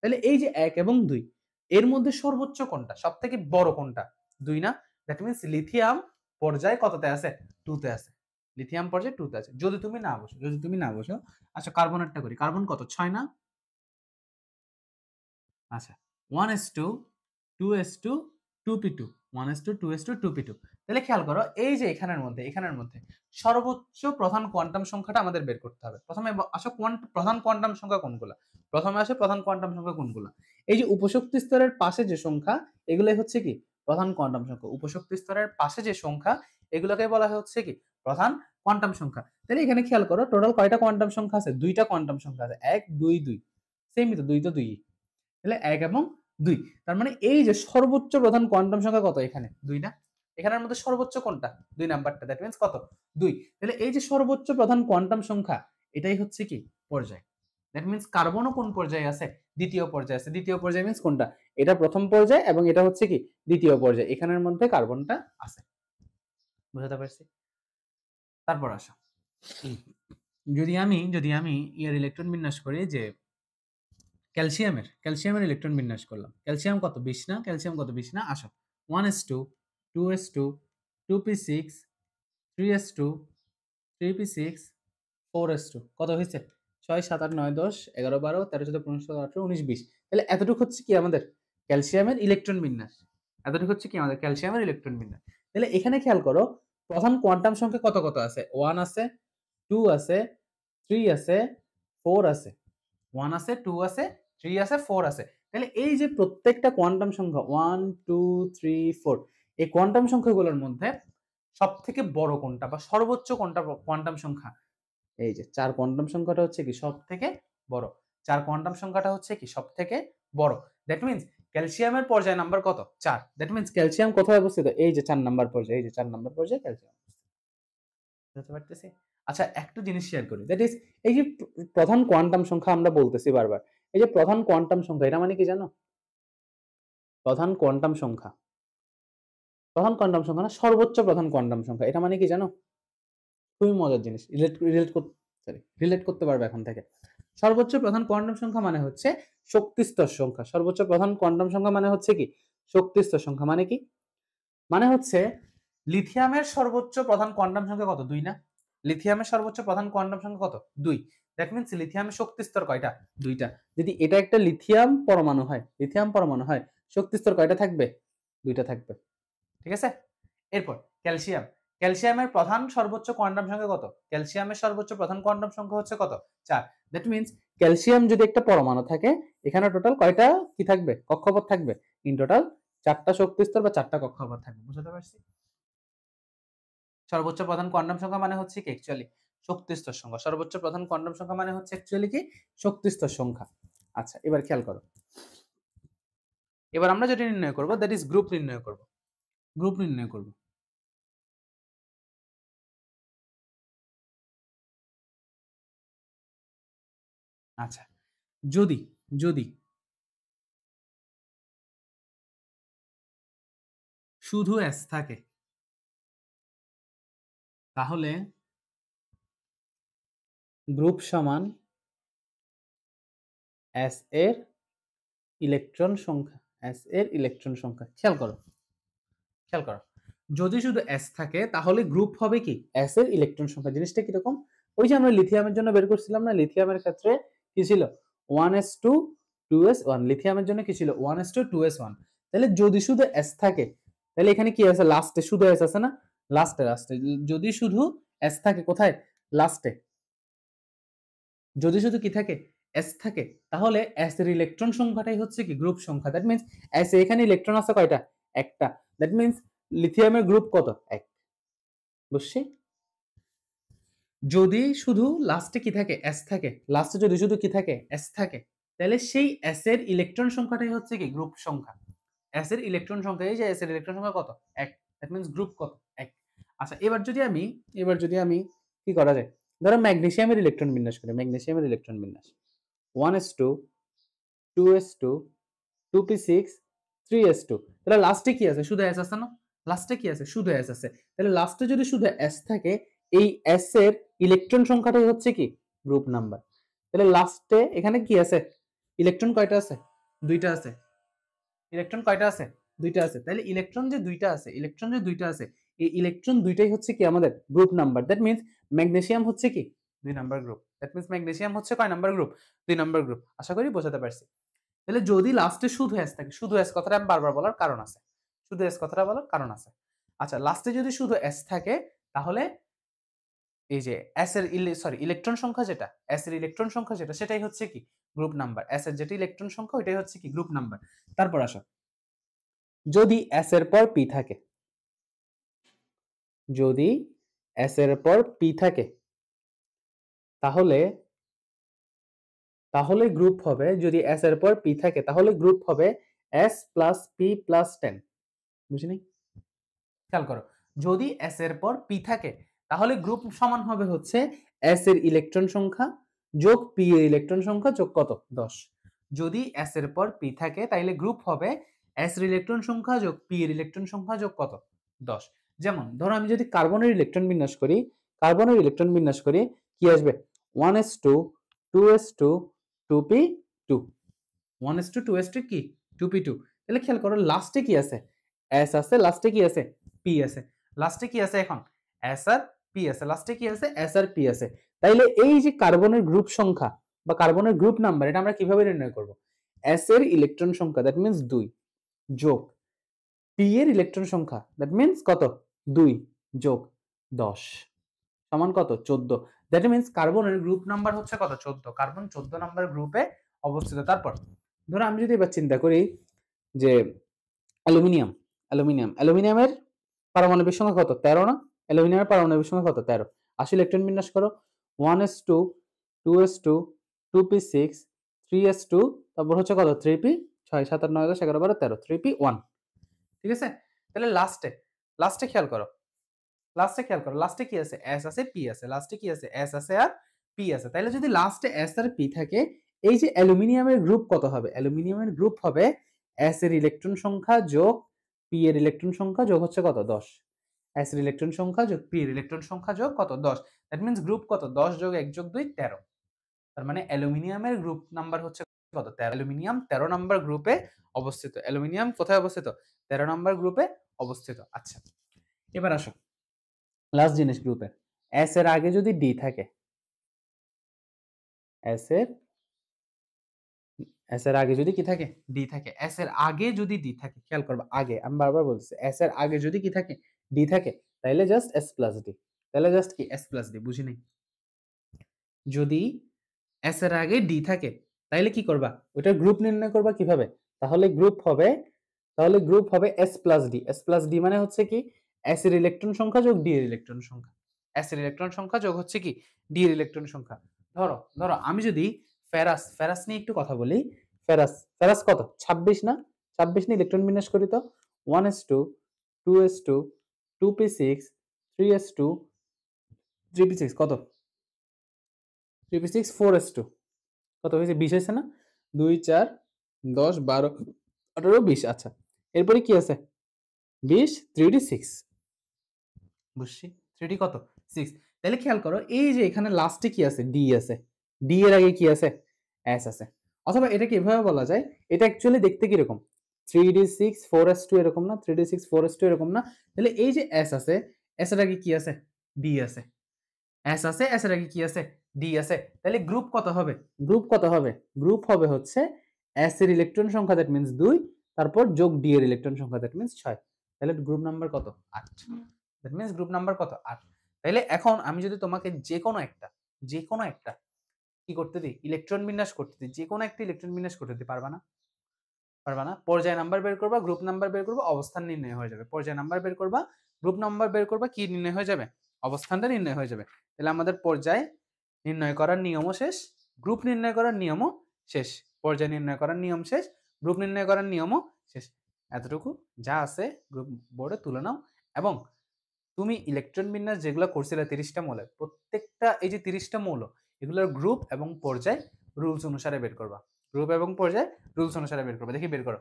তাহলে এই যে 1 এবং 2, এর মধ্যে সর্বোচ্চ কোনটা, সব থেকে বড় কোনটা, 2 না? দ্যাট মিন্স লিথিয়াম পর্যায় কততে আছে, 2 তে আছে। লিথিয়াম পর্যায় 2 তে আছে। যদি তুমি না বসো, আচ্ছা কার্বনেরটা করি। কার্বন কত, 6 না? আচ্ছা, 1s2 2s2 2p2, 1s2 2s2 2p2। তাহলে খেয়াল করো, এই যে এখানের মধ্যে সর্বোচ্চ প্রধান কোয়ান্টাম সংখ্যাটা আমাদের বের করতে হবে। প্রথমে আসো প্রধান কোয়ান্টাম সংখ্যা কোনগুলা, এই যে উপশক্তি স্তরের পাশে যে সংখ্যা, এগুলাই হচ্ছে কি প্রধান কোয়ান্টাম সংখ্যা। উপশক্তি স্তরের পাশে যে সংখ্যা, এগুলোকে বলা হচ্ছে কি প্রধান কোয়ান্টাম সংখ্যা। তাহলে এখানে খেয়াল করো, টোটাল কয়টা কোয়ান্টাম সংখ্যা আছে, 2টা কোয়ান্টাম সংখ্যা আছে, 1 2 2। সেমই তো, 2 তো 2। তাহলে 1 এবং 2, তার মানে এই যে সর্বোচ্চ প্রধান কোয়ান্টাম সংখ্যা কত, এখানে 2 না? এখানের মধ্যে সর্বোচ্চ কোনটা, 2 নাম্বারটা, দ্যাট মিন্স কত, 2। তাহলে এই যে সর্বোচ্চ প্রধান কোয়ান্টাম সংখ্যা, এটাই হচ্ছে কি পর্যায়। দ্যাট মিন্স কার্বনও কোন পর্যায়ে আছে, দ্বিতীয় পর্যায়ে আছে। দ্বিতীয় পর্যায় মিন্স কোনটা, এটা প্রথম পর্যায় এবং এটা হচ্ছে কি দ্বিতীয় পর্যায়, এখানের মধ্যে কার্বনটা আছে। বুঝতে পারছি? তারপর আসো, যদি আমি ইয়ার ইলেকট্রন বিন্যাস করি, যে ক্যালসিয়ামের ইলেকট্রন বিন্যাস করলাম। ক্যালসিয়াম কত, 20 না? ক্যালসিয়াম কত, 20 না? আসো, 1s2 2s2 2p6 3s2 3p6 4s2, কত হয়েছে, 6 7 8 9 10 11 12 13 14 15 16 18 19 20। তাহলে এতটুকু হচ্ছে কি আমাদের ক্যালসিয়ামের ইলেকট্রন বিন্যাস, এতটুকু হচ্ছে কি আমাদের ক্যালসিয়ামের ইলেকট্রন বিন্যাস। তাহলে এখানে খেয়াল করো, প্রধান কোয়ান্টাম সংখ্যা কত কত আছে, 1 আছে, 2 আছে, 3 আছে, 4 আছে। 1 আছে, 2 আছে, 3 আছে, 4 আছে। তাহলে এই যে প্রত্যেকটা কোয়ান্টাম সংখ্যা 1 2 3 4, এই কোয়ান্টাম সংখ্যাগুলোর মধ্যে সবথেকে বড় কোনটা বা সর্বোচ্চ কোনটা কোয়ান্টাম সংখ্যা, এই যে 4 কোয়ান্টাম সংখ্যাটা হচ্ছে কি সবথেকে বড়। 4 কোয়ান্টাম সংখ্যাটা হচ্ছে কি সবথেকে বড়। দ্যাট মিন্স ক্যালসিয়ামের পর্যায় নাম্বার কত, 4। দ্যাট মিন্স ক্যালসিয়াম কোথায় অবস্থিত, এই যে 4 নাম্বার পর্যায়ে, এই যে 4 নাম্বার পর্যায়ে ক্যালসিয়াম। বুঝতে পারতেছি? আচ্ছা, একটা জিনিস শেয়ার করি, দ্যাট ইজ এই যে প্রধান কোয়ান্টাম সংখ্যা আমরা বলতেছি বারবার, এই যে প্রধান কোয়ান্টাম সংখ্যা, এটা মানে কি জানো, প্রধান কোয়ান্টাম সংখ্যা, প্রধান কোয়ান্টাম সংখ্যা না, সর্বোচ্চ প্রধান কোয়ান্টাম সংখ্যা, এটা মানে কি জানো? খুবই মজার জিনিস, রিলেট করতে পারবে এখন থেকে। সর্বোচ্চ প্রধান কোয়ান্টাম সংখ্যা মানে হচ্ছে শক্তিস্তর সংখ্যা। সর্বোচ্চ প্রধান কোয়ান্টাম সংখ্যা মানে হচ্ছে কি শক্তিস্তর সংখ্যা। মানে কি, মানে হচ্ছে লিথিয়ামের সর্বোচ্চ প্রধান কোয়ান্টাম সংখ্যা কত, 2 না? লিথিয়ামের সর্বোচ্চ প্রধান কোয়ান্টাম সংখ্যা কত, 2। দ্যাট মিন্স লিথিয়ামের শক্তি স্তর কয়টা, 2টা। যদি এটা একটা লিথিয়াম পরমাণু হয়, শক্তি স্তর কয়টা থাকবে, 2টা থাকবে। ঠিক আছে? এরপর ক্যালসিয়ামের প্রধান সর্বোচ্চ কোয়ান্টাম সংখ্যা কত, ক্যালসিয়ামের সর্বোচ্চ প্রধান কোয়ান্টাম সংখ্যা হচ্ছে কত, 4। দ্যাট মিন্স ক্যালসিয়াম যদি একটা পরমাণু থাকে, এখানে টোটাল কয়টা কি থাকবে, কক্ষপথ থাকবে, ইন টোটাল 4টা শক্তি স্তর বা 4টা কক্ষপথ থাকবে। বুঝতে পারছি? সর্বোচ্চ প্রধান কোয়ান্টাম সংখ্যা মানে হচ্ছে কি অ্যাকচুয়ালি শক্তি স্তর সংখ্যা। সর্বোচ্চ প্রধান কোয়ান্টাম সংখ্যা মানে হচ্ছে অ্যাকচুয়ালি কি শক্তি স্তর সংখ্যা। আচ্ছা, এবার খেয়াল করো। এবার আমরা যেটা নির্ণয় করব দ্যাট ইজ গ্রুপ নির্ণয় করব। গ্রুপ নির্ণয় করব। আচ্ছা, যদি যদি শুধু S থাকে তাহলে গ্রুপ সমান S এর ইলেকট্রন সংখ্যা। S এর ইলেকট্রন সংখ্যা। খেয়াল করো। খেয়াল করো। যদি শুধু S থাকে তাহলে গ্রুপ হবে কি S এর ইলেকট্রন সংখ্যা। জিনিসটা কিরকম? ওই যে আমরা লিথিয়ামের জন্য বের করছিলাম না, লিথিয়ামের ক্ষেত্রে কি ছিল 1s2 2s1। লিথিয়ামের জন্য কি ছিল 1s2 2s1। তাহলে যদি শুধু S থাকে তাহলে এখানে কি আছে লাস্টে শুধু S আছে না, লাস্টে লাস্টে যদি শুধু S থাকে কোথায় লাস্টে, যদি শুধু কি থাকে S থাকে তাহলে S এর ইলেকট্রন সংখ্যাটাই হচ্ছে কি গ্রুপ সংখ্যা। দ্যাট মিন্স S এখানে ইলেকট্রন আছে কয়টা একটা। দ্যাট মিন্স লিথিয়ামের গ্রুপ কত এক। বুঝছি? যদি শুধু লাস্টে কি থাকে S থাকে, লাস্টে যদি শুধু কি থাকে S থাকে তাহলে সেই S এর ইলেকট্রন সংখ্যাটাই হচ্ছে কি গ্রুপ সংখ্যা। S এর ইলেকট্রন সংখ্যা, এই যে S এর ইলেকট্রন সংখ্যা কত এক। দ্যাট মিন্স গ্রুপ কত এক। আচ্ছা, এবার যদি আমি কি করা যায়, ধরো ম্যাগনেসিয়ামের ইলেকট্রন বিন্যাস করি। ম্যাগনেসিয়ামের ইলেকট্রন বিন্যাস 1s2 2s2 2p6 3s2। তাহলে লাস্টে কি আছে শুধু S আছে না, লাস্টে কি আছে শুধু S আছে। তাহলে লাস্টে যদি শুধু S থাকে এই S এর ইলেকট্রন সংখ্যাটাই হচ্ছে কি গ্রুপ নাম্বার। তাহলে লাস্টে এখানে কি আছে ইলেকট্রন কয়টা আছে দুইটা আছে। ইলেকট্রন কয়টা আছে দুইটা আছে। তাহলে ইলেকট্রন যে দুইটা আছে, ইলেকট্রন যে দুইটা আছে, এই ইলেকট্রন দুইটাই হচ্ছে কি আমাদের group number. That means magnesium হচ্ছে কি 2 number group. That means magnesium হচ্ছে কয় নাম্বার গ্রুপ 2 নাম্বার গ্রুপ। আশা করি বোঝাতে পারছি। তাহলে যদি লাস্টে শুধু S থাকে, শুধু S কথাটা আমি বারবার বলার কারণ আছে, শুধু S কথাটা বলার কারণ আছে। আচ্ছা, লাস্টে যদি শুধু S থাকে তাহলে এই যে S এর ইলেকট্রন সংখ্যা যেটা, S এর ইলেকট্রন সংখ্যা যেটা সেটাই হচ্ছে কি গ্রুপ নাম্বার। S এর যেটা ইলেকট্রন সংখ্যা ওইটাই হচ্ছে কি গ্রুপ নাম্বার। তারপর আসো, যদি S এর পর P থাকে, যদি S এর পর P থাকে তাহলে তাহলে গ্রুপ হবে, যদি S এর পর P থাকে তাহলে গ্রুপ হবে S প্লাস P প্লাস 10। বুঝিনি? খেয়াল করো, যদি S এর পর P থাকে তাহলে গ্রুপ সমান হবে হচ্ছে S এর ইলেকট্রন সংখ্যা যোগ P এর ইলেকট্রন সংখ্যা যোগ কত 10। যদি S এর পর P থাকে তাহলে গ্রুপ হবে S এর ইলেকট্রন সংখ্যা যোগ P এর ইলেকট্রন সংখ্যা যোগ কত 10। যেমন ধরো আমি যদি কার্বনের ইলেকট্রন বিন্যাস করি, কার্বনের ইলেকট্রন বিন্যাস করি কি আসবে 1s2 2s2 2p2। 1s2 2s2 কি 2p2। তাহলে খেয়াল করো লাস্টে কি আছে S আছে, লাস্টে কি আছে P আছে। লাস্টে কি আছে এখন S আর P আছে, লাস্টে কি আছে S আর P আছে। তাইলে এই যে কার্বনের গ্রুপ সংখ্যা বা কার্বনের গ্রুপ নাম্বার এটা আমরা কিভাবে নির্ণয় করব? S এর ইলেকট্রন সংখ্যা দ্যাট মিন্স 2 যোগ P এর ইলেকট্রন সংখ্যা দ্যাট মিন্স কত 2 যোগ 10 সমান কত 14। দ্যাট মিন্স কার্বনের গ্রুপ নাম্বার হচ্ছে কত 14। কার্বন 14 নাম্বার গ্রুপে অবস্থিত। তারপর ধরো আমি যদি এবার চিন্তা করি যে অ্যালুমিনিয়াম, অ্যালুমিনিয়ামের পারমাণবিক সংখ্যা কত 13 না, অ্যালুমিনিয়ামের পারমাণবিক সংখ্যা কত 13। আসলে ইলেকট্রন বিন্যাস করো 1s2 2s2 2p6 3s2 তারপর হচ্ছে কত 3p 6 7 8 9 10 11 12 13 3p1। ঠিক আছে? তাহলে লাস্টে লাস্টে খেয়াল করো, লাস্টে খেয়াল করো লাস্টে কি আছে S আছে P আছে। লাস্টে কি আছে S আছে আর P আছে। তাহলে যদি লাস্টে S আর P থাকে এই যে অ্যালুমিনিয়ামের গ্রুপ কত হবে, অ্যালুমিনিয়ামের গ্রুপ হবে S এর ইলেকট্রন সংখ্যা যোগ P এর ইলেকট্রন সংখ্যা যোগ হচ্ছে কত 10। S এর ইলেকট্রন সংখ্যা যোগ P এর ইলেকট্রন সংখ্যা যোগ কত 10। দ্যাট মিন্স গ্রুপ কত 10 যোগ 1 যোগ 2 13। তার মানে অ্যালুমিনিয়ামের গ্রুপ নাম্বার হচ্ছে কত 13। অ্যালুমিনিয়াম 13 নাম্বার গ্রুপে অবস্থিত। অ্যালুমিনিয়াম কোথায় অবস্থিত 13 নাম্বার গ্রুপে অবস্থিত। আচ্ছা, এবার আসো লাস্ট জিনিস গ্রুপে S এর আগে যদি D থাকে, S এর S এর আগে যদি কি থাকে D থাকে, S এর আগে যদি D থাকে, খেয়াল করবে আগে আমি বারবার বলতেছি S এর আগে যদি কি থাকে D থাকে তাহলে জাস্ট S প্লাস D। তাহলে জাস্ট কি S প্লাস D বুঝি নাই। যদি S এর আগে D থাকে তাহলে কি করবা ওইটা গ্রুপ নির্ণয় করবা কিভাবে, তাহলে গ্রুপ হবে তাহলে গ্রুপ হবে S plus D. S plus D মানে হচ্ছে কি এস এর ইলেকট্রন সংখ্যা যোগ ডি এর ইলেকট্রন সংখ্যা। এস এর ইলেকট্রন সংখ্যা যোগ হচ্ছে কি ডি এর ইলেকট্রন সংখ্যা। ধরো ধরো আমি যদি ফেরাস ফেরাস নিয়ে একটু কথা বলি। ফেরাস ফেরাস কত 26 না? 26 নিয়ে ইলেকট্রন বিন্যাস করি তো 1s2 2s2 2p6 3s2 3p6 কত 3p6 4s2 কত হয়েছে 20 হয়েছে না? 2 4 10 12 18 20। আচ্ছা এরপরে কি আছে 20 3d6 বুঝছি 3d কত 6। তাহলে খেয়াল করো এই যে এখানে লাস্টে কি আছে ডি আছে, ডি এর আগে কি আছে এস আছে। অথবা এটাকে এভাবে বলা যায়, এটা অ্যাকচুয়ালি দেখতে কি রকম 3d6 4s2 এরকম না, 3d6 4s2 এরকম না। তাহলে এই যে এস আছে, এস এর আগে কি আছে ডি আছে, এস আছে এস এর আগে কি আছে ডি আছে। তাহলে গ্রুপ কত হবে, গ্রুপ কত হবে, গ্রুপ হবে হচ্ছে এস এর ইলেকট্রন সংখ্যা দ্যাট মিন্স 2 তারপর যোগ ডি এর ইলেকট্রন সংখ্যা দ্যাট মিন্স 6। তাহলে গ্রুপ নাম্বার কত 8। দ্যাট মিন্স গ্রুপ নাম্বার কত 8। তাহলে এখন আমি যদি তোমাকে যে কোনো একটা কি করতে দিই ইলেকট্রন বিন্যাস করতে দিই, যে কোনো একটা ইলেকট্রন বিন্যাস করতে দিই, পারবা না? পারবা না। পর্যায় নাম্বার বের করবা, গ্রুপ নাম্বার বের করবা, অবস্থান নির্ণয় হয়ে যাবে। পর্যায় নাম্বার বের করবা, গ্রুপ নাম্বার বের করবা, কি নির্ণয় হয়ে যাবে অবস্থানটা নির্ণয় হয়ে যাবে। তাহলে আমাদের পর্যায় নির্ণয় করার নিয়মও শেষ, গ্রুপ নির্ণয় করার নিয়মও শেষ। পর্যায় নির্ণয় করার নিয়ম শেষ, গ্রুপ নির্ণয় করার নিয়মও শেষ। এতটুকু যা আছে গ্রুপ বোর্ডে তুলে নাও। এবং তুমি ইলেকট্রন বিন্যাস যেগুলো করছিলে 30টা মৌলের, প্রত্যেকটা এই যে 30টা মৌল এগুলোর গ্রুপ এবং পর্যায় রুলস অনুসারে বের করবা। গ্রুপ এবং পর্যায় রুলস অনুসারে বের করবা। দেখি বের করো।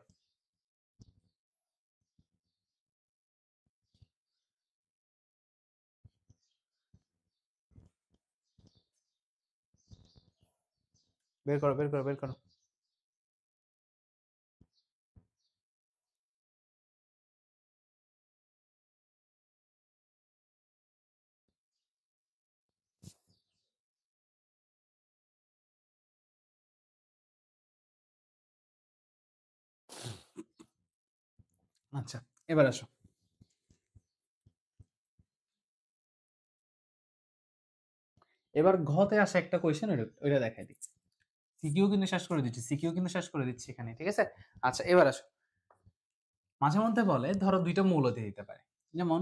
বের করো বের করো বের করো। আচ্ছা এবার আসো, এবার ঘতে আসা একটা কোয়েশ্চেন ওইটা দেখাই দিচ্ছি। সিকিউ কিন্তু শেষ করে দিচ্ছি, সিকিউ কিন্তু শেষ করে দিচ্ছি এখানে, ঠিক আছে? আচ্ছা এবার আসো, মাঝে মধ্যে বলে ধরো দুইটা মৌল দিয়ে দিতে পারে, যেমন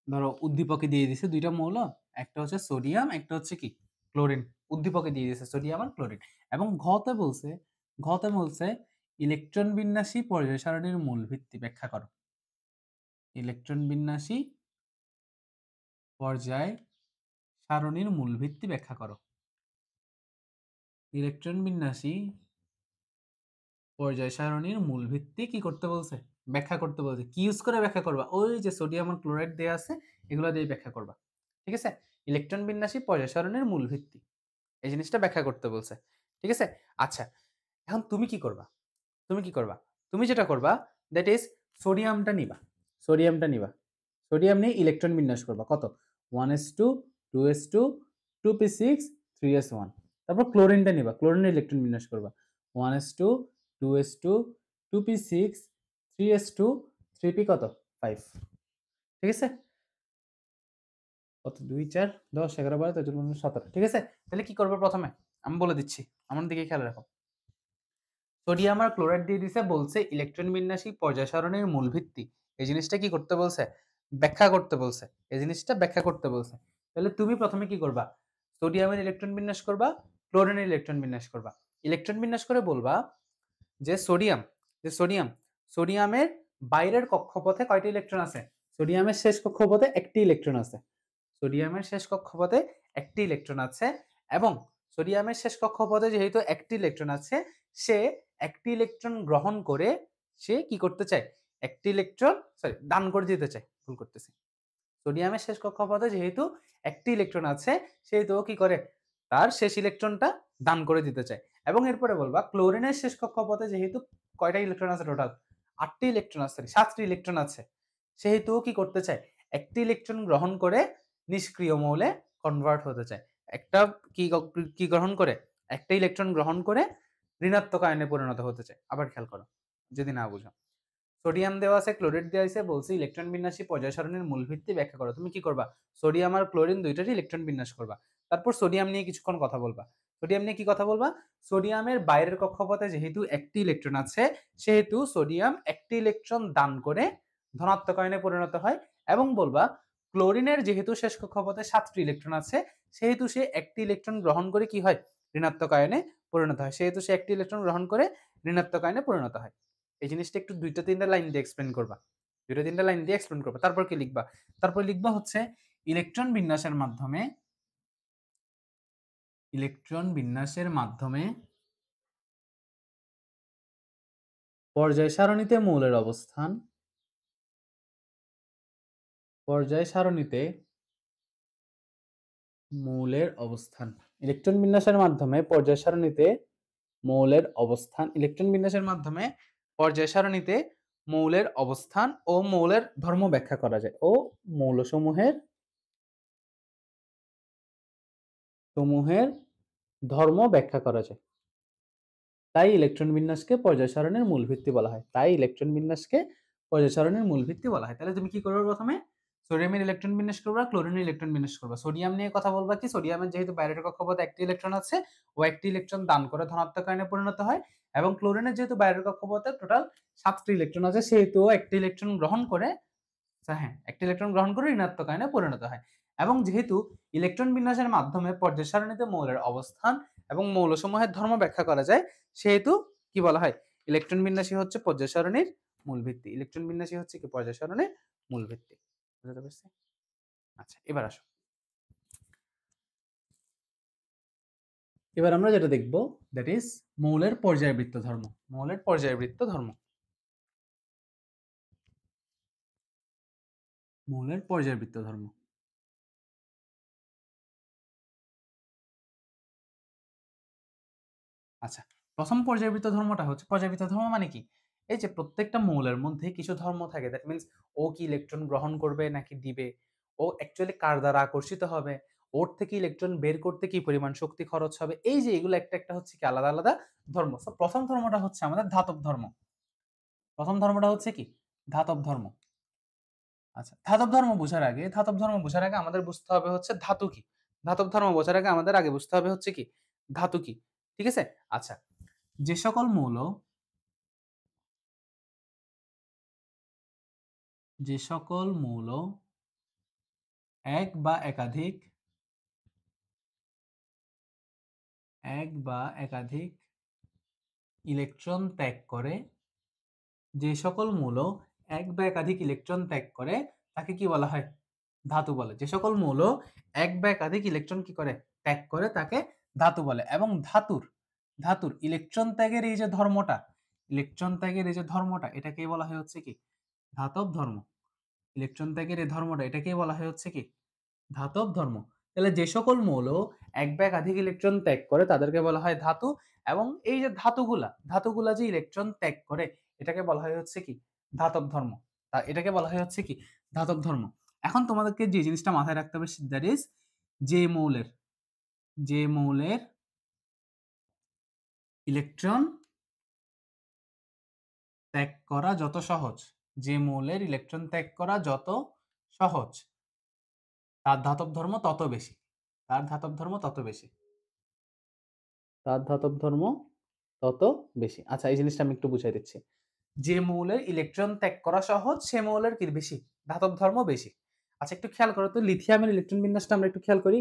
ধরো উদ্দীপকে দিয়ে দিছে দুইটা মৌল, একটা হচ্ছে সোডিয়াম একটা হচ্ছে কি ক্লোরিন। উদ্দীপকে দিয়ে দিছে সোডিয়াম আর ক্লোরিন। এবং ঘতে বলছে ইলেকট্রন বিন্যাসী পর্যায় সারণীর মূল ভিত্তি ব্যাখ্যা করো। ইলেকট্রন বিন্যাসী পর্যায় সারণীর মূল ভিত্তি ব্যাখ্যা করো। ইলেকট্রন বিন্যাসী পর্যায় সারণীর মূল ভিত্তি কি করতে বলছে ব্যাখ্যা করতে বলছে। কি ইউজ করে ব্যাখ্যা করবা, ওই যে সোডিয়াম আর ক্লোরাইড দেয়া আছে এগুলো দিয়ে ব্যাখ্যা করবা, ঠিক আছে? ইলেকট্রন বিন্যাসী পর্যায় সারণীর মূল ভিত্তি এই জিনিসটা ব্যাখ্যা করতে বলছে, ঠিক আছে? আচ্ছা এখন তুমি কি করবা, তুমি যেটা করবা দ্যাট ইজ সোডিয়ামটা নিবা, সোডিয়ামটা নিবা, সোডিয়াম নিয়ে ইলেকট্রন বিন্যাস করবা কত 1s2 2s2 2p6 3s1। তারপর ক্লোরিনটা নিবা, ক্লোরিনের ইলেকট্রন বিন্যাস করবা 1s2 2s2 2p6 3s2 3p কত 5, ঠিক আছে? কত 2 4 10 11 12 13 15 17, ঠিক আছে? তাহলে কি করবে প্রথমে আমি বলে দিচ্ছি, আমার দিকে খেয়াল রাখো। সোডিয়াম আর ক্লোরাইড দিয়ে দিছে, বলছে ইলেকট্রন বিন্যাসী পর্যায় সারণীর মূল ভিত্তি। এই জিনিসটা কি করতে বলছে ব্যাখ্যা করতে বলছে, এই জিনিসটা ব্যাখ্যা করতে বলছে। তাহলে তুমি প্রথমে কি করবা সোডিয়ামের ইলেকট্রন বিন্যাস করবা, ক্লোরিনের ইলেকট্রন বিন্যাস করবা। ইলেকট্রন বিন্যাস করে বলবা যে সোডিয়াম সোডিয়ামের বাইরের কক্ষপথে কয়টি ইলেকট্রন আছে, সোডিয়ামের শেষ কক্ষপথে একটি ইলেকট্রন আছে, সোডিয়ামের শেষ কক্ষপথে একটি ইলেকট্রন আছে। এবং সোডিয়ামের শেষ কক্ষপথে যেহেতু একটি ইলেকট্রন আছে, সে একটি ইলেকট্রন গ্রহণ করে সে কি করতে চায় একটি ইলেকট্রন দান করে দিতে চায়, ভুল করতেছি। সোডিয়ামের শেষ কক্ষপথে যেহেতু একটি ইলেকট্রন আছে সেহেতু কি করে তার শেষ ইলেকট্রনটা দান করে দিতে চায়। এবং এরপরে বলবা ক্লোরিনের শেষ কক্ষপথে যেহেতু কয়টা ইলেকট্রন আছে টোটাল 8টি ইলেকট্রন আছে, 7টি ইলেকট্রন আছে, সেহেতু কি করতে চায় একটি ইলেকট্রন গ্রহণ করে নিষ্ক্রিয় মৌলে কনভার্ট হতে চায়। একটা কি কি গ্রহণ করে একটা ইলেকট্রন গ্রহণ করে ঋণাত্মক আয়নে পরিণত হতে চায়। আবার খেয়াল করো যদি না বুঝো, সোডিয়াম দেওয়া আছে ক্লোরাইড দেওয়া আছে, বলছে ইলেকট্রন বিন্যাসী পর্যায় সারণীর মূল ভিত্তি ব্যাখ্যা করো। তুমি কি করবা সোডিয়াম আর ক্লোরিন দুইটারই ইলেকট্রন বিন্যাস করবা, তারপর সোডিয়াম নিয়ে কিছুক্ষণ কথা বলবা। সোডিয়াম নিয়ে কি কথা বলবা? সোডিয়ামের বাইরের কক্ষপথে যেহেতু একটি ইলেকট্রন আছে, সেহেতু সোডিয়াম একটি ইলেকট্রন দান করে ধনাত্মক আয়নে পরিণত হয়। এবং বলবা ক্লোরিনের যেহেতু শেষ কক্ষপথে 7টি ইলেকট্রন আছে, সেহেতু সে একটি ইলেকট্রন গ্রহণ করে কি হয়? ঋণাত্মক আয়নে পরিণত হয়। সেহেতু সে একটি ইলেকট্রন গ্রহণ করে ঋণাত্মক আয়নে পরিণত হয়। এই জিনিসটা একটু 2টা-3টা লাইন দিয়ে এক্সপ্লেন করবা। 2টা-3টা লাইন দিয়ে এক্সপ্লেন করবা। তারপর কি লিখবা? তারপর লিখবা হচ্ছে ইলেকট্রন বিন্যাসের মাধ্যমে পর্যায় সারণীতে মৌলের অবস্থান, পর্যায় সারণীতে মৌলের অবস্থান। ইলেকট্রন বিন্যাসের মাধ্যমে পর্যায় সারণীতে মৌলের অবস্থান, ইলেকট্রন বিন্যাসের মাধ্যমে পর্যায় সারণীতে মৌলের অবস্থান ও মৌলের ধর্ম ব্যাখ্যা করা যায়, ও মৌলসমূহের ধর্ম ব্যাখ্যা করা যায়। তাই ইলেকট্রন বিন্যাসকে পর্যায় সারণীর মূল ভিত্তি বলা হয়। তাহলে তুমি কি করবে? প্রথমে সোডিয়ামের ইলেকট্রন বিন্যাস করবা, ক্লোরিনের ইলেকট্রন বিন্যাস করবা। সোডিয়াম নিয়ে কথা বলবা কি? সোডিয়ামের যেহেতু বাইরের কক্ষপথে একটি ইলেকট্রন আছে, ও একটি ইলেকট্রন দান করে ধনাত্মক আয়নে পরিণত হয়। এবং ক্লোরিনের যেহেতু বাইরের কক্ষপথে টোটাল 7টি ইলেকট্রন আছে, সেহেতু একটি ইলেকট্রন গ্রহণ করে, হ্যাঁ, একটি ইলেকট্রন গ্রহণ করে ঋণাত্মক আয়নে পরিণত হয়। এবং যেহেতু ইলেকট্রন বিন্যাসের মাধ্যমে পর্যায় সারণীতে মৌলের অবস্থান এবং মৌলসমূহের ধর্ম ব্যাখ্যা করা যায়, সেহেতু কি বলা হয়? ইলেকট্রন বিন্যাসই হচ্ছে পর্যায় সারণীর মূল ভিত্তি। ইলেকট্রন বিন্যাসই হচ্ছে কি পর্যায় সারণীর মূল ভিত্তি। বুঝতে পারছি? আচ্ছা, এবার আসো। এবার আমরা যেটা দেখব, দ্যাট ইজ মৌলের পর্যায়বৃত্ত ধর্ম। মৌলের পর্যায়বৃত্ত ধর্ম। মৌলের পর্যায়বৃত্ত ধর্ম। আচ্ছা, প্রথম পর্যায়বৃত্ত ধর্মটা হচ্ছে, পর্যায়বৃত্ত ধর্ম মানে কি? এই যে প্রত্যেকটা মৌলের মধ্যে কিছু ধর্ম থাকে, দ্যাট মিন্স ও কি ইলেকট্রন গ্রহণ করবে নাকি দিবে, ও অ্যাকচুয়ালি কার দ্বারা আকর্ষিত হবে, ওর থেকে ইলেকট্রন বের করতে কি পরিমাণ শক্তি খরচ হবে, এই যে এগুলো একটা একটা হচ্ছে কি আলাদা আলাদা ধর্ম। সো প্রথম ধর্মটা হচ্ছে আমাদের ধাতব ধর্ম। প্রথম ধর্মটা হচ্ছে কি? ধাতব ধর্ম। আচ্ছা, ধাতব ধর্ম বোঝার আগে আমাদের বুঝতে হবে হচ্ছে ধাতু কি। ধাতব ধর্ম বোঝার আগে আমাদের আগে বুঝতে হবে হচ্ছে কি? ধাতু কি। ঠিক আছে? আচ্ছা, যে সকল মৌল, যে সকল মৌল এক বা একাধিক ইলেকট্রন ত্যাগ করে, যে সকল মৌল এক বা একাধিক ইলেকট্রন ত্যাগ করে, তাকে কি বলা হয়? ধাতু বলে। যে সকল মৌল এক বা একাধিক ইলেকট্রন কি করে? ত্যাগ করে, তাকে ধাতু বলে। এবং ধাতুর ইলেকট্রন ত্যাগের এই যে ধর্মটা, এটাকেই বলা হয় হচ্ছে কি? ধাতব ধর্ম। ইলেকট্রন ত্যাগের এই ধর্মটা, এটাকেই বলা হয় হচ্ছে কি? ধাতব ধর্ম। তাহলে যে সকল মৌল এক বা একাধিক ইলেকট্রন ত্যাগ করে, তাদেরকে বলা হয় ধাতু। এবং এই যে ধাতুগুলা যে ইলেকট্রন ত্যাগ করে, এটাকে বলা হয় হচ্ছে কি? ধাতব ধর্ম। এটাকে বলা হয় হচ্ছে কি? ধাতব ধর্ম। এখন তোমাদেরকে যে জিনিসটা মাথায় রাখতে হবে, দ্যাট ইজ যে মৌলের ইলেকট্রন ত্যাগ করা যত সহজ, যে মৌলের ইলেকট্রন ত্যাগ করা যত সহজ, তার ধাতব ধর্ম তত বেশি। তার ধাতব ধর্ম তত বেশি। তার ধাতব ধর্ম তত বেশি। আচ্ছা, এই জিনিসটা আমি একটু বুঝাই দিচ্ছি। যে মৌলের ইলেকট্রন ত্যাগ করা সহজ, সে মৌলের কি বেশি? ধাতব ধর্ম বেশি। আচ্ছা, একটু খেয়াল করো তো, লিথিয়ামের ইলেকট্রন বিন্যাসটা আমরা একটু খেয়াল করি।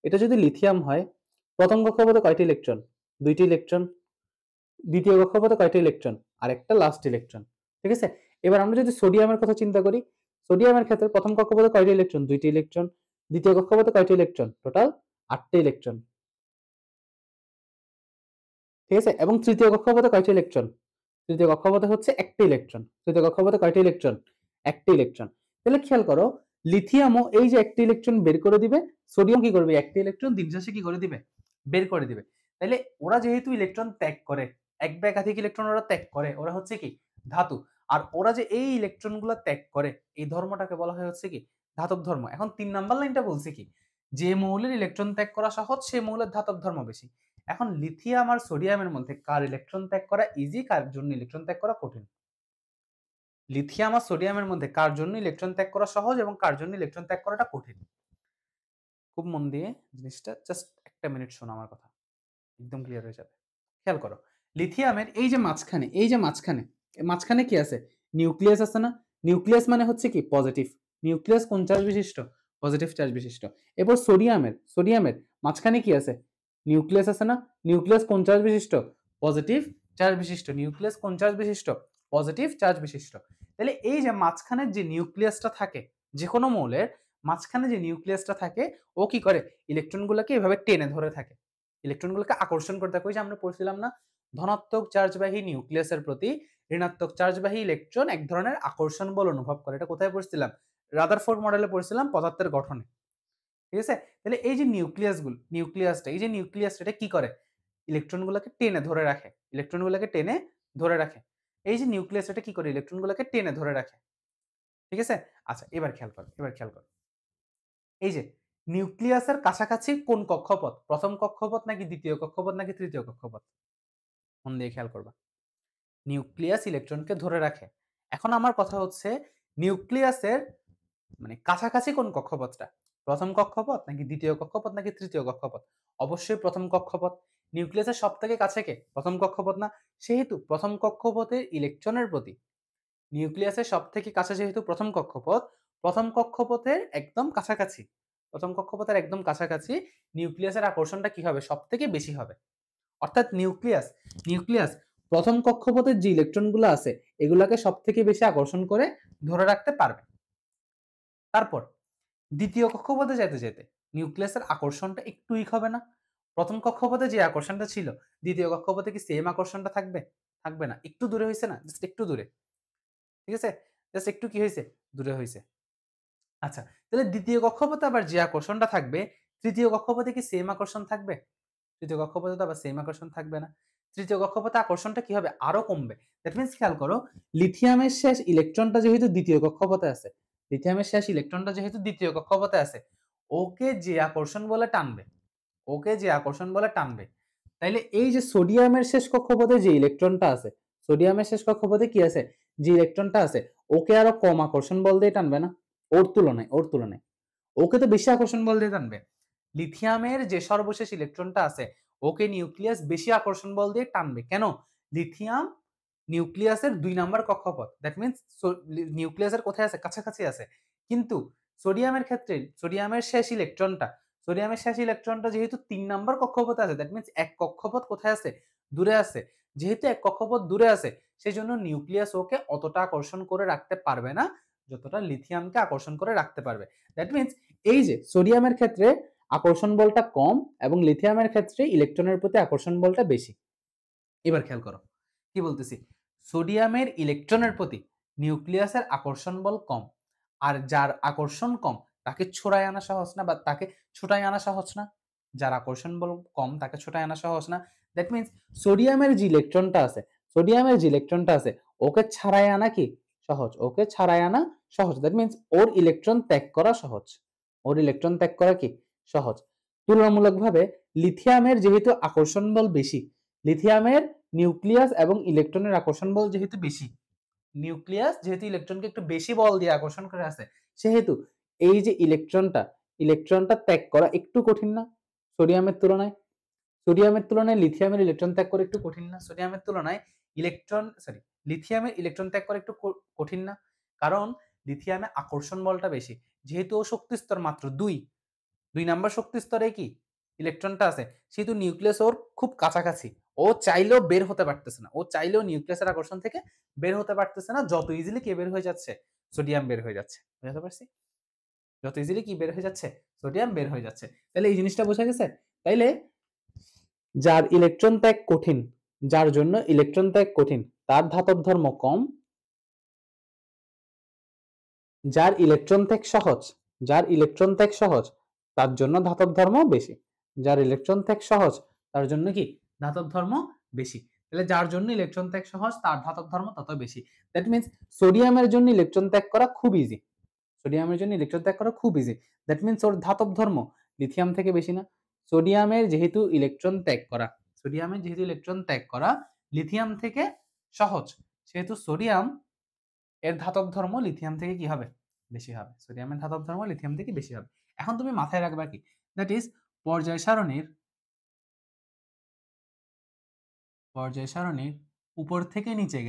এটা যদি লিথিয়াম হয়, প্রথম কক্ষপথে কয়টি ইলেকট্রন? 2টি ইলেকট্রন। দ্বিতীয় কক্ষপথে কয়টি ইলেকট্রন? আর একটা লাস্ট ইলেকট্রন। ঠিক আছে? এবার আমরা যদি সোডিয়ামের কথা চিন্তা করি, সোডিয়ামের ক্ষেত্রে প্রথম কক্ষপথে কয়টি ইলেকট্রন? 2টি ইলেকট্রন। দ্বিতীয় কক্ষপথে কয়টি ইলেকট্রন? টোটাল 8টি ইলেকট্রন। ঠিক আছে? এবং তৃতীয় কক্ষপথে কয়টি ইলেকট্রন? তৃতীয় কক্ষপথে হচ্ছে একটি ইলেকট্রন। তৃতীয় কক্ষপথে কয়টি ইলেকট্রন? একটি ইলেকট্রন। তাহলে খেয়াল করো, লিথিয়ামও এই যে একটি ইলেকট্রন বের করে দিবে, সোডিয়াম কি করবে? একটি ইলেকট্রন দিন শেষে কি করে দিবে? বের করে দিবে। তাইলে ওরা যেহেতু ইলেকট্রন ত্যাগ করে, এক বা একাধিক ইলেকট্রন ওরা ত্যাগ করে, ওরা হচ্ছে কি? ধাতু। আর ওরা যে এই ইলেকট্রনগুলো ত্যাগ করে, এই ধর্মটাকে বলা হয় হচ্ছে কি? ধাতব ধর্ম। এখন 3 নাম্বার লাইনটা বলছে কি? যে মৌলের ইলেকট্রন ত্যাগ করা সহজ, সে মৌলের ধাতব ধর্ম বেশি। এখন লিথিয়াম আর সোডিয়ামের মধ্যে কার ইলেকট্রন ত্যাগ করা ইজি, কার জন্য ইলেকট্রন ত্যাগ করা কঠিন? লিথিয়াম আর সোডিয়ামের মধ্যে কার জন্য ইলেকট্রন ত্যাগ করা সহজ এবং কার জন্য ইলেকট্রন ত্যাগ করাটা কঠিন? খুব মন দিয়ে জিনিসটা জাস্ট একটা মিনিট শোনো আমার কথা। একদম ক্লিয়ার হয়ে যাবে। খেয়াল করো, লিথিয়ামের এই যে মাঝখানে কি আছে? নিউক্লিয়াস আছে না? নিউক্লিয়াস মানে হচ্ছে কি পজিটিভ। নিউক্লিয়াস কোন চার্জ বিশিষ্ট? পজিটিভ চার্জ বিশিষ্ট। এবার সোডিয়ামের মাঝখানে কি আছে? নিউক্লিয়াস আছে না? নিউক্লিয়াস কোন চার্জ বিশিষ্ট? পজিটিভ চার্জ বিশিষ্ট। নিউক্লিয়াস কোন চার্জ বিশিষ্ট? পজিটিভ চার্জ বিশিষ্ট। তাহলে এই যে মাঝখানের যে নিউক্লিয়াসটা থাকে, যে কোনো মৌলের মাঝখানে যে নিউক্লিয়াসটা থাকে, ও কি করে? ইলেকট্রনগুলোকে এভাবে টেনে ধরে থাকে, ইলেকট্রনগুলোকে আকর্ষণ করে থাকে। ওই যে আমরা পড়ছিলাম না, ধনাত্মক চার্জবাহী নিউক্লিয়াসের প্রতি ঋণাত্মক চার্জবাহী ইলেকট্রন এক ধরনের আকর্ষণ বল অনুভব করে। এটা কোথায় পড়ছিলাম? রাদারফোর্ড মডেলে পড়ছিলাম, পদার্থের গঠনে। ঠিক আছে? তাহলে এই যে এই যে নিউক্লিয়াসটা এটা কি করে? ইলেকট্রনগুলোকে টেনে ধরে রাখে, ইলেকট্রনগুলোকে টেনে ধরে রাখে। এই যে নিউক্লিয়াস এটা কি করে? ইলেকট্রনগুলোকে টেনে ধরে রাখে। ঠিক আছে? আচ্ছা, এবার খেয়াল করো। এই যে নিউক্লিয়াসের কাছাকাছি কোন কক্ষপথ? প্রথম কক্ষপথ নাকি দ্বিতীয় কক্ষপথ নাকি তৃতীয় কক্ষপথ? মন দিয়ে খেয়াল করবা। নিউক্লিয়াস ইলেকট্রনকে ধরে রাখে। এখন আমার কথা হচ্ছে, নিউক্লিয়াসের মানে কাছাকাছি কোন কক্ষপথটা? প্রথম কক্ষপথ নাকি দ্বিতীয় কক্ষপথ নাকি তৃতীয় কক্ষপথ? অবশ্যই প্রথম কক্ষপথ। নিউক্লিয়াসের সবথেকে কাছে কে? প্রথম কক্ষপথ না? সেহেতু প্রথম কক্ষপথের ইলেকট্রনের প্রতি নিউক্লিয়াসের সবথেকে কাছে যেহেতু প্রথম কক্ষপথ, প্রথম কক্ষপথের একদম কাছাকাছি, প্রথম কক্ষপথের একদম কাছাকাছি নিউক্লিয়াসের আকর্ষণটা কি হবে? সবথেকে বেশি হবে। অর্থাৎ নিউক্লিয়াস প্রথম কক্ষপথের যে ইলেকট্রনগুলো আছে এগুলাকে সবথেকে বেশি আকর্ষণ করে ধরে রাখতে পারবে। তারপর দ্বিতীয় কক্ষপথে যেতে যেতে নিউক্লিয়াসের আকর্ষণটা একটু উইক হবে না? প্রথম কক্ষপথে যে আকর্ষণটা ছিল, দ্বিতীয় কক্ষপথে কি সেম আকর্ষণটা থাকবে? থাকবে না, একটু দূরে হয়েছে না, জাস্ট একটু দূরে। ঠিক আছে? জাস্ট একটু কি হয়েছে? দূরে হয়েছে। আচ্ছা, তাহলে দ্বিতীয় কক্ষপথে আবার যে আকর্ষণটা থাকবে, তৃতীয় কক্ষপথে কি সেম আকর্ষণ থাকবে? তৃতীয় কক্ষপথে তো আবার সেম আকর্ষণ থাকবে না। তৃতীয় কক্ষপথে আকর্ষণটা কি হবে? আরো কমবে। দ্যাট মিন্স খেয়াল করো, লিথিয়ামের শেষ ইলেকট্রনটা যেহেতু দ্বিতীয় কক্ষপথে আছে, লিথিয়ামের শেষ ইলেকট্রনটা যেহেতু দ্বিতীয় কক্ষপথে আছে, ওকে যে আকর্ষণ বলে টানবে, ওকে যে আকর্ষণ বলে টানবে, তাইলে এই যে সোডিয়ামের শেষ কক্ষপথে যে ইলেকট্রনটা আছে, সোডিয়ামের শেষ কক্ষপথে কি আছে? যে ইলেকট্রনটা আছে, ওকে আরো কম আকর্ষণ বল দিয়ে টানবে না? ওর তুলনায় ওকে তো বেশি আকর্ষণ বল দিয়ে টানবে। লিথিয়ামের যে সর্বশেষ ইলেকট্রনটা আছে, ওকে নিউক্লিয়াস বেশি আকর্ষণ বল দিয়ে টানবে। কেন? লিথিয়াম নিউক্লিয়াসের ২ নাম্বার কক্ষপথ। দ্যাট মিন্স নিউক্লিয়াসের কোথায় আছে? কাছাকাছি আছে। কিন্তু সোডিয়ামের ক্ষেত্রে সোডিয়ামের শেষ ইলেকট্রনটা যেহেতু ৩ নাম্বার কক্ষপথে আছে, দ্যাট মিন্স এক কক্ষপথ কোথায় আছে? দূরে আছে। যেহেতু এক কক্ষপথ দূরে আছে, সেজন্য নিউক্লিয়াস ওকে অতটা আকর্ষণ করে রাখতে পারবে না, যতটা লিথিয়ামকে আকর্ষণ করে রাখতে পারবে। দ্যাট মিন্স এই যে সোডিয়ামের ক্ষেত্রে আকর্ষণ বলটা কম এবং লিথিয়ামের ক্ষেত্রে ইলেকট্রনের প্রতি আকর্ষণ বলটা বেশি। এবার খেয়াল করো কি বলতেছি, সোডিয়ামের ইলেকট্রনের প্রতি নিউক্লিয়াসের আকর্ষণ বল কম, আর যার আকর্ষণ কম তাকে ছোড়ায় আনা সহজ না, বা তাকে ছোটায় আনা সহজ না। যার আকর্ষণ বল কম তাকে ছোটায় আনা সহজ না। দ্যাট মিন্স সোডিয়ামের যে ইলেকট্রনটা আছে, ওকে ছাড়াই আনা কি সহজ? ওকে ছাড়াই আনা সহজ। দ্যাট মিন্স ওর ইলেকট্রন ত্যাগ করা সহজ, ওর ইলেকট্রন ত্যাগ করা কি সহজ। তুলনামূলকভাবে লিথিয়ামের যেহেতু আকর্ষণ বল বেশি, লিথিয়ামের নিউক্লিয়াস এবং ইলেকট্রনের আকর্ষণ বল যেহেতু বেশি, নিউক্লিয়াস যেহেতু ইলেকট্রনকে একটু বেশি বল দিয়ে আকর্ষণ করে আছে, সেহেতু এই যে ইলেকট্রনটা ত্যাগ করা একটু কঠিন না সোডিয়ামের তুলনায়? সোডিয়ামের তুলনায় লিথিয়ামের ইলেকট্রন ত্যাগ করা একটু কঠিন না? সোডিয়ামের তুলনায় লিথিয়ামের ইলেকট্রন ত্যাগ করা একটু কঠিন না? কারণ লিথিয়ামে আকর্ষণ বলটা বেশি, যেহেতু ও শক্তি স্তর মাত্র ২ নাম্বার শক্তি স্তরে কি ইলেকট্রনটা আছে, সেহেতু নিউক্লিয়াস ওর খুব কাছাকাছি। ও চাইলেও বের হতে পারতেছে না, ও চাইলেও নিউক্লিয়াসের আকর্ষণ থেকে বের হতে পারতেছে না। যত ইজিলি কে বের হয়ে যাচ্ছে? সোডিয়াম বের হয়ে যাচ্ছে। বুঝতে পারছি? যত ইজিলি কি বের হয়ে যাচ্ছে? সোডিয়াম বের হয়ে যাচ্ছে। তাহলে এই জিনিসটা বোঝা গেছে? তাইলে যার ইলেকট্রন ত্যাগ কঠিন, যার জন্য ইলেকট্রন ত্যাগ কঠিন, তার ধাতব ধর্ম কম। যার ইলেকট্রন ত্যাগ সহজ, যার ইলেকট্রন ত্যাগ সহজ, তার জন্য ধাতব ধর্ম বেশি। যার ইলেকট্রন ত্যাগ সহজ, তার জন্য কি ধাতব ধর্ম বেশি। তাহলে যার জন্য ইলেকট্রন ত্যাগ সহজ, তার ধাতব ধর্ম তত বেশি। দ্যাট মিন্স সোডিয়ামের জন্য ইলেকট্রন ত্যাগ করা খুব ইজি, সোডিয়ামের জন্য ইলেকট্রন ত্যাগ করা খুব ইজি। দ্যাট মিন্স ওর ধাতব ধর্ম লিথিয়াম থেকে বেশি না? সোডিয়ামের যেহেতু ইলেকট্রন ত্যাগ করা, লিথিয়াম থেকে সহজ, সেহেতু সোডিয়াম এর ধাতব ধর্ম লিথিয়াম থেকে কি হবে? বেশি হবে। সোডিয়ামের ধাতব ধর্ম লিথিয়াম থেকে বেশি হবে। এখন তুমি মাথায় রাখবা কি, দ্যাট ইজ পর্যায় সারণীর পর্যায় সারণীর উপর থেকে নিচে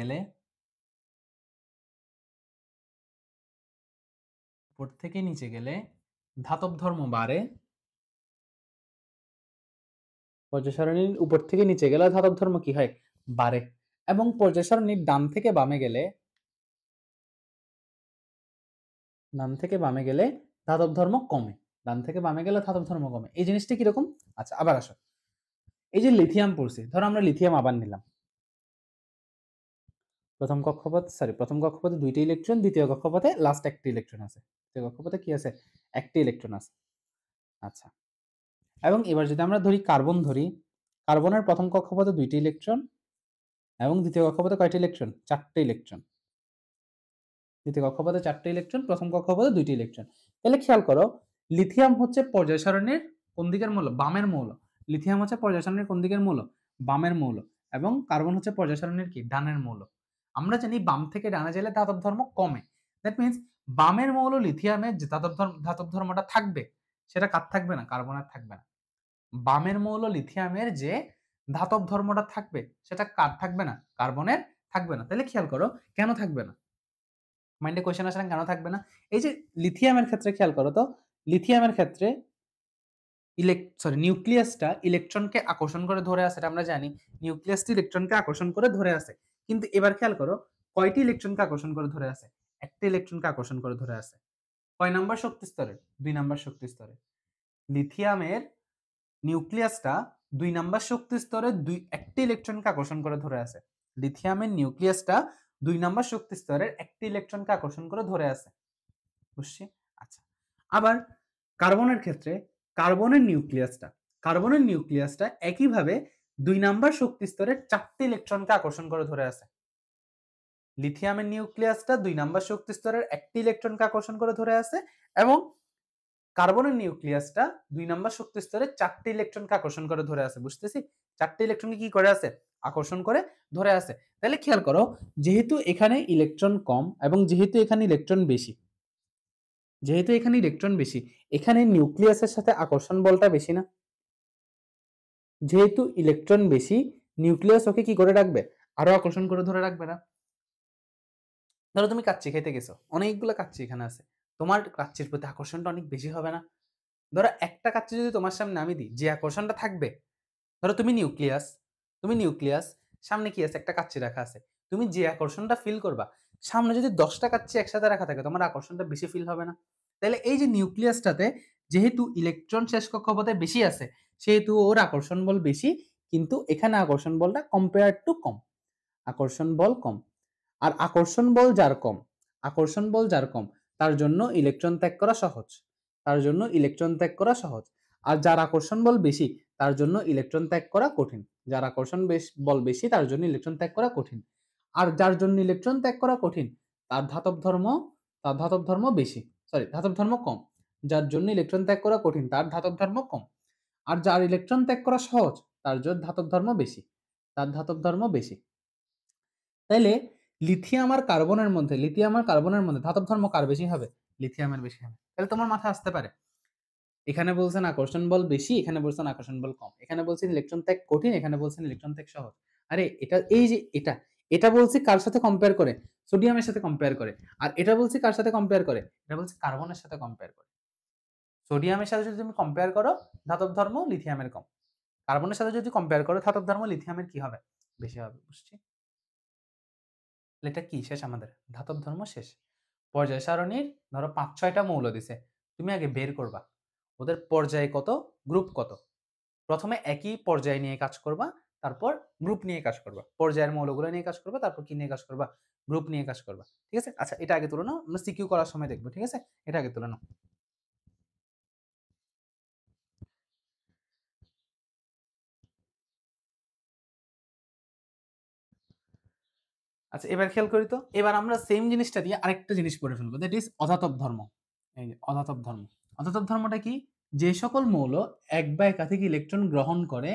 গেলে ধাতব ধর্ম বাড়ে। পর্যায় সারণীর উপর থেকে নিচে গেলে ধাতব ধর্ম কি হয়? বাড়ে। এবং পর্যায় সারণীর ডান থেকে বামে গেলে ধাতব ধর্ম কমে। ডান থেকে বামে গেলে ধাতব ধর্ম কমে। এই জিনিসটা কিরকম? আচ্ছা, আবার আসো। এই যে লিথিয়াম পড়ছি, ধরো আমরা লিথিয়াম আবার নিলাম। প্রথম কক্ষপথে 2টি ইলেকট্রন, দ্বিতীয় কক্ষপথে লাস্ট একটি ইলেকট্রন আছে। দ্বিতীয় কক্ষপথে কি আছে? একটি ইলেকট্রন আছে। আচ্ছা, এবং এবার যদি আমরা ধরি, কার্বনের প্রথম কক্ষপথে 2টি ইলেকট্রন এবং দ্বিতীয় কক্ষপথে কয়টি ইলেকট্রন? 4টি ইলেকট্রন। দ্বিতীয় কক্ষপথে 4টি ইলেকট্রন, প্রথম কক্ষপথে 2টি ইলেকট্রন। তাহলে খেয়াল করো, লিথিয়াম হচ্ছে পর্যায় সারণীর কোন দিকের মৌল? বামের মৌল। লিথিয়াম হচ্ছে পর্যায় সারণীর কোন দিকের মৌল? বামের মৌল। এবং কার্বন হচ্ছে পর্যায় সারণীর কি? ডানের মৌল। আমরা জানি বাম থেকে ডানে গেলে ধাতব ধর্ম কমে। দ্যাট মিন্স বামের মৌল লিথিয়ামের যে ধাতব ধর্মটা থাকবে, সেটা কার থাকবে না? কার্বনের থাকবে না। বামের মৌল লিথিয়ামের যে ধাতব ধর্মটা থাকবে, সেটা কার থাকবে না? কার্বনের থাকবে না। তাহলে খেয়াল করো কেন থাকবে না? মাইন্ডে কোয়েশ্চেন আসলে কেন থাকবে না? এই যে লিথিয়ামের ক্ষেত্রে খেয়াল করো তো, লিথিয়ামের ক্ষেত্রে নিউক্লিয়াসটা ইলেকট্রনকে আকর্ষণ করে ধরে আছে, এটা আমরা জানি। নিউক্লিয়াসটি ইলেকট্রনকে আকর্ষণ করে ধরে আছে। কিন্তু এবার খেয়াল করো, কয়টি ইলেকট্রনকে আকর্ষণ করে ধরে আছে? একটি ইলেকট্রনকে আকর্ষণ করে ধরে আছে। কয় নাম্বার শক্তি স্তরে? 2 নাম্বার শক্তি স্তরে। লিথিয়ামের নিউক্লিয়াসটা 2 নাম্বার শক্তি স্তরে একটি ইলেকট্রনকে আকর্ষণ করে ধরে আছে। লিথিয়ামের নিউক্লিয়াসটা 2 নাম্বার শক্তি স্তরের একটি ইলেকট্রনকে আকর্ষণ করে ধরে আছে। বুঝছি? আচ্ছা, আবার কার্বনের ক্ষেত্রে কার্বনের নিউক্লিয়াসটা একইভাবে 2 নাম্বার শক্তি স্তরের 4টি ইলেকট্রনকে আকর্ষণ করে ধরে আছে। লিথিয়ামের নিউক্লিয়াসটা 2 নাম্বার শক্তি স্তরের একটি ইলেকট্রনকে আকর্ষণ করে ধরে আছে, এবং কার্বনের নিউক্লিয়াসটা 2 নাম্বার শক্তি স্তরের 4টি ইলেকট্রনকে আকর্ষণ করে ধরে আছে। বুঝতেছি? 4টি ইলেকট্রনকে কি করে আছে? আকর্ষণ করে ধরে আছে। তাহলে খেয়াল করো, যেহেতু এখানে ইলেকট্রন কম এবং যেহেতু এখানে ইলেকট্রন বেশি, এখানে নিউক্লিয়াসের সাথে আকর্ষণ বলটা বেশি না? যেহেতু ইলেকট্রন বেশি, নিউক্লিয়াস ওকে কি করে রাখবে? আরো আকর্ষণ করে ধরে রাখবে না? ধরো তুমি কাচ্চি খেতে গেছো, অনেকগুলো কাচ্চি এখানে আছে, তোমার কাচ্চির প্রতি আকর্ষণটা অনেক বেশি হবে না? ধরো একটা কাচ্চি যদি তোমার সামনে আমি দিই, যে আকর্ষণটা থাকবে, ধরো তুমি নিউক্লিয়াস, সামনে কি আছে? একটা কাচ্চি রাখা আছে। তুমি যে আকর্ষণটা ফিল করবা, সামনে যদি 10টা কাচ্চি একসাথে রাখা থাকে, তোমার আকর্ষণটা বেশি ফিল হবে না? তাহলে এই যে নিউক্লিয়াসটাতে যেহেতু ইলেকট্রন শেষ কক্ষপথে বেশি আছে, সেহেতু ওর আকর্ষণ বল বেশি, কিন্তু এখানে আকর্ষণ বলটা কম্পেয়ার টু কম। আকর্ষণ বল কম। আর আকর্ষণ বল যার কম, তার জন্য ইলেকট্রন ত্যাগ করা সহজ। আর যার আকর্ষণ বল বেশি, তার জন্য ইলেকট্রন ত্যাগ করা কঠিন। যার আকর্ষণ বল বেশি, তার জন্য ইলেকট্রন ত্যাগ করা কঠিন। আর যার জন্য ইলেকট্রন ত্যাগ করা কঠিন, তার ধাতব ধর্ম বেশি। ধাতব ধর্ম কম। যার জন্য ইলেকট্রন ত্যাগ করা কঠিন, তার ধাতব ধর্ম কম। আর যার ইলেকট্রন ত্যাগ করা সহজ, তার ধাতব ধর্ম বেশি। তাইলে লিথিয়াম আর কার্বনের মধ্যে ধাতব ধর্ম কার বেশি হবে? লিথিয়ামের বেশি হবে। তাহলে তোমার মাথায় আসতে পারে, এখানে বলছেন আকর্ষণ বল বেশি, এখানে বলছেন আকর্ষণ বল কম। এখানে বলছেন ইলেকট্রন ত্যাগ কঠিন, এখানে বলছেন ইলেকট্রন ত্যাগ সহজ। আরে এটা বলছি কার সাথে কম্পেয়ার করে? সোডিয়ামের সাথে কম্পেয়ার করে। আর এটা বলছি কার সাথে কম্পেয়ার করে? এটা বলছি কার্বনের সাথে কম্পেয়ার করে। সোডিয়ামের সাথে যদি তুমি কম্পেয়ার করো, ধাতব ধর্ম লিথিয়ামের কম। কার্বনের সাথে যদি কম্পেয়ার করো, ধাতব ধর্ম লিথিয়ামের কি হবে? বেশি হবে। বুঝছি? এটা কি শেষ? আমাদের ধাতব ধর্ম শেষ। পর্যায় সারণীর ধরো 5-6টা মৌল দিছে, তুমি আগে বের করবা ওদের পর্যায় কত, গ্রুপ কত। প্রথমে একই পর্যায় নিয়ে কাজ করবা, তারপর গ্রুপ নিয়ে কাজ করবা। পর্যায়ের মৌলগুলো নিয়ে কাজ করবা, তারপর কি নিয়ে কাজ করবা? গ্রুপ নিয়ে কাজ করবা। ঠিক আছে? আচ্ছা, এটা আগে তুলে নাও, আমরা সিকিউ করার সময় দেখবো। ঠিক আছে? এটা আগে তুলে নাও। আচ্ছা, এবার খেয়াল করি তো, এবার আমরা সেম জিনিসটা দিয়ে আরেকটা জিনিস পড়ে ফেলবো, দ্যাট ইজ অধাতব ধর্ম। এই যে অধাতব ধর্মটা কি? যে সকল মৌল এক বা একাধিক ইলেকট্রন গ্রহণ করে,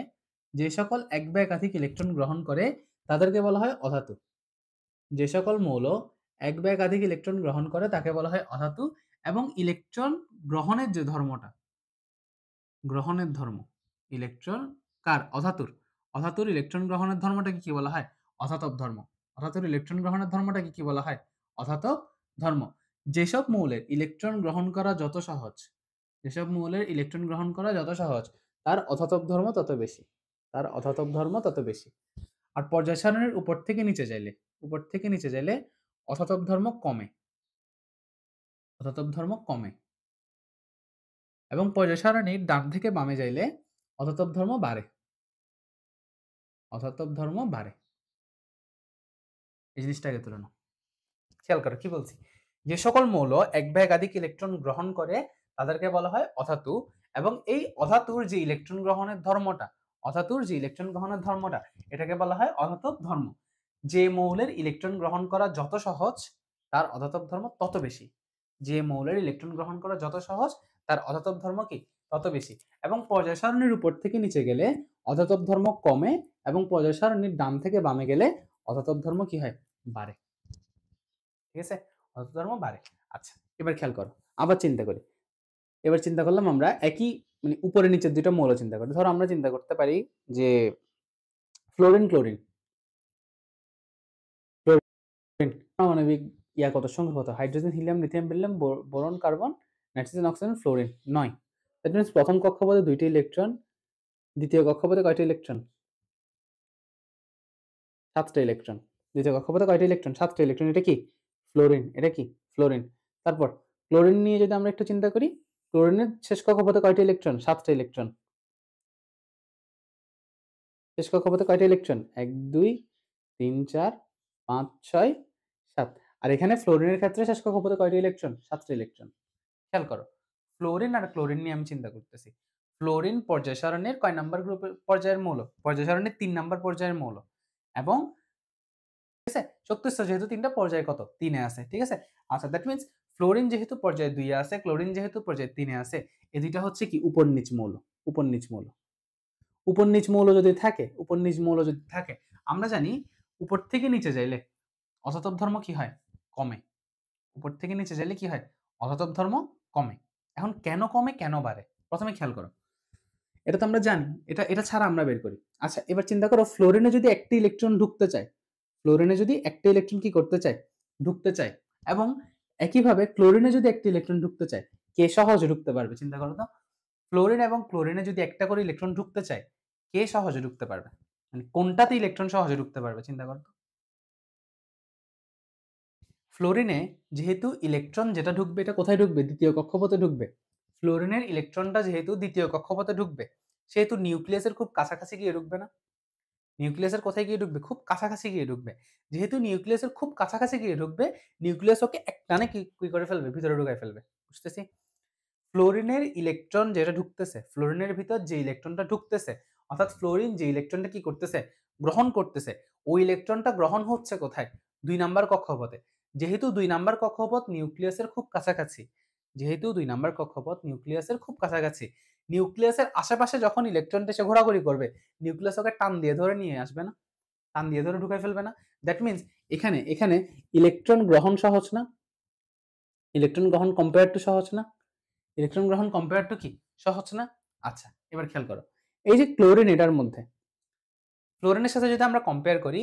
তাদেরকে বলা হয় অধাতু। যে সকল মৌল এক বা একাধিক ইলেকট্রন গ্রহণ করে, তাকে বলা হয় অধাতু। এবং ইলেকট্রন গ্রহণের যে ধর্মটা, ইলেকট্রন কার? অধাতুর। অধাতুর ইলেকট্রন গ্রহণের ধর্মটাকে কি বলা হয়? অধাতব ধর্ম। অধাতুর ইলেকট্রন গ্রহণের ধর্মটাকে কি বলা হয়? অধাতব ধর্ম। যেসব মৌলের ইলেকট্রন গ্রহণ করা যত সহজ, যেসব মৌলের ইলেকট্রন গ্রহণ করা যত সহজ, তার অধাতব ধর্ম তত বেশি। তার অধাতব ধর্ম তত বেশি। আর পর্যায় সারণীর উপর থেকে নিচে যাইলে, উপর থেকে নিচে যাইলে অধাতব ধর্ম কমে। অধাতব ধর্ম কমে। এবং পর্যায় সারণীর ডান থেকে বামে যাইলে অধাতব ধর্ম বাড়ে। অধাতব ধর্ম বাড়ে। এই জিনিসটা আগে তুলে নাও। খেয়াল করো কি বলছি। যে সকল মৌল এক বা একাধিক ইলেকট্রন গ্রহণ করে তাদেরকে বলা হয় অধাতু, এবং এই অধাতুর যে ইলেকট্রন গ্রহণের ধর্মটা, অধাতুর যে ইলেকট্রন গ্রহণের ধর্মটা, এটাকে বলা হয় অধাতব ধর্ম। যে মৌলের ইলেকট্রন গ্রহণ করা যত সহজ তার অধাতব ধর্ম তত বেশি। যে মৌলের ইলেকট্রন গ্রহণ করা যত সহজ তার অধাতব ধর্ম কি তত বেশি। এবং পর্যায় সারণীর উপর থেকে নিচে গেলে অধাতব ধর্ম কমে, এবং পর্যায় সারণীর ডান থেকে বামে গেলে অধাতব ধর্ম কি হয়? বাড়ে। ঠিক আছে, অধাতব ধর্ম বাড়ে। আচ্ছা, এবার খেয়াল করো, আবার চিন্তা করি। এবার চিন্তা করলাম আমরা একই মানে উপরে নিচের দুইটা মৌল চিন্তা করি। ধরো আমরা চিন্তা করতে পারি যে ফ্লোরিন ক্লোরিন, পারমাণবিক ইয়া কত, সংখ্যা কত? Hydrogen, helium, lithium, beryllium, boron, carbon, nitrogen, oxygen, fluorine 9। That means প্রথম কক্ষপথে 2টি ইলেকট্রন, দ্বিতীয় কক্ষপথে কয়টি ইলেকট্রন? 7টা ইলেকট্রন। দ্বিতীয় কক্ষপথে কয়টি ইলেকট্রন? 7টা ইলেকট্রন। এটা কি? ফ্লোরিন। এটা কি? ফ্লোরিন। তারপর ক্লোরিন নিয়ে যদি আমরা একটু চিন্তা করি, ক্লোরিনের শেষ কক্ষপথে কয়টি ইলেকট্রন? 7টা ইলেকট্রন। শেষ কক্ষপথে কয়টা ইলেকট্রন? 1 2 3 4 5 6 7। আর এখানে ফ্লোরিনের ক্ষেত্রে শেষ কক্ষপথে কয়টা ইলেকট্রন? 7টা ইলেকট্রন। খেয়াল করো, ফ্লোরিন আর ক্লোরিন নিয়ে আমি চিন্তা করতেছি। ফ্লোরিন পর্যায় সারণীর কয় নাম্বার গ্রুপের পর্যায়ের মৌল? পর্যায় সারণীর 3 নাম্বার পর্যায়ের মৌল। এবং ঠিক আছে, শক্তি স্তর যেহেতু 3টা, পর্যায় কত? 3 এ আছে। ঠিক আছে? আচ্ছা, দ্যাট মিন্স ফ্লোরিন যেহেতু পর্যায় 2 এ আছে, ক্লোরিন যেহেতু পর্যায় 3 এ আছে, এই দুইটা হচ্ছে কি উপর নিচ মৌল। উপর নিচ মৌল। উপর নিচ মৌল যদি থাকে, উপর নিচ মৌল যদি থাকে, আমরা জানি উপর থেকে নিচে যাইলে অধাতব ধর্ম কি হয়? কমে। উপর থেকে নিচে যাইলে কি হয়? অধাতব ধর্ম কমে। এখন কেন কমে, কেন বাড়ে? প্রথমে খেয়াল করো, এটা তো আমরা জানি, এটা এটা ছাড়া আমরা বের করি। আচ্ছা, এবার চিন্তা করো, ফ্লোরিনে যদি একটি ইলেকট্রন ঢুকতে চায়, ফ্লোরিনে যদি একটা ইলেকট্রন কি করতে চায়? ঢুকতে চায়। এবং একইভাবে ক্লোরিনে যদি একটি ইলেকট্রন ঢুকতে চায়, কে সহজে ঢুকতে পারবে? চিন্তা করো তো। ফ্লোরিন এবং ক্লোরিনে যদি একটা করে ইলেকট্রন ঢুকতে চায়, কে সহজে ঢুকতে পারবে? মানে কোনটাতে ইলেকট্রন সহজে ঢুকতে পারবে? চিন্তা করো তো। ফ্লোরিনে যেহেতু ইলেকট্রন যেটা ঢুকবে এটা কোথায় ঢুকবে? দ্বিতীয় কক্ষপথে ঢুকবে। ফ্লোরিনের ইলেকট্রনটা যেহেতু দ্বিতীয় কক্ষপথে ঢুকবে, সেহেতু নিউক্লিয়াসের খুব কাছাকাছি গিয়ে ঢুকবে না? নিউক্লিয়াসের কোথায় গিয়ে ঢুকবে? খুব কাছাকাছি গিয়ে ঢুকবে। যেহেতু নিউক্লিয়াসের খুব কাছাকাছি গিয়ে ঢুকবে, নিউক্লিয়াস ওকে একটানে কি করে ফেলবে? ভিতরে ঢুকায় ফেলবে। বুঝতেছি? ফ্লোরিনের ইলেকট্রন যেটা ঢুকতেছে, ফ্লোরিনের ভিতর যে ইলেকট্রনটা ঢুকতেছে, অর্থাৎ ফ্লোরিন যে ইলেকট্রনটা কি করতেছে? গ্রহণ করতেছে। ওই ইলেকট্রনটা গ্রহণ হচ্ছে কোথায়? 2 নাম্বার কক্ষপথে। যেহেতু 2 নাম্বার কক্ষপথ নিউক্লিয়াসের খুব কাছাকাছি, যেহেতু 2 নাম্বার কক্ষপথ নিউক্লিয়াসের খুব কাছাকাছি, নিউক্লিয়াসের আশেপাশে যখন ইলেকট্রনটা এসে ঘোরাঘুরি করবে, নিউক্লিয়াস ওকে টান দিয়ে ধরে নিয়ে আসবে না? টান দিয়ে ধরে ঢুকায় ফেলবে না? দ্যাট মিন্স এখানে এখানে ইলেকট্রন গ্রহণ সহজ না? ইলেকট্রন গ্রহণ কম্পেয়ার টু সহজ না? ইলেকট্রন গ্রহণ কম্পেয়ার টু কি সহজ না? আচ্ছা, এবার খেয়াল করো, এই যে ক্লোরিন, এটার মধ্যে ফ্লোরিনের সাথে যদি আমরা কম্পেয়ার করি,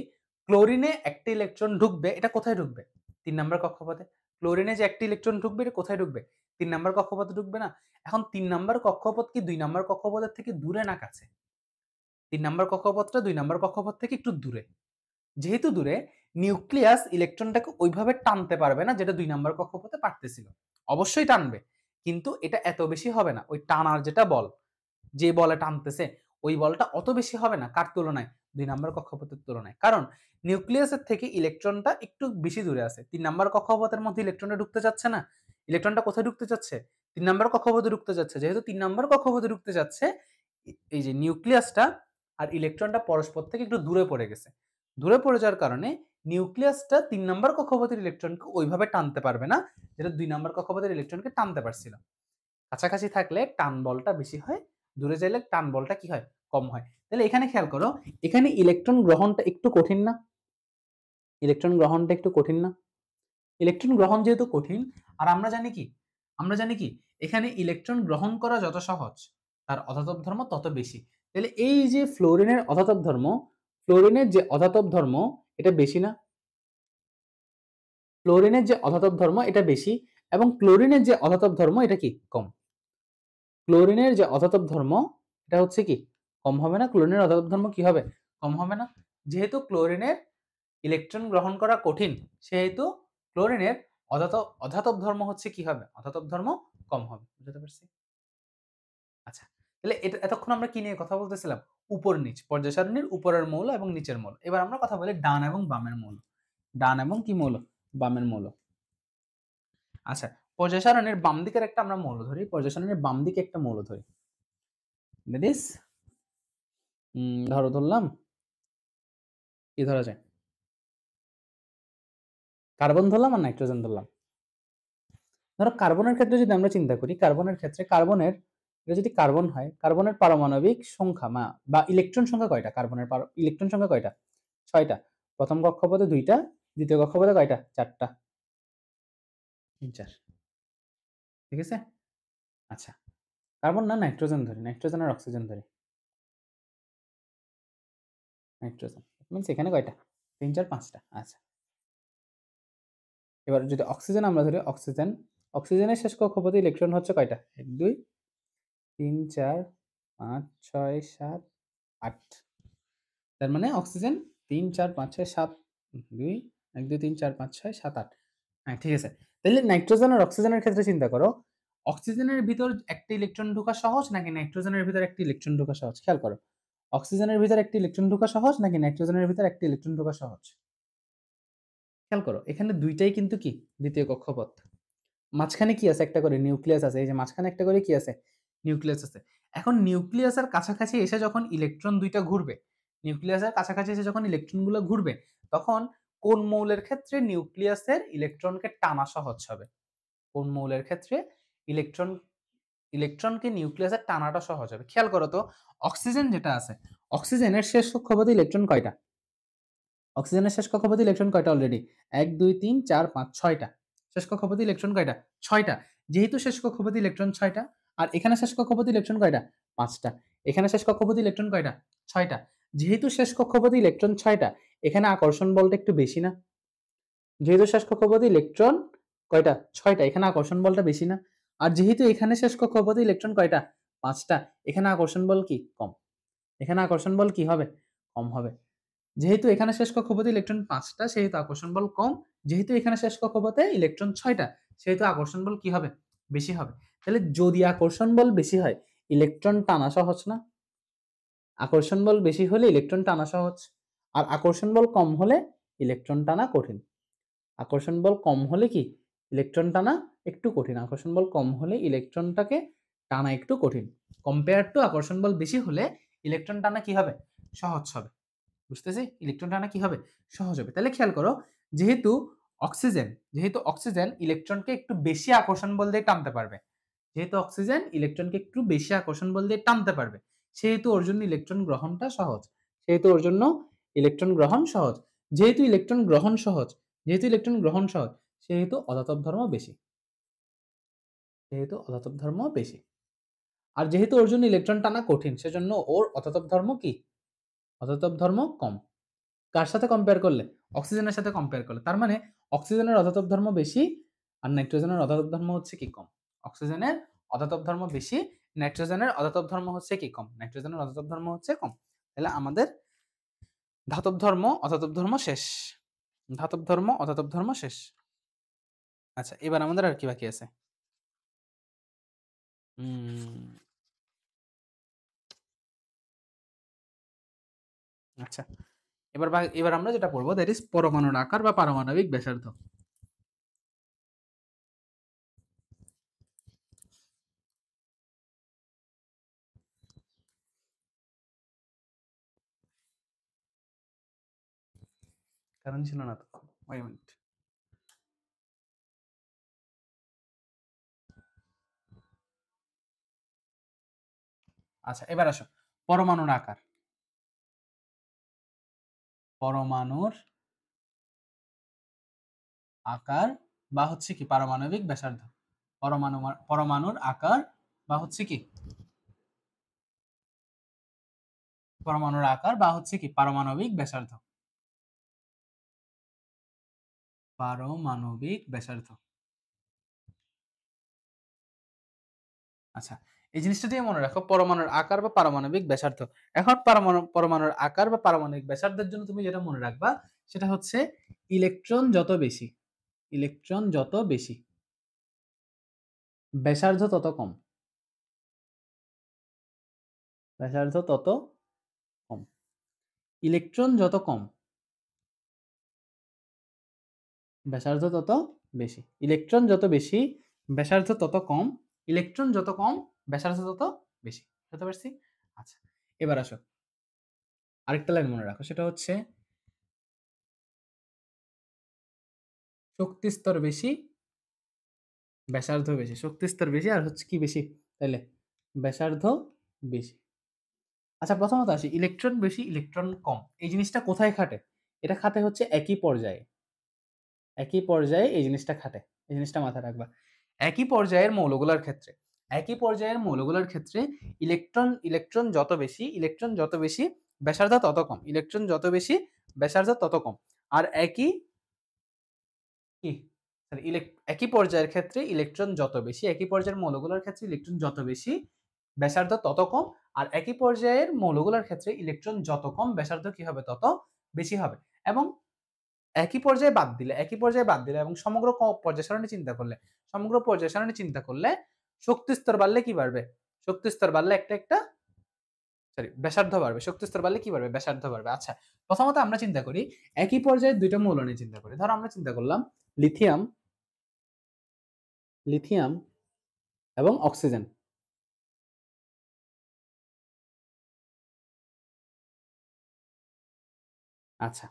ক্লোরিনে একটা ইলেকট্রন ঢুকবে, এটা কোথায় ঢুকবে? 3 নাম্বার কক্ষপথে। ক্লোরিনে যে একটা ইলেকট্রন ঢুকবে, এটা কোথায় ঢুকবে? 3 নাম্বার কক্ষপথে ঢুকবে না? এখন 3 নাম্বার কক্ষপথ কি 2 নাম্বার কক্ষপথের থেকে দূরে না কাছে? 3 নাম্বার কক্ষপথটা 2 নাম্বার কক্ষপথ থেকে একটু দূরে। যেহেতু দূরে, নিউক্লিয়াস ইলেকট্রনটাকে ওইভাবে টানতে পারবে না যেটা 2 নাম্বার কক্ষপথে পারতেছিল। অবশ্যই টানবে, কিন্তু এটা এত বেশি হবে না। ওই টানার যেটা বল, যে বলে টানতেছে, ওই বলটা অত বেশি হবে না। কার তুলনায়? 2 নাম্বার কক্ষপথের তুলনায়। কারণ নিউক্লিয়াসের থেকে ইলেকট্রনটা একটু বেশি দূরে আছে। 3 নাম্বার কক্ষপথের মধ্যে ইলেকট্রনটা ঢুকতে চাচ্ছে না? ইলেকট্রনটা কোথায় ঢুকতে চাচ্ছে? 3 নাম্বার কক্ষপথে ঢুকতে যাচ্ছে। যেহেতু 3 নাম্বার কক্ষপথে ঢুকতে যাচ্ছে, এই যে নিউক্লিয়াসটা আর ইলেকট্রনটা পরস্পর থেকে একটু দূরে পড়ে গেছে। দূরে পড়ে যাওয়ার কারণে নিউক্লিয়াসটা 3 নাম্বার কক্ষপথের ইলেকট্রনকে ওইভাবে টানতে পারবে না, যেটা 2 নাম্বার কক্ষপথের ইলেকট্রনকে টানতে পারছিল। কাছাকাছি থাকলে টান বলটা বেশি হয়, দূরে যাইলে টান বলটা কি হয়? কম হয়। তাহলে এখানে খেয়াল করো, এখানে ইলেকট্রন গ্রহণটা একটু কঠিন না? ইলেকট্রন গ্রহণটা একটু কঠিন না? ইলেকট্রন গ্রহণ যেহেতু কঠিন, আর আমরা জানি কি? আমরা জানি কি? এখানে ইলেকট্রন গ্রহণ করা যত সহজ, তার অধাতব ধর্ম তত বেশি। তাহলে এই যে ফ্লোরিনের অধাতব ধর্ম, ফ্লোরিনের যে অধাতব ধর্ম এটা বেশি না? ফ্লোরিনের যে অধাতব ধর্ম এটা বেশি এবং ক্লোরিনের যে অধাতব ধর্ম এটা কি কম। ক্লোরিনের যে অধাতব ধর্ম এটা হচ্ছে কি কম হবে না? ক্লোরিনের অধাতব ধর্ম কি হবে? কম হবে না? যেহেতু ক্লোরিনের ইলেকট্রন গ্রহণ করা কঠিন, সেহেতু ক্লোরিনের অধাতব ধর্ম হচ্ছে কি হবে? অধাতব ধর্ম কম হবে। বুঝতে পারছি? আচ্ছা, তাহলে এটা এতক্ষণ আমরা কি নিয়ে কথা বলতেছিলাম? উপর নিচ, পর্যায় সারণীর উপরের মৌল এবং নিচের মৌল। এবার আমরা কথা বলি ডান এবং বামের মৌল। ডান এবং কি মৌল? বামের মৌল। আচ্ছা, পর্যায় সারণীর বাম দিকের একটা আমরা মৌল ধরি। পর্যায় সারণীর বাম দিকে একটা মৌল ধরি। দ্যাট ইজ ধরলাম কি ধরা যায়? কার্বন ধরলাম আর নাইট্রোজেন ধরলাম। ধরো কার্বনের ক্ষেত্রে যদি আমরা চিন্তা করি, কার্বনের ক্ষেত্রে কার্বনের এটা যদি কার্বন হয়, কার্বনের পারমাণবিক সংখ্যা বা ইলেকট্রন সংখ্যা কয়টা? কার্বনের ইলেকট্রন সংখ্যা কয়টা? 6টা। প্রথম কক্ষপথে 2টা, দ্বিতীয় কক্ষপথে কয়টা? 4টা। 3 4। ঠিক আছে? আচ্ছা। কার্বন না নাইট্রোজেন ধরি। নাইট্রোজেন আর অক্সিজেন ধরি। নাইট্রোজেন। মিন্স এখানে কয়টা? 3 4 5টা। আচ্ছা। এবার যদি অক্সিজেন আমরা ধরি, অক্সিজেন, অক্সিজেনের শেষ কক্ষপথে ইলেকট্রন হচ্ছে কয়টা? 1 2 3 4 5 6 7 8। তার মানে অক্সিজেন 3 4 5 6 7 2 1 2 3 4 5 6 7 8। হ্যাঁ, ঠিক আছে। তাহলে নাইট্রোজেন আর অক্সিজেনের ক্ষেত্রে চিন্তা করো। অক্সিজেনের ভিতর একটা ইলেকট্রন ঢোকা সহজ নাকি নাইট্রোজেনের ভিতর একটা ইলেকট্রন ঢোকা সহজ? খেয়াল করো। অক্সিজেনের ভিতর একটা ইলেকট্রন ঢোকা সহজ নাকি নাইট্রোজেনের ভিতর একটা ইলেকট্রন ঢোকা সহজ? খেয়াল করো। এখানে দুইটাই কিন্তু কি দ্বিতীয় কক্ষপথ। মাঝখানে কি আছে? একটা করে নিউক্লিয়াস আছে। এই যে মাঝখানে একটা করে কি আছে? নিউক্লিয়াস আছে। এখন নিউক্লিয়াসের কাছাকাছি এসে যখন ইলেকট্রন দুইটা ঘুরবে, নিউক্লিয়াসের কাছাকাছি এসে যখন ইলেকট্রনগুলো ঘুরবে, তখন কোন মৌলের ক্ষেত্রে নিউক্লিয়াসের ইলেকট্রনকে টানা সহজ হবে? কোন মৌলের ক্ষেত্রে ইলেকট্রন ইলেকট্রনকে নিউক্লিয়াসের টানাটা সহজ হবে? খেয়াল করো তো, অক্সিজেন যেটা আছে, অক্সিজেনের শেষ কক্ষপথে ইলেকট্রন কয়টা? অক্সিজেনের শেষ কক্ষপথে ইলেকট্রন কয়টা অলরেডি? 1 2 3 4 5 6টা। শেষ কক্ষপথে ইলেকট্রন কয়টা? 6টা। যেহেতু শেষ কক্ষপথে ইলেকট্রন 6টা, আর এখানে শেষ কক্ষপথে ইলেকট্রন কয়টা? 5টা। এখানে শেষ কক্ষপথে ইলেকট্রন কয়টা? 6টা। যেহেতু শেষ কক্ষপথে ইলেকট্রন 6টা, এখানে আকর্ষণ বলটা একটু বেশি না? যেহেতু শেষ কক্ষপথে ইলেকট্রন কয়টা? 6টা, এখানে আকর্ষণ বলটা বেশি না? আর যেহেতু এখানে শেষ কক্ষপথে ইলেকট্রন কয়টা? 5টা, এখানে আকর্ষণ বল কি? কম। এখানে আকর্ষণ বল কি হবে? কম হবে। যেহেতু এখানে শেষ কক্ষপথে ইলেকট্রন 5টা, সেহেতু আকর্ষণ বল কম। যেহেতু এখানে শেষ কক্ষপথে ইলেকট্রন 6টা, সেহেতু আকর্ষণ বল কি হবে? বেশি হবে। তাহলে যদি আকর্ষণ বল বেশি হয়, ইলেকট্রন টানা সহজ না? আকর্ষণ বল বেশি হলে ইলেকট্রন টানা সহজ। আর আকর্ষণ বল কম হলে ইলেকট্রন টানা কঠিন। আকর্ষণ বল কম হলে কি? ইলেকট্রন টানা একটু কঠিন। আকর্ষণ বল কম হলে ইলেকট্রনটাকে টানা একটু কঠিন। কম্পেয়ার টু আকর্ষণ বল বেশি হলে ইলেকট্রন টানা কি হবে? সহজ হবে। বুঝতেছি? ইলেকট্রন টানা কি হবে? সহজ হবে। তাহলে খেয়াল করো, যেহেতু যেহেতু অক্সিজেন ইলেকট্রনকে একটু বেশি আকর্ষণ বল দিয়ে টানতে পারবে। যেহেতু অক্সিজেন ইলেকট্রনকে একটু বেশি আকর্ষণ বল দিয়ে টানতে পারবে, সেহেতু ওর জন্য ইলেকট্রন গ্রহণটা সহজ। সেহেতু ওর জন্য ইলেকট্রন গ্রহণ সহজ। যেহেতু ইলেকট্রন গ্রহণ সহজ, যেহেতু ইলেকট্রন গ্রহণ সহজ, সেহেতু অধাতব ধর্ম বেশি। সেহেতু অধাতব ধর্ম বেশি। আর যেহেতু ওর জন্য ইলেকট্রন টানা কঠিন, সেজন্য ওর অধাতব ধর্ম কি? অধাতব ধর্ম কম। কার সাথে কম্পেয়ার করলে? অক্সিজেনের সাথে কম্পেয়ার করলে। তার মানে অক্সিজেনের অধাতব ধর্ম বেশি আর নাইট্রোজেনের অধাতব ধর্ম হচ্ছে কি? কম। অক্সিজেনের অধাতব ধর্ম বেশি, নাইট্রোজেনের অধাতব ধর্ম হচ্ছে কি? কম। নাইট্রোজেনের অধাতব ধর্ম হচ্ছে কম। তাহলে আমাদের ধাতব ধর্ম অধাতব ধর্ম শেষ। ধাতব ধর্ম অধাতব ধর্ম শেষ। আচ্ছা, এবার আমাদের আর কি বাকি আছে? উম আচ্ছা। এবার আমরা যেটা পড়বো দ্যাট ইজ পরমাণুর আকার বা পারমাণবিক ব্যাসার্ধ। কারণ ছিল না তো। Wait a minute. আচ্ছা, এবার আসো পরমাণুর আকার। পরমাণুর আকার বা হচ্ছে কি পারমাণবিক ব্যাসার্ধ। পরমাণুর আকার বা হচ্ছে কি পরমাণুর আকার বা হচ্ছে কি পারমাণবিক ব্যাসার্ধ। পারমাণবিক ব্যাসার্ধ। আচ্ছা, এই জিনিসটা দিয়ে মনে রাখো, পরমাণুর আকার বা পারমাণবিক ব্যাসার্ধ। এখন পরমাণুর আকার বা পারমাণবিক ব্যাসার্ধের জন্য তুমি যেটা মনে রাখবা সেটা হচ্ছে ইলেকট্রন যত বেশি, ইলেকট্রন যত বেশি, ব্যাসার্ধ তত কম, ব্যাসার্ধ তত কম। ইলেকট্রন যত কম, ব্যাসার্ধ তত বেশি। ইলেকট্রন যত বেশি, ব্যাসার্ধ তত কম। ইলেকট্রন যত কম, ব্যাসার্ধ তত বেশি। বুঝতে পারছি? আচ্ছা, এবার আসো আরেকটা লাইন মনে রাখো, সেটা হচ্ছে শক্তি স্তর বেশি, ব্যাসার্ধ বেশি। শক্তি স্তর বেশি আর হচ্ছে কি বেশি তাইলে? ব্যাসার্ধ বেশি। আচ্ছা, প্রথমত আসি ইলেকট্রন বেশি ইলেকট্রন কম, এই জিনিসটা কোথায় খাটে? এটা খাটে হচ্ছে একই পর্যায়ে, একই পর্যায়ে এই জিনিসটা খাটে। এই জিনিসটা মাথায় রাখবা, একই পর্যায়ের মৌলগুলোর ক্ষেত্রে। একই পর্যায়ের মৌলগুলোর ক্ষেত্রে ইলেকট্রন যত বেশি, ইলেকট্রন যত বেশি, ব্যাসার্ধ তত কম। ইলেকট্রন যত বেশি, ব্যাসার্ধ তত কম। আর একই কি সরি একই পর্যায়ের ক্ষেত্রে ইলেকট্রন যত বেশি, একই পর্যায়ের মৌলগুলোর ক্ষেত্রে ইলেকট্রন যত বেশি, ব্যাসার্ধ তত কম। আর একই পর্যায়ের মৌলগুলোর ক্ষেত্রে ইলেকট্রন যত কম, ব্যাসার্ধ কি হবে? তত বেশি হবে। এবং একই পর্যায়ে বাদ দিলে, একই পর্যায়ে বাদ দিলে এবং সমগ্র পর্যায় সারণী চিন্তা করলে, সমগ্র পর্যায় সারণী চিন্তা করলে শক্তি স্তর বাড়লে কি বাড়বে? শক্তি স্তর বাড়লে একটা একটা সরি ব্যাসার্ধ বাড়বে। শক্তি স্তর বাড়লে কি বাড়বে? ব্যাসার্ধ বাড়বে। আচ্ছা, প্রথমত আমরা চিন্তা করি একই পর্যায়ে দুইটা মৌল নিয়ে চিন্তা করি। ধরো আমরা চিন্তা করলাম লিথিয়াম, লিথিয়াম এবং অক্সিজেন। আচ্ছা,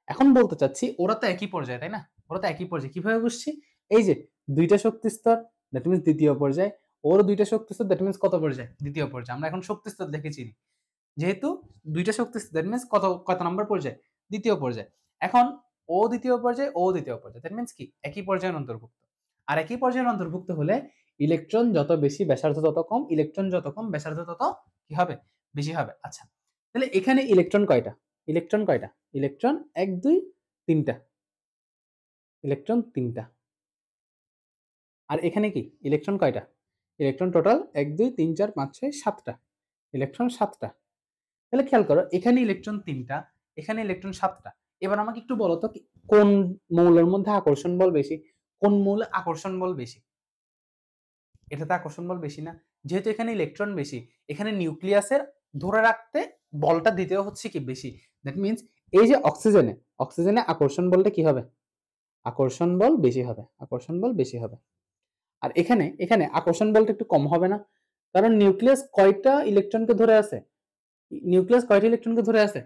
এখন বলতে চাচ্ছি ওরা তো একই পর্যায়ে, তাই না? ওরা তো একই পর্যায়ে, কিভাবে বুঝছি? এই যে দুইটা শক্তি স্তর, দ্যাট মিন্স দ্বিতীয় পর্যায়ে। ওর দুইটা শক্তি স্তর, দ্যাট মিন্স কত পর্যায়ে? দ্বিতীয় পর্যায়ে। আমরা এখন শক্তি স্তর দেখে চিনি, যেহেতু দুইটা শক্তি স্তর, দ্যাট মিন্স কত নম্বর পর্যায়ে? দ্বিতীয় পর্যায়ে। এখন ও দ্বিতীয় পর্যায়ে, ও দ্বিতীয় পর্যায়ে, দ্যাট মিন্স কি একই পর্যায়ের অন্তর্ভুক্ত। আর একই পর্যায়ের অন্তর্ভুক্ত হলে ইলেকট্রন যত বেশি, ব্যাসার্ধ তত কম। ইলেকট্রন যত কম, ব্যাসার্ধ তত কি হবে? বেশি হবে। আচ্ছা, তাহলে এখানে ইলেকট্রন কয়টা? ইলেকট্রন কয়টা? ইলেকট্রন 1 2 3টা, ইলেকট্রন 3টা। আর এখানে কি ইলেকট্রন কয়টা? ইলেকট্রন টোটাল 1 2 3 4 5 6 7টা, ইলেকট্রন 7টা। তাহলে খেয়াল করো, এখানে ইলেকট্রন 3টা, এখানে ইলেকট্রন 7টা। এবার আমাকে একটু বলো তো কোন মৌলের মধ্যে আকর্ষণ বল বেশি? কোন মৌলে আকর্ষণ বল বেশি? এটাতে আকর্ষণ বল বেশি না? যেহেতু এখানে ইলেকট্রন বেশি, এখানে নিউক্লিয়াসের ধরে রাখতে বলটা দিতেও হচ্ছে কি বেশি। দ্যাট মিন্স এই যে অক্সিজেনে, অক্সিজেনে আকর্ষণ বলটা কি হবে? আকর্ষণ বল বেশি হবে, আকর্ষণ বল বেশি হবে। আর এখানে এখানে আকর্ষণ বলটা একটু কম হবে না? কারণ নিউক্লিয়াস কয়টা ইলেকট্রনকে ধরে আছে? নিউক্লিয়াস কয়টা ইলেকট্রনকে ধরে আছে?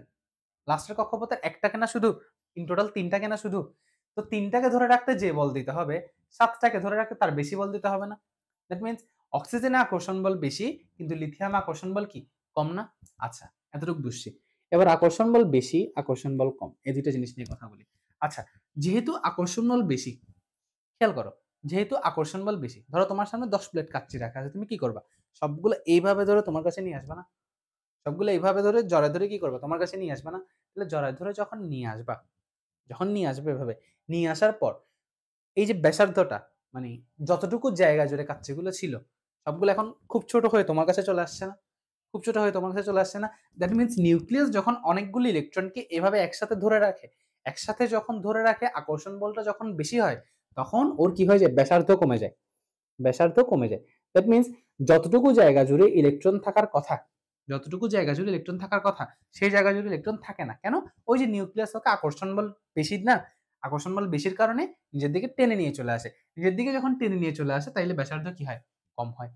লাস্টের কক্ষপথে একটা কেনা শুধু? ইন টোটাল 3টা কেনা শুধু? তো 3টাকে ধরে রাখতে যে বল দিতে হবে, 7টাকে ধরে রাখতে তার বেশি বল দিতে হবে না? দ্যাট মিন্স অক্সিজেনে আকর্ষণ বল বেশি, কিন্তু লিথিয়াম আকর্ষণ বল কি কম না? আচ্ছা, এতটুকু বুঝছি। এবার আকর্ষণ বল বেশি, আকর্ষণ বল কম, এই দুইটা জিনিস নিয়ে কথা বলি। আচ্ছা, যেহেতু আকর্ষণ বল বেশি, খেয়াল করো, যেহেতু আকর্ষণ বল বেশি, ধরো তোমার সামনে 10 প্লেট কাচ্চি রাখা আছে, তুমি কি করবা? সবগুলো এইভাবে ধরে তোমার কাছে নিয়ে আসবা না? সবগুলো এইভাবে ধরে জড়ায় ধরে কি করবা? তোমার কাছে নিয়ে আসবা না? তাহলে জড়ায় ধরে যখন নিয়ে আসবা, যখন নিয়ে আসবে এভাবে, নিয়ে আসার পর এই যে ব্যাসার্ধটা, মানে যতটুকু জায়গা জুড়ে কাচ্চিগুলো ছিল, সবগুলো এখন খুব ছোট হয়ে তোমার কাছে চলে আসছে না? খুব ছোট হয়ে তোমার কাছে চলে আসছে না? দ্যাট মিন্স নিউক্লিয়াস যখন অনেকগুলো ইলেকট্রনকে এভাবে একসাথে ধরে রাখে, একসাথে যখন ধরে রাখে, আকর্ষণ বলটা যখন বেশি হয়, তখন ওর কি হয়ে যায়? ব্যাসার্ধ কমে যায়, ব্যাসার্ধ কমে যায়। দ্যাট মিন্স যতটুকু জায়গা জুড়ে ইলেকট্রন থাকার কথা, যতটুকু জায়গা জুড়ে ইলেকট্রন থাকার কথা, সেই জায়গা জুড়ে ইলেকট্রন থাকে না। কেন? ওই যে নিউক্লিয়াস ওকে আকর্ষণ বল বেশি না, আকর্ষণ বল বেশির কারণে নিজের দিকে টেনে নিয়ে চলে আসে। নিজের দিকে যখন টেনে নিয়ে চলে আসে, তাইলে ব্যাসার্ধ কি হয়? কম হয়।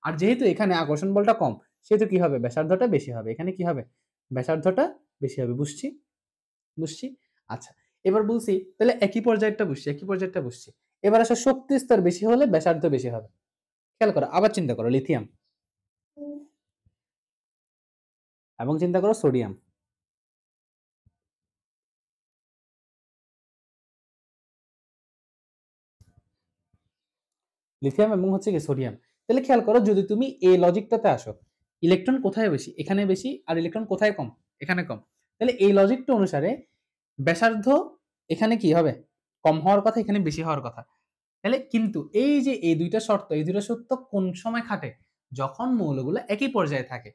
আর যেহেতু এখানে আকর্ষণ বলটা কম, সেহেতু কি হবে? ব্যাসার্ধটা বেশি হবে। এখানে কি হবে? ব্যাসার্ধটা বেশি হবে। বুঝছি? বুঝছি। আচ্ছা, এবার বলছি তাহলে একই পর্যায়টা বুঝছি, একই পর্যায়টা বুঝছি। এবার আসলে শক্তি স্তর বেশি হলে ব্যাসার্ধ বেশি হবে। খেয়াল করো, আবার চিন্তা করো লিথিয়াম, এবং চিন্তা করো সোডিয়াম। লিথিয়াম এবং হচ্ছে কি সোডিয়াম। তাহলে খেয়াল করো, যদি তুমি এই লজিকটাতে আসো, ইলেকট্রন কোথায় বেশি? এখানে বেশি। আর ইলেকট্রন কোথায় কম? এখানে কম। তাহলে এই লজিকটা অনুসারে ব্যাসার্ধ এখানে কি হবে? কম হওয়ার কথা, এখানে বেশি হওয়ার কথা। তাহলে কিন্তু এই যে এই দুইটা শর্ত, এই দুইটা শর্ত কোন সময় খাটে? যখন মৌলগুলো একই পর্যায়ে থাকে।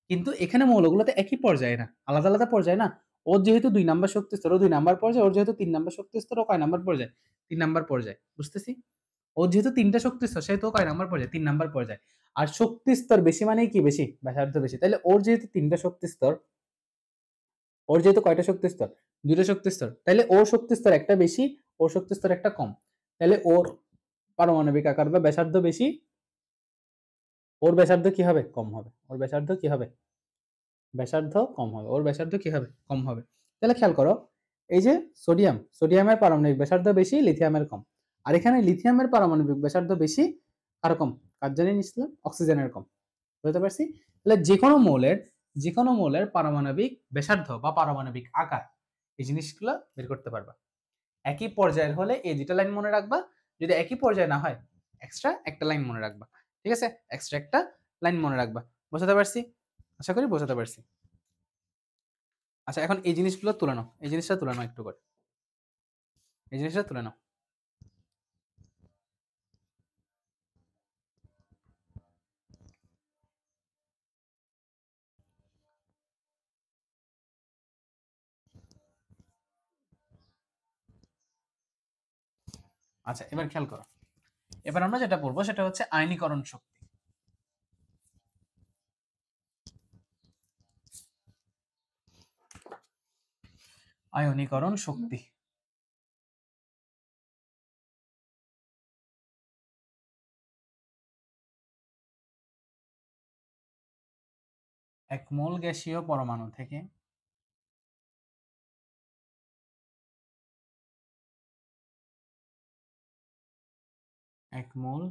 কিন্তু এখানে মৌলগুলোতে একই পর্যায়ে না, আলাদা আলাদা পর্যায়ে না। ওর যেহেতু ২ নাম্বার শক্তি স্তর, ও ২ নাম্বার পর্যায়ে, ওর যেহেতু ৩ নাম্বার শক্তি স্তর, ও কয় নাম্বার পর্যায়ে? ৩ নাম্বার পর্যায়ে। বুঝতেছি? ওর যেহেতু ৩টা শক্তি স্তর, সেহেতু ও কয় নাম্বার পর্যায়ে? ৩ নাম্বার পর্যায়ে। আর শক্তি স্তর বেশি মানেই কি বেশি? ব্যাসার্ধ বেশি। তাহলে ওর যেহেতু ৩টা শক্তি স্তর, ওর যেহেতু কয়টা শক্তি স্তর? ২টা শক্তি স্তর। তাহলে ওর শক্তি স্তর একটা বেশি, ওর শক্তি স্তর একটা কম। তাহলে ওর পারমাণবিক আকার বা ব্যাসার্ধ বেশি, ওর ব্যাসার্ধ কি হবে? কম হবে। ওর ব্যাসার্ধ কি হবে? ব্যাসার্ধ কম হবে। ওর ব্যাসার্ধ কি হবে? কম হবে। তাহলে খেয়াল করো, এই যে সোডিয়াম, সোডিয়ামের পারমাণবিক ব্যাসার্ধ বেশি, লিথিয়ামের কম। আর এখানে লিথিয়ামের পারমাণবিক ব্যাসার্ধ বেশি, কার কম? কার জানি নিছিলাম? অক্সিজেনের কম। বুঝতে পারছি? তাহলে যে কোনো মৌলের পারমাণবিক ব্যাসার্ধ বা পারমাণবিক আকার, এই জিনিসগুলো বের করতে পারবা। একই পর্যায়ের হলে এই দুইটা লাইন মনে রাখবা। যদি একই পর্যায়ে না হয়, এক্সট্রা একটা লাইন মনে রাখবা। ঠিক আছে? এক্সট্রা একটা লাইন মনে রাখবা। বোঝাতে পারছি? আশা করি বোঝাতে পারছি। আচ্ছা, এখন এই জিনিসগুলো তুলে নাও। এই জিনিসটা তুলে নাও একটু করে। এই জিনিসটা তুলে নাও। আচ্ছা, এবার খেয়াল করো। এবার আমরা যেটা পড়বো সেটা হচ্ছে আয়নীকরণ শক্তি। আয়নীকরণ শক্তি। এক মোল গ্যাসীয় পরমাণু থেকে এক মোল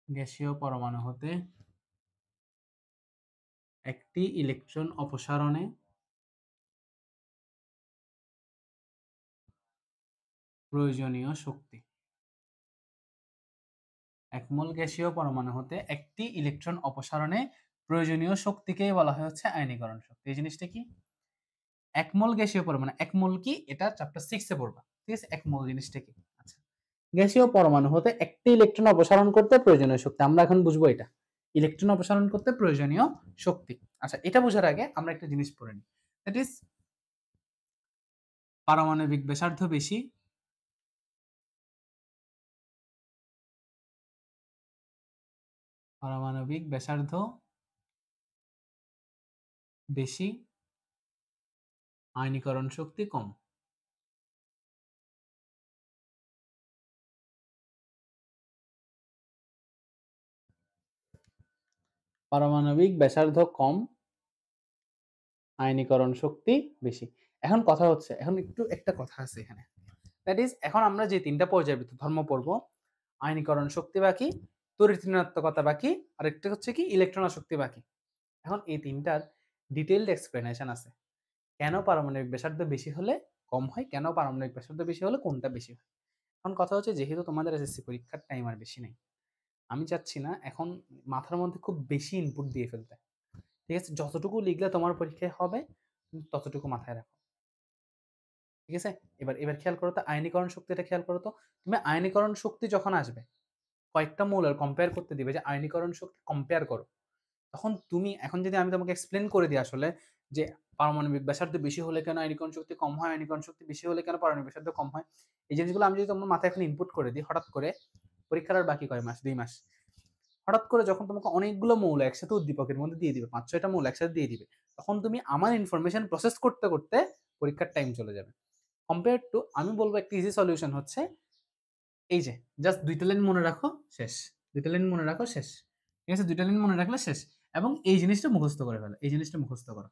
গ্যাসীয় পরমাণু হতে একটি ইলেকট্রন অপসারণে প্রয়োজনীয় শক্তি। এক মোল গ্যাসীয় পরমাণু হতে একটি ইলেকট্রন অপসারণে প্রয়োজনীয় শক্তিকেই বলা হয় হচ্ছে আয়নীকরণ শক্তি। এই জিনিসটা কি? এক মোল গ্যাসীয় পরমাণু, এক মোল কি? এটা চ্যাপ্টার 6 এ পড়বা। ঠিক আছে? এক মোল জিনিসটা কি? আচ্ছা, গ্যাসীয় পরমাণু হতে একটি ইলেকট্রন অপসারণ করতে প্রয়োজনীয় শক্তি। আমরা এখন বুঝবো এটা। ইলেকট্রন অপসারণ করতে প্রয়োজনীয় শক্তি। আচ্ছা, এটা বোঝার আগে আমরা একটা জিনিস পড়ে নিই। দ্যাট ইজ পারমাণবিক ব্যাসার্ধ বেশি, পারমাণবিক ব্যাসার্ধ বেশি, আয়নীকরণ শক্তি কম। পারমাণবিক ব্যাসার্ধ কম, আয়নীকরণ শক্তি বেশি। এখন কথা হচ্ছে, এখন একটু একটা কথা আছে এখানে। দ্যাট ইজ এখন আমরা যে তিনটা পর্যায়বৃত্ত ধর্ম পড়বো, আয়নীকরণ শক্তি বাকি, তড়িৎ ঋণাত্মকতা বাকি, আর একটা হচ্ছে কি ইলেকট্রন আসক্তি বাকি। এখন এই তিনটার ডিটেইলড এক্সপ্লেনেশন আছে। কেন পারমাণবিক ব্যাসার্ধ বেশি হলে কম হয়, কেন পারমাণবিক ব্যাসার্ধ বেশি হলে কোনটা বেশি হয়। এখন কথা হচ্ছে, যেহেতু তোমাদের এসএসসি পরীক্ষার টাইম আর বেশি নেই, আমি চাচ্ছি না এখন মাথার মধ্যে খুব বেশি ইনপুট দিয়ে ফেলতে। ঠিক আছে? যতটুকু লিখলে তোমার পরীক্ষায় হবে ততটুকু মাথায় রাখো। ঠিক আছে? এবার এবার খেয়াল করো তো আয়নীকরণ শক্তিটা খেয়াল করো তো। তুমি আয়নীকরণ শক্তি যখন আসবে, কয়েকটা মৌলের কম্পেয়ার করতে দিবে যে আয়নীকরণ শক্তি কম্পেয়ার করো। তখন তুমি এখন যদি আমি তোমাকে এক্সপ্লেন করে দিই আসলে যে পারমাণবিক ব্যাসার্ধ বেশি হলে কেন আয়নীকরণ শক্তি কম হয়, আয়নীকরণ শক্তি বেশি হলে কেন পারমাণবিক ব্যাসার্ধ কম হয়, এই জিনিসগুলো আমি যদি তোমার মাথায় এখন ইনপুট করে দিই, হঠাৎ করে পরীক্ষার আর বাকি কয় মাস, 2 মাস, হঠাৎ করে যখন তোমাকে অনেকগুলো মৌল একসাথে উদ্দীপকের মধ্যে দিয়ে দিবে, 5-6টা মৌল একসাথে দিয়ে দিবে, তখন তুমি আমার ইনফরমেশন প্রসেস করতে করতে পরীক্ষার টাইম চলে যাবে। কম্পেয়ার টু আমি বলবো একটা ইজি সলিউশন হচ্ছে এই যে জাস্ট 2টা লাইন মনে রাখো, শেষ। 2টা লাইন মনে রাখো, শেষ। ঠিক আছে? 2টা লাইন মনে রাখলে শেষ। এবং এই জিনিসটা মুখস্থ করে ফেলো। এই জিনিসটা মুখস্থ করো।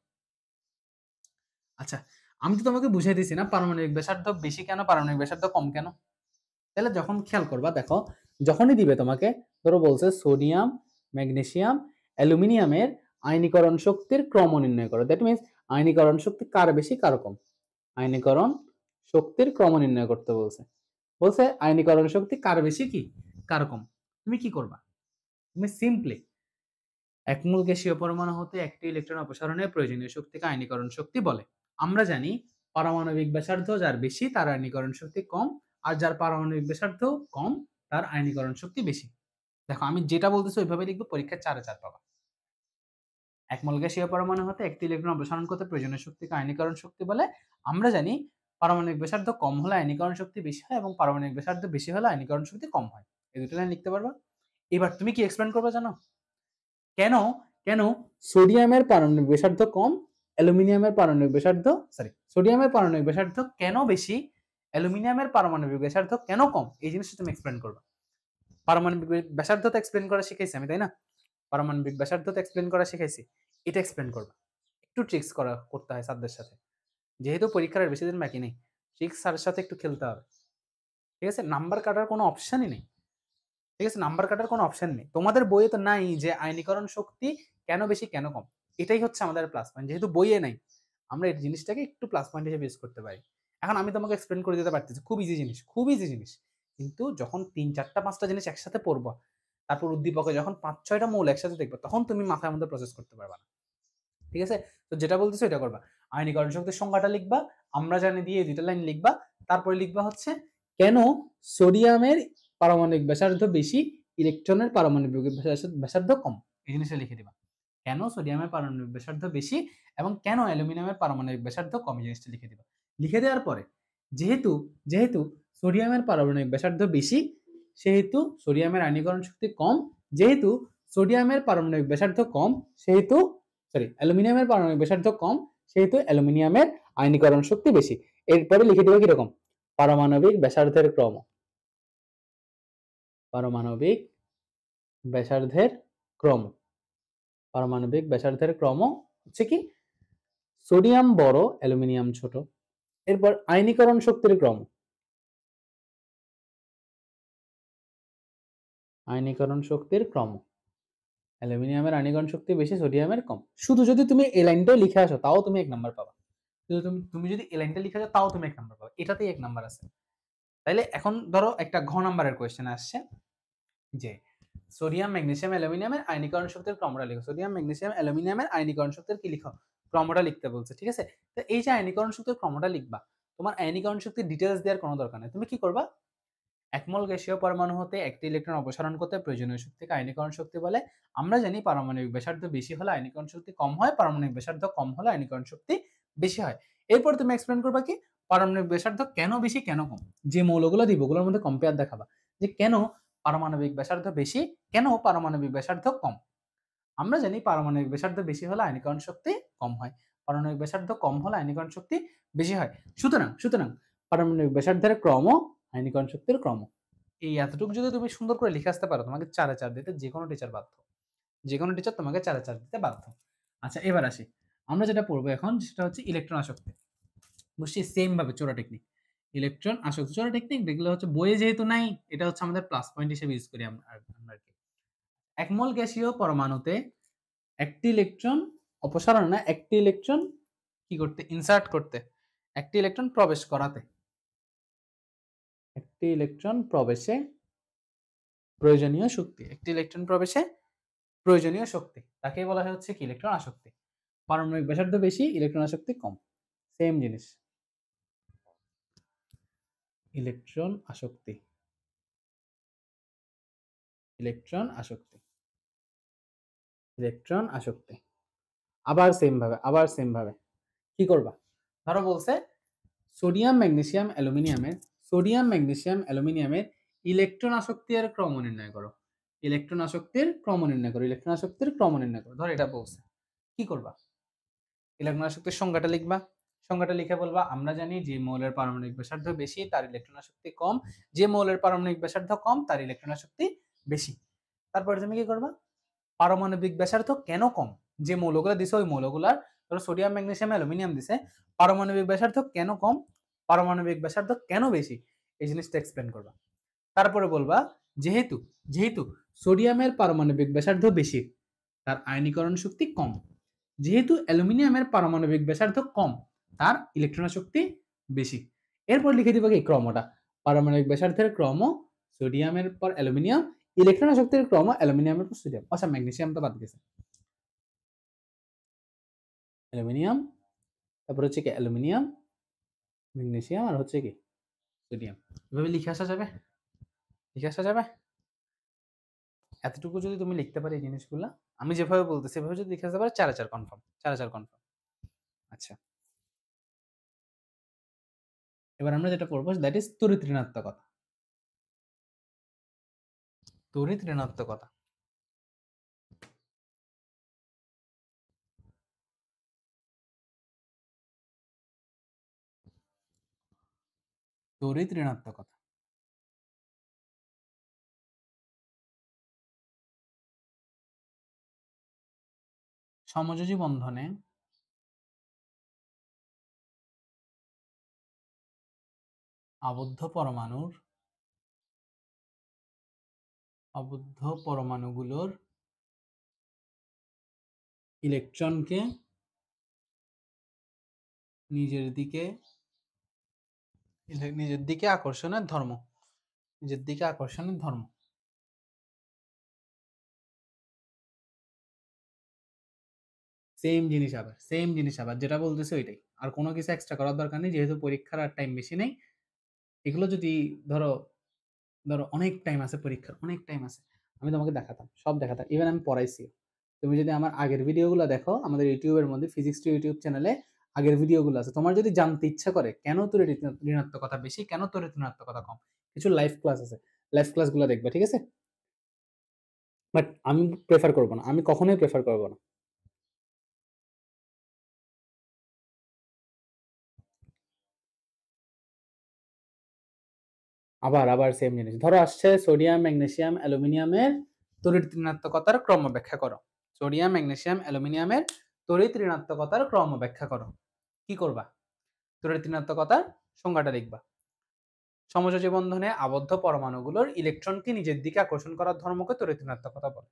আচ্ছা, আমি তো তোমাকে বুঝিয়ে দিছি না পারমাণবিক ব্যাসার্ধ বেশি কেন, পারমাণবিক ব্যাসার্ধ কম কেন? তাহলে যখন খেয়াল করবা, দেখো যখনই দিবে তোমাকে, ধরো বলছে সোডিয়াম, ম্যাগনেসিয়াম, অ্যালুমিনিয়ামের আয়নীকরণ শক্তির ক্রম নির্ণয় করো। দ্যাট মিন্স আয়নীকরণ শক্তি কার বেশি কার কম। আয়নীকরণ শক্তির ক্রম নির্ণয় করতে বলছে। বলছে আয়নীকরণ শক্তি কার বেশি কি কার কম। তুমি কি করবা? তুমি সিম্পলি এক মোল গ্যাসীয় পরমাণু হতে একটি ইলেকট্রন অপসারণের প্রয়োজনীয় শক্তিকে আয়নীকরণ শক্তি বলে। আমরা জানি পারমাণবিক ব্যাসার্ধ যার বেশি তার আয়নীকরণ শক্তি কম, আর যার পারমাণবিক ব্যাসার্ধ কম তার আয়নীকরণ শক্তি বেশি। দেখো আমি যেটা বলতেছি ওইভাবে লিখবো, পরীক্ষায় 4-4 পাবা। এক মোল গ্যাসীয় পরমাণু হতে একটি ইলেকট্রন অপসারণ করতে প্রয়োজনীয় শক্তিকে আয়নীকরণ শক্তি বলে। আমরা জানি পারমাণবিক ব্যাসার্ধ কম হলে আয়নীকরণ শক্তি বেশি হয় এবং পারমাণবিক ব্যাসার্ধ বেশি হলে আয়নীকরণ শক্তি কম হয়। এই দুটো লাইন লিখতে পারবা। এবার তুমি কি এক্সপ্লেন করবে জানো? কেন কেন সোডিয়ামের পারমাণবিক ব্যাসার্ধ কম, অ্যালুমিনিয়ামের পারমাণবিক ব্যাসার্ধ সোডিয়ামের পারমাণবিক ব্যাসার্ধ কেন বেশি, অ্যালুমিনিয়ামের পারমাণবিক ব্যাসার্ধ কেন কম, এই জিনিসটা তুমি এক্সপ্লেন করবা। পারমাণবিক ব্যাসার্ধ তো এক্সপ্লেন করা শিখাইছি আমি, তাই না? পারমাণবিক ব্যাসার্ধ তো এক্সপ্লেন করা শিখাইছি, এটা এক্সপ্লেন করবা। একটু ট্রিক্স করতে হয় স্যারদের সাথে, যেহেতু পরীক্ষার বেশি দিন বাকি নেই, ট্রিক্স স্যারের সাথে একটু খেলতে হবে। ঠিক আছে, নাম্বার কাটার কোনো অপশনই নেই। ঠিক আছে, নাম্বার কাটার কোনো অপশন নেই। তোমাদের বইয়ে তো নাই যে আয়নীকরণ শক্তি কেন বেশি কেন কম, এটাই হচ্ছে আমাদের প্লাস পয়েন্ট। যেহেতু বইয়ে নাই, আমরা এই জিনিসটাকে একটু প্লাস পয়েন্ট হিসেবে ইউজ করতে পারি। এখন আমি তোমাকে এক্সপ্লেন করে দিতে পারতেছি, খুব ইজি জিনিস, খুব ইজি জিনিস। কিন্তু যখন 3-4টা-5টা জিনিস একসাথে পড়বা, তারপর উদ্দীপকে যখন 5-6টা মৌল একসাথে দেখবে, তখন তুমি মাথার মধ্যে প্রসেস করতে পারবা না। ঠিক আছে, তো যেটা বলতেছো এটা করবা। আয়নীকরণ শক্তির সংজ্ঞাটা লিখবা, আমরা জানি দিয়ে এই দুইটা লাইন লিখবা। তারপরে লিখবা হচ্ছে কেন সোডিয়ামের পারমাণবিক ব্যাসার্ধ বেশি, ইলেকট্রনের পারমাণবিক ব্যাসার্ধ কম, এই জিনিসটা লিখে দিবা। কেন সোডিয়ামের পারমাণবিক ব্যাসার্ধ বেশি এবং কেন অ্যালুমিনিয়ামের পারমাণবিক ব্যাসার্ধ কম, এই জিনিসটা লিখে দিবা। লিখে দেওয়ার পরে যেহেতু যেহেতু সোডিয়ামের পারমাণবিক ব্যাসার্ধ বেশি, সেহেতু সোডিয়ামের আয়নীকরণ শক্তি কম। যেহেতু সোডিয়ামের পারমাণবিক ব্যাসার্ধ কম, সেহেতু অ্যালুমিনিয়ামের পারমাণবিক ব্যাসার্ধ কম, সেহেতু অ্যালুমিনিয়ামের আয়নীকরণ শক্তি বেশি। এরপরে লিখে দেবে কিরকম, পারমাণবিক ব্যাসার্ধের ক্রম, পারমাণবিক ব্যাসার্ধের ক্রম, পারমাণবিক ব্যাসার্ধের ক্রম হচ্ছে কি, সোডিয়াম বড় অ্যালুমিনিয়াম ছোট। এরপর আয়নীকরণ শক্তির ক্রম, আয়নীকরণ শক্তির ক্রম, অ্যালুমিনিয়ামের আয়নীকরণ শক্তি বেশি, সোডিয়ামের কম। শুধু যদি তুমি এই লাইনটাই লিখে আসো তাও তুমি 1 নাম্বার পাবা। শুধু তুমি যদি এই লাইনটা লিখে আসো তাও তুমি 1 নাম্বার পাবা, এটাতেই 1 নাম্বার আছে। তাইলে এখন ধরো একটা ঘ নাম্বারের কোয়েশ্চেন আসছে যে সোডিয়াম ম্যাগনেসিয়াম অ্যালুমিনিয়ামের আয়নীকরণ শক্তির ক্রমটা লিখো। সোডিয়াম ম্যাগনেসিয়াম অ্যালুমিনিয়ামের আয়নীকরণ শক্তির কি লিখো, ক্রমটা লিখতে বলছে। ঠিক আছে, তো এই যে আয়নীকরণ শক্তির ক্রমটা লিখবা, তোমার আয়নীকরণ শক্তির ডিটেইলস দেওয়ার কোনো দরকার নেই। তুমি কি করবা, এক মোল গ্যাসীয় পরমাণু হতে একটি ইলেকট্রন অপসারণ করতে প্রয়োজনীয় শক্তিকে আয়নীকরণ শক্তি বলে। আমরা জানি পারমাণবিক ব্যাসার্ধ বেশি হলে আয়নীকরণ শক্তি কম হয়, পারমাণবিক ব্যাসার্ধ কম হলে আয়নীকরণ শক্তি বেশি হয়। এরপর তুমি এক্সপ্লেন করবা কি, পারমাণবিক ব্যাসার্ধ কেন বেশি কেন কম, যে মৌলগুলো দিব ওগুলোর মধ্যে কম্পেয়ার দেখাবা যে কেন পারমাণবিক ব্যাসার্ধ বেশি, কেন পারমাণবিক ব্যাসার্ধ কম। আমরা জানি পারমাণবিক ব্যাসার্ধ বেশি হলে আয়নীকরণ শক্তি কম হয়, পারমাণবিক ব্যাসার্ধ কম হলে আয়নীকরণ শক্তি বেশি হয়। সুতরাং পারমাণবিক ব্যাসার্ধের ক্রম আয়নীকরণ শক্তির ক্রম, এই এতটুকু যদি তুমি সুন্দর করে লিখে আসতে পারো, তোমাকে 4-4 দিতে যে কোনো টিচার বাধ্য, যে কোনো টিচার তোমাকে 4-4 দিতে বাধ্য। আচ্ছা এবার আসি, আমরা যেটা পড়বো এখন সেটা হচ্ছে ইলেকট্রন আসক্তি। বুঝছি, সেম ভাবে চোরা টেকনিক, ইলেকট্রন আসক্তি চোরা টেকনিক দেখলে হচ্ছে বইয়ে যেহেতু নাই, এটা হচ্ছে আমাদের প্লাস পয়েন্ট হিসেবে ইউজ করি আমরা আর কি। এক মোল গ্যাসীয় পরমাণুতে একটি ইলেকট্রন অপসারণ না, একটি ইলেকট্রন কি করতে, ইনসার্ট করতে, একটি ইলেকট্রন প্রবেশ করাতে, একটি ইলেকট্রন প্রবেশে প্রয়োজনীয় শক্তি, একটি ইলেকট্রন প্রবেশে প্রয়োজনীয় শক্তি, তাকেই বলা হয় হচ্ছে কি ইলেকট্রন আসক্তি। পারমাণবিক ব্যাসার্ধ বেশি, ইলেকট্রন আসক্তি কম, সেম জিনিস। ইলেকট্রন আসক্তি, ইলেকট্রন আসক্তি, ইলেকট্রন আসক্তি। আবার সেম ভাবে কি করবা, ধরো বলছে সোডিয়াম ম্যাগনেসিয়াম অ্যালুমিনিয়ামের, সোডিয়াম ম্যাগনেসিয়াম অ্যালুমিনিয়ামের ইলেকট্রন আসক্তির ক্রম নির্ণয় করো, ইলেকট্রন আসক্তির ক্রম নির্ণয় করো, ইলেকট্রন আসক্তির ক্রম নির্ণয় করো। ধর এটা বলছে, কি করবা, ইলেকট্রন আসক্তির সংজ্ঞাটা লিখবা, সংজ্ঞাটা লিখে বলবা আমরা জানি যে মৌলের পারমাণবিক ব্যাসার্ধ বেশি তার ইলেকট্রন আসক্তি কম, যে মৌলের পারমাণবিক ব্যাসার্ধ কম তার ইলেকট্রন আসক্তি বেশি। তারপরে তুমি কি করবা, পারমাণবিক ব্যাসার্ধ কেন কম, যে মৌলগুলো দিছে ওই মৌলগুলার, ধরো সোডিয়াম ম্যাগনেসিয়াম অ্যালুমিনিয়াম দিছে, পারমাণবিক ব্যাসার্ধ কেন কম, পারমাণবিক ব্যাসার্ধ কেন বেশি, এই জিনিসটা এক্সপ্লেন করবা। তারপরে বলবা যেহেতু যেহেতু সোডিয়ামের পারমাণবিক ব্যাসার্ধ বেশি তার আয়নীকরণ শক্তি কম, যেহেতু অ্যালুমিনিয়ামের পারমাণবিক ব্যাসার্ধ কম তার ইলেকট্রন শক্তি বেশি। এরপর লিখে দিবা কি ক্রমটা, পারমাণবিক ব্যাসার্ধের ক্রম সোডিয়ামের পর অ্যালুমিনিয়াম, ইলেকট্রন শক্তির ক্রম অ্যালুমিনিয়ামের পর সোডিয়াম। আচ্ছা ম্যাগনেসিয়াম তো বাদ গেছে, অ্যালুমিনিয়াম, তারপর হচ্ছে কি অ্যালুমিনিয়াম, ম্যাগনেসিয়াম আর হচ্ছে কি সোডিয়াম। এভাবে লিখে আসা যাবে? লিখে আসা যাবে? এতটুকু যদি তুমি লিখতে পারো এই জিনিসগুলা, আমি যেভাবে বলতেছি এভাবে যদি লিখে আসতে পারো 4/4 কনফার্ম, 4/4 কনফার্ম। আচ্ছা, এবার আমরা যেটা পড়বো দ্যাট ইজ তড়িৎ ঋণাত্মকতা। তড়িৎ ঋণাত্মকতা। তড়িৎ ঋণাত্মকতা। সমযোজী বন্ধনে আবদ্ধ পরমাণুগুলোর ইলেকট্রনকে নিজের দিকে আকর্ষণের ধর্ম। নিজের দিকে আকর্ষণের ধর্ম। সেম জিনিস আবার যেটা বলতেছে ওইটাই। আর কোনো কিছু এক্সট্রা করার দরকার নেই, যেহেতু পরীক্ষার আর টাইম বেশি নেই। এগুলো যদি ধরো অনেক টাইম আছে, পরীক্ষার অনেক টাইম আছে, আমি তোমাকে দেখাতাম, সব দেখাতাম, ইভেন আমি পড়াইছি। তুমি যদি আমার আগের ভিডিওগুলো দেখো, আমাদের ইউটিউবের মধ্যে ফিজিক্স টু ইউটিউব চ্যানেলে আগের ভিডিওগুলো আছে। তোমার যদি জানতে ইচ্ছা করে কেন তড়িৎ ঋণাত্মকতা বেশি, কেন তড়িৎ ঋণাত্মকতা কম, কিছু লাইভ ক্লাস আছে, লাইভ ক্লাসগুলো দেখবে, ঠিক আছে? বাট আমি প্রেফার করবো না, আমি কখনোই প্রেফার করবো না। আবার সেম জিনিস, ধরো আসছে সোডিয়াম, ম্যাগনেসিয়াম, অ্যালুমিনিয়ামের তড়িৎ ঋণাত্মকতার ক্রম ব্যাখ্যা করো। সোডিয়াম, ম্যাগনেসিয়াম, অ্যালুমিনিয়ামের তড়িৎ ঋণাত্মকতার ক্রম ব্যাখ্যা করো। কি করবা? তড়িৎ ঋণাত্মকতার সংজ্ঞাটা লিখবা। সমযোজী বন্ধনে আবদ্ধ পরমাণুগুলোর ইলেকট্রনকে নিজের দিকে আকর্ষণ করার ধর্মকে তড়িৎ ঋণাত্মকতা বলে।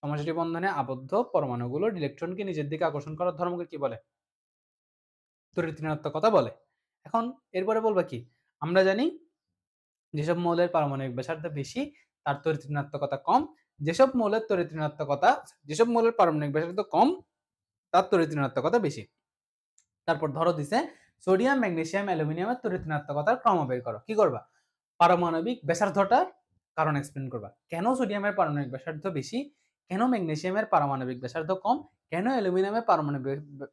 সমযোজী বন্ধনে আবদ্ধ পরমাণুগুলোর ইলেকট্রনকে নিজের দিকে আকর্ষণ করার ধর্মকে কি বলে? তড়িৎ ঋণাত্মকতা বলে। এখন এরপরে বলবা কি, আমরা জানি যেসব মৌলের পারমাণবিক ব্যাসার্ধ বেশি তার তড়িৎ ঋণাত্মকতা কম, যেসব মৌলের পারমাণবিক ব্যাসার্ধ কম তার তড়িৎ ঋণাত্মকতা বেশি। তারপর ধরো দিছে সোডিয়াম, ম্যাগনেসিয়াম, অ্যালুমিনিয়ামের তড়িৎ ঋণাত্মকতার ক্রম বের করো। কি করবা? পারমাণবিক ব্যাসার্ধটার কারণ এক্সপ্লেন করবা। কেন সোডিয়ামের পারমাণবিক ব্যাসার্ধ বেশি, কেন ম্যাগনেসিয়ামের পারমাণবিক ব্যাসার্ধ কম, কেন অ্যালুমিনিয়ামের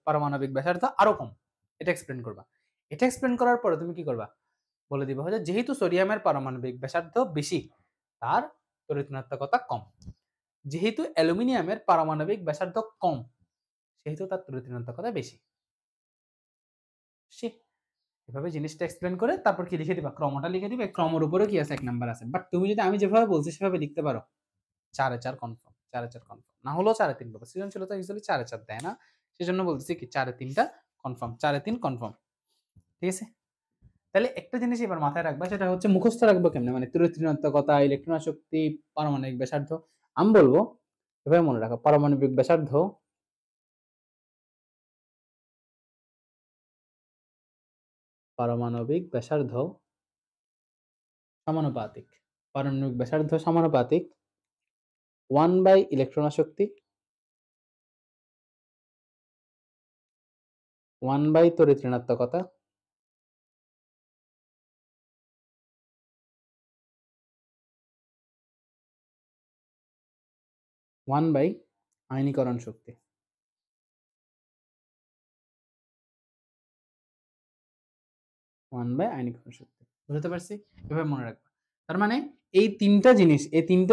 পারমাণবিক ব্যাসার্ধ আরো কম, এটা এক্সপ্লেন করবা। এটা এক্সপ্লেন করার পরে তুমি কি করবা? বলে দিবা যে যেহেতু সোডিয়ামের পারমাণবিক ব্যাসার্ধ বেশি তার তড়িৎ ঋণাত্মকতা কম, যেহেতু অ্যালুমিনিয়ামের পারমাণবিক ব্যাসার্ধ কম সেহেতু তার তড়িৎ ঋণাত্মকতা বেশি। এভাবে জিনিসটা এক্সপ্লেন করে তারপর কি লিখে দিবা? ক্রমটা লিখে দিবে, ক্রমের উপরে কি আছে? 1 নাম্বার আছে। বাট তুমি যদি আমি যেভাবে বলছি সেভাবে লিখতে পারো, 4/4 কনফার্ম, 4/4 কনফার্ম, না হলেও 4/3 পাবো। সৃজনশীলতা ইউজুয়ালি 4/4 দেয় না, সেজন্য বলতেছি কি 4/3টা কনফার্ম, 4/3 কনফার্ম। ঠিক আছে? তাহলে একটা জিনিস এবার মাথায় রাখবা, সেটা হচ্ছে মুখস্থ রাখবো কেমনে, মানে তড়িৎ ঋণাত্মকতা, ইলেকট্রন শক্তি, পারমাণবিক ব্যাসার্ধ। আমি বলবো এভাবে মনে রাখো, পারমাণবিক ব্যাসার্ধ সমানুপাতিক, পারমাণবিক ব্যাসার্ধ সমানুপাতিক 1/ইলেকট্রন শক্তি 1/তড়িৎ ঋণাত্মকতা 1/আয়নীকরণ শক্তি। 1/আয়নীকরণ শক্তি। বুঝতে পারছি? এভাবে মনে রাখবা। তার মানে এই তিনটা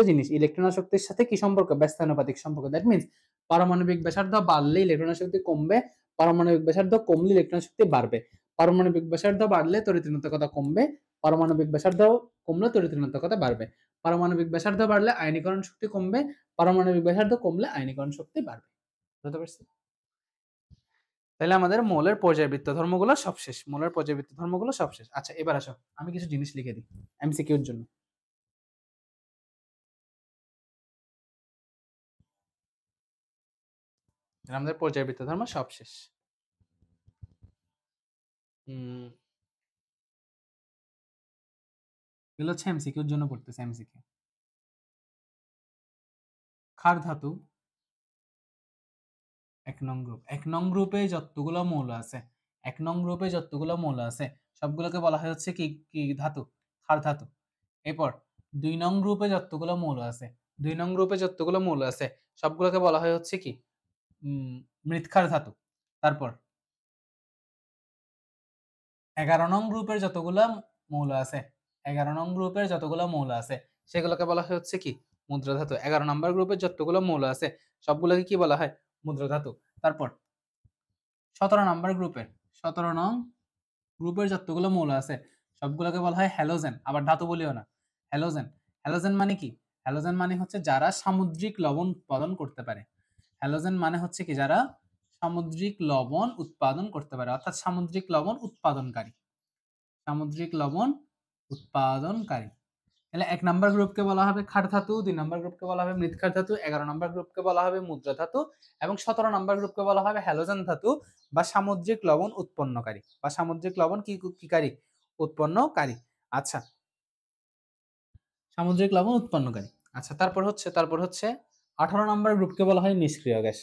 জিনিস ইলেকট্রন শক্তির সাথে কি সম্পর্ক? ব্যস্তানুপাতিক সম্পর্ক। দ্যাট মিন্স পারমাণবিক ব্যাসার্ধ বাড়লে ইলেকট্রন শক্তি কমবে, পারমাণবিক ব্যাসার্ধ কমলে ইলেকট্রন শক্তি বাড়বে। পারমাণবিক ব্যাসার্ধ বাড়লে তড়িৎ ঋণাত্মকতা কমবে, পারমাণবিক ব্যাসার্ধ কমলে তড়িৎ ঋণাত্মকতা বাড়বে। পারমাণবিক ব্যাসার্ধ বাড়লে আয়নীকরণ শক্তি কমবে, পারমাণবিক ব্যাসার্ধ কমলে আয়নীকরণ শক্তি বাড়বে। বুঝতে পারছি? তাহলে আমাদের মৌলের পর্যায়বৃত্ত ধর্মগুলো সব শেষ, মৌলের পর্যায়বৃত্ত ধর্মগুলো সব শেষ। আচ্ছা, এবার আসো আমি কিছু জিনিস লিখে দিই এমসিকিউর জন্য। আমাদের পর্যায়বৃত্ত ধর্ম সব শেষ। এগুলো হচ্ছে এমসিকিউর জন্য পড়তেছে। এমসিকিউ, ক্ষার ধাতু 1 নং গ্রুপ। 1 নং গ্রুপে যতগুলো মৌল আছে, 1 নং গ্রুপে যতগুলো মৌল আছে সবগুলোকে বলা হয় হচ্ছে কি ধাতু? ক্ষার ধাতু। এরপর 2 নং গ্রুপে যতগুলো মৌল আছে, 2 নং গ্রুপে যতগুলো মৌল আছে সবগুলোকে বলা হয় হচ্ছে কি? মৃৎক্ষার ধাতু। তারপর 11 নং গ্রুপের যতগুলা মৌল আছে, 11 নং গ্রুপের যতগুলো মৌল আছে সেগুলোকে বলা হয় হচ্ছে কি? মুদ্রা ধাতু। 11 নাম্বার গ্রুপের যতগুলো মৌল আছে সবগুলোকে কি বলা হয়? মুদ্রা ধাতু। তারপর 17 নাম্বার গ্রুপের 17 নং গ্রুপের যতগুলো মৌল আছে সবগুলোকে বলা হয় হ্যালোজেন। আবার ধাতু বলিও না, হ্যালোজেন। হ্যালোজেন মানে কি? হ্যালোজেন মানে হচ্ছে যারা সামুদ্রিক লবণ উৎপাদন করতে পারে। হ্যালোজেন মানে হচ্ছে কি? যারা সামুদ্রিক লবণ উৎপাদন করতে পারে, অর্থাৎ সামুদ্রিক লবণ উৎপাদনকারী। সামুদ্রিক লবণ উৎপাদনকারী। তাহলে 1 নাম্বার গ্রুপকে বলা হবে ক্ষার ধাতু, 2 নাম্বার গ্রুপকে বলা হবে মৃৎক্ষার ধাতু, 11 নাম্বার গ্রুপকে বলা হবে মুদ্রা ধাতু এবং 17 নাম্বার গ্রুপকে বলা হবে হ্যালোজেন ধাতু বা সামুদ্রিক লবণ উৎপন্নকারী বা সামুদ্রিক লবণ কিকারী? উৎপন্নকারী। আচ্ছা, সামুদ্রিক লবণ উৎপন্নকারী। আচ্ছা, তারপর হচ্ছে 18 নাম্বার গ্রুপকে বলা হয় নিষ্ক্রিয় গ্যাস।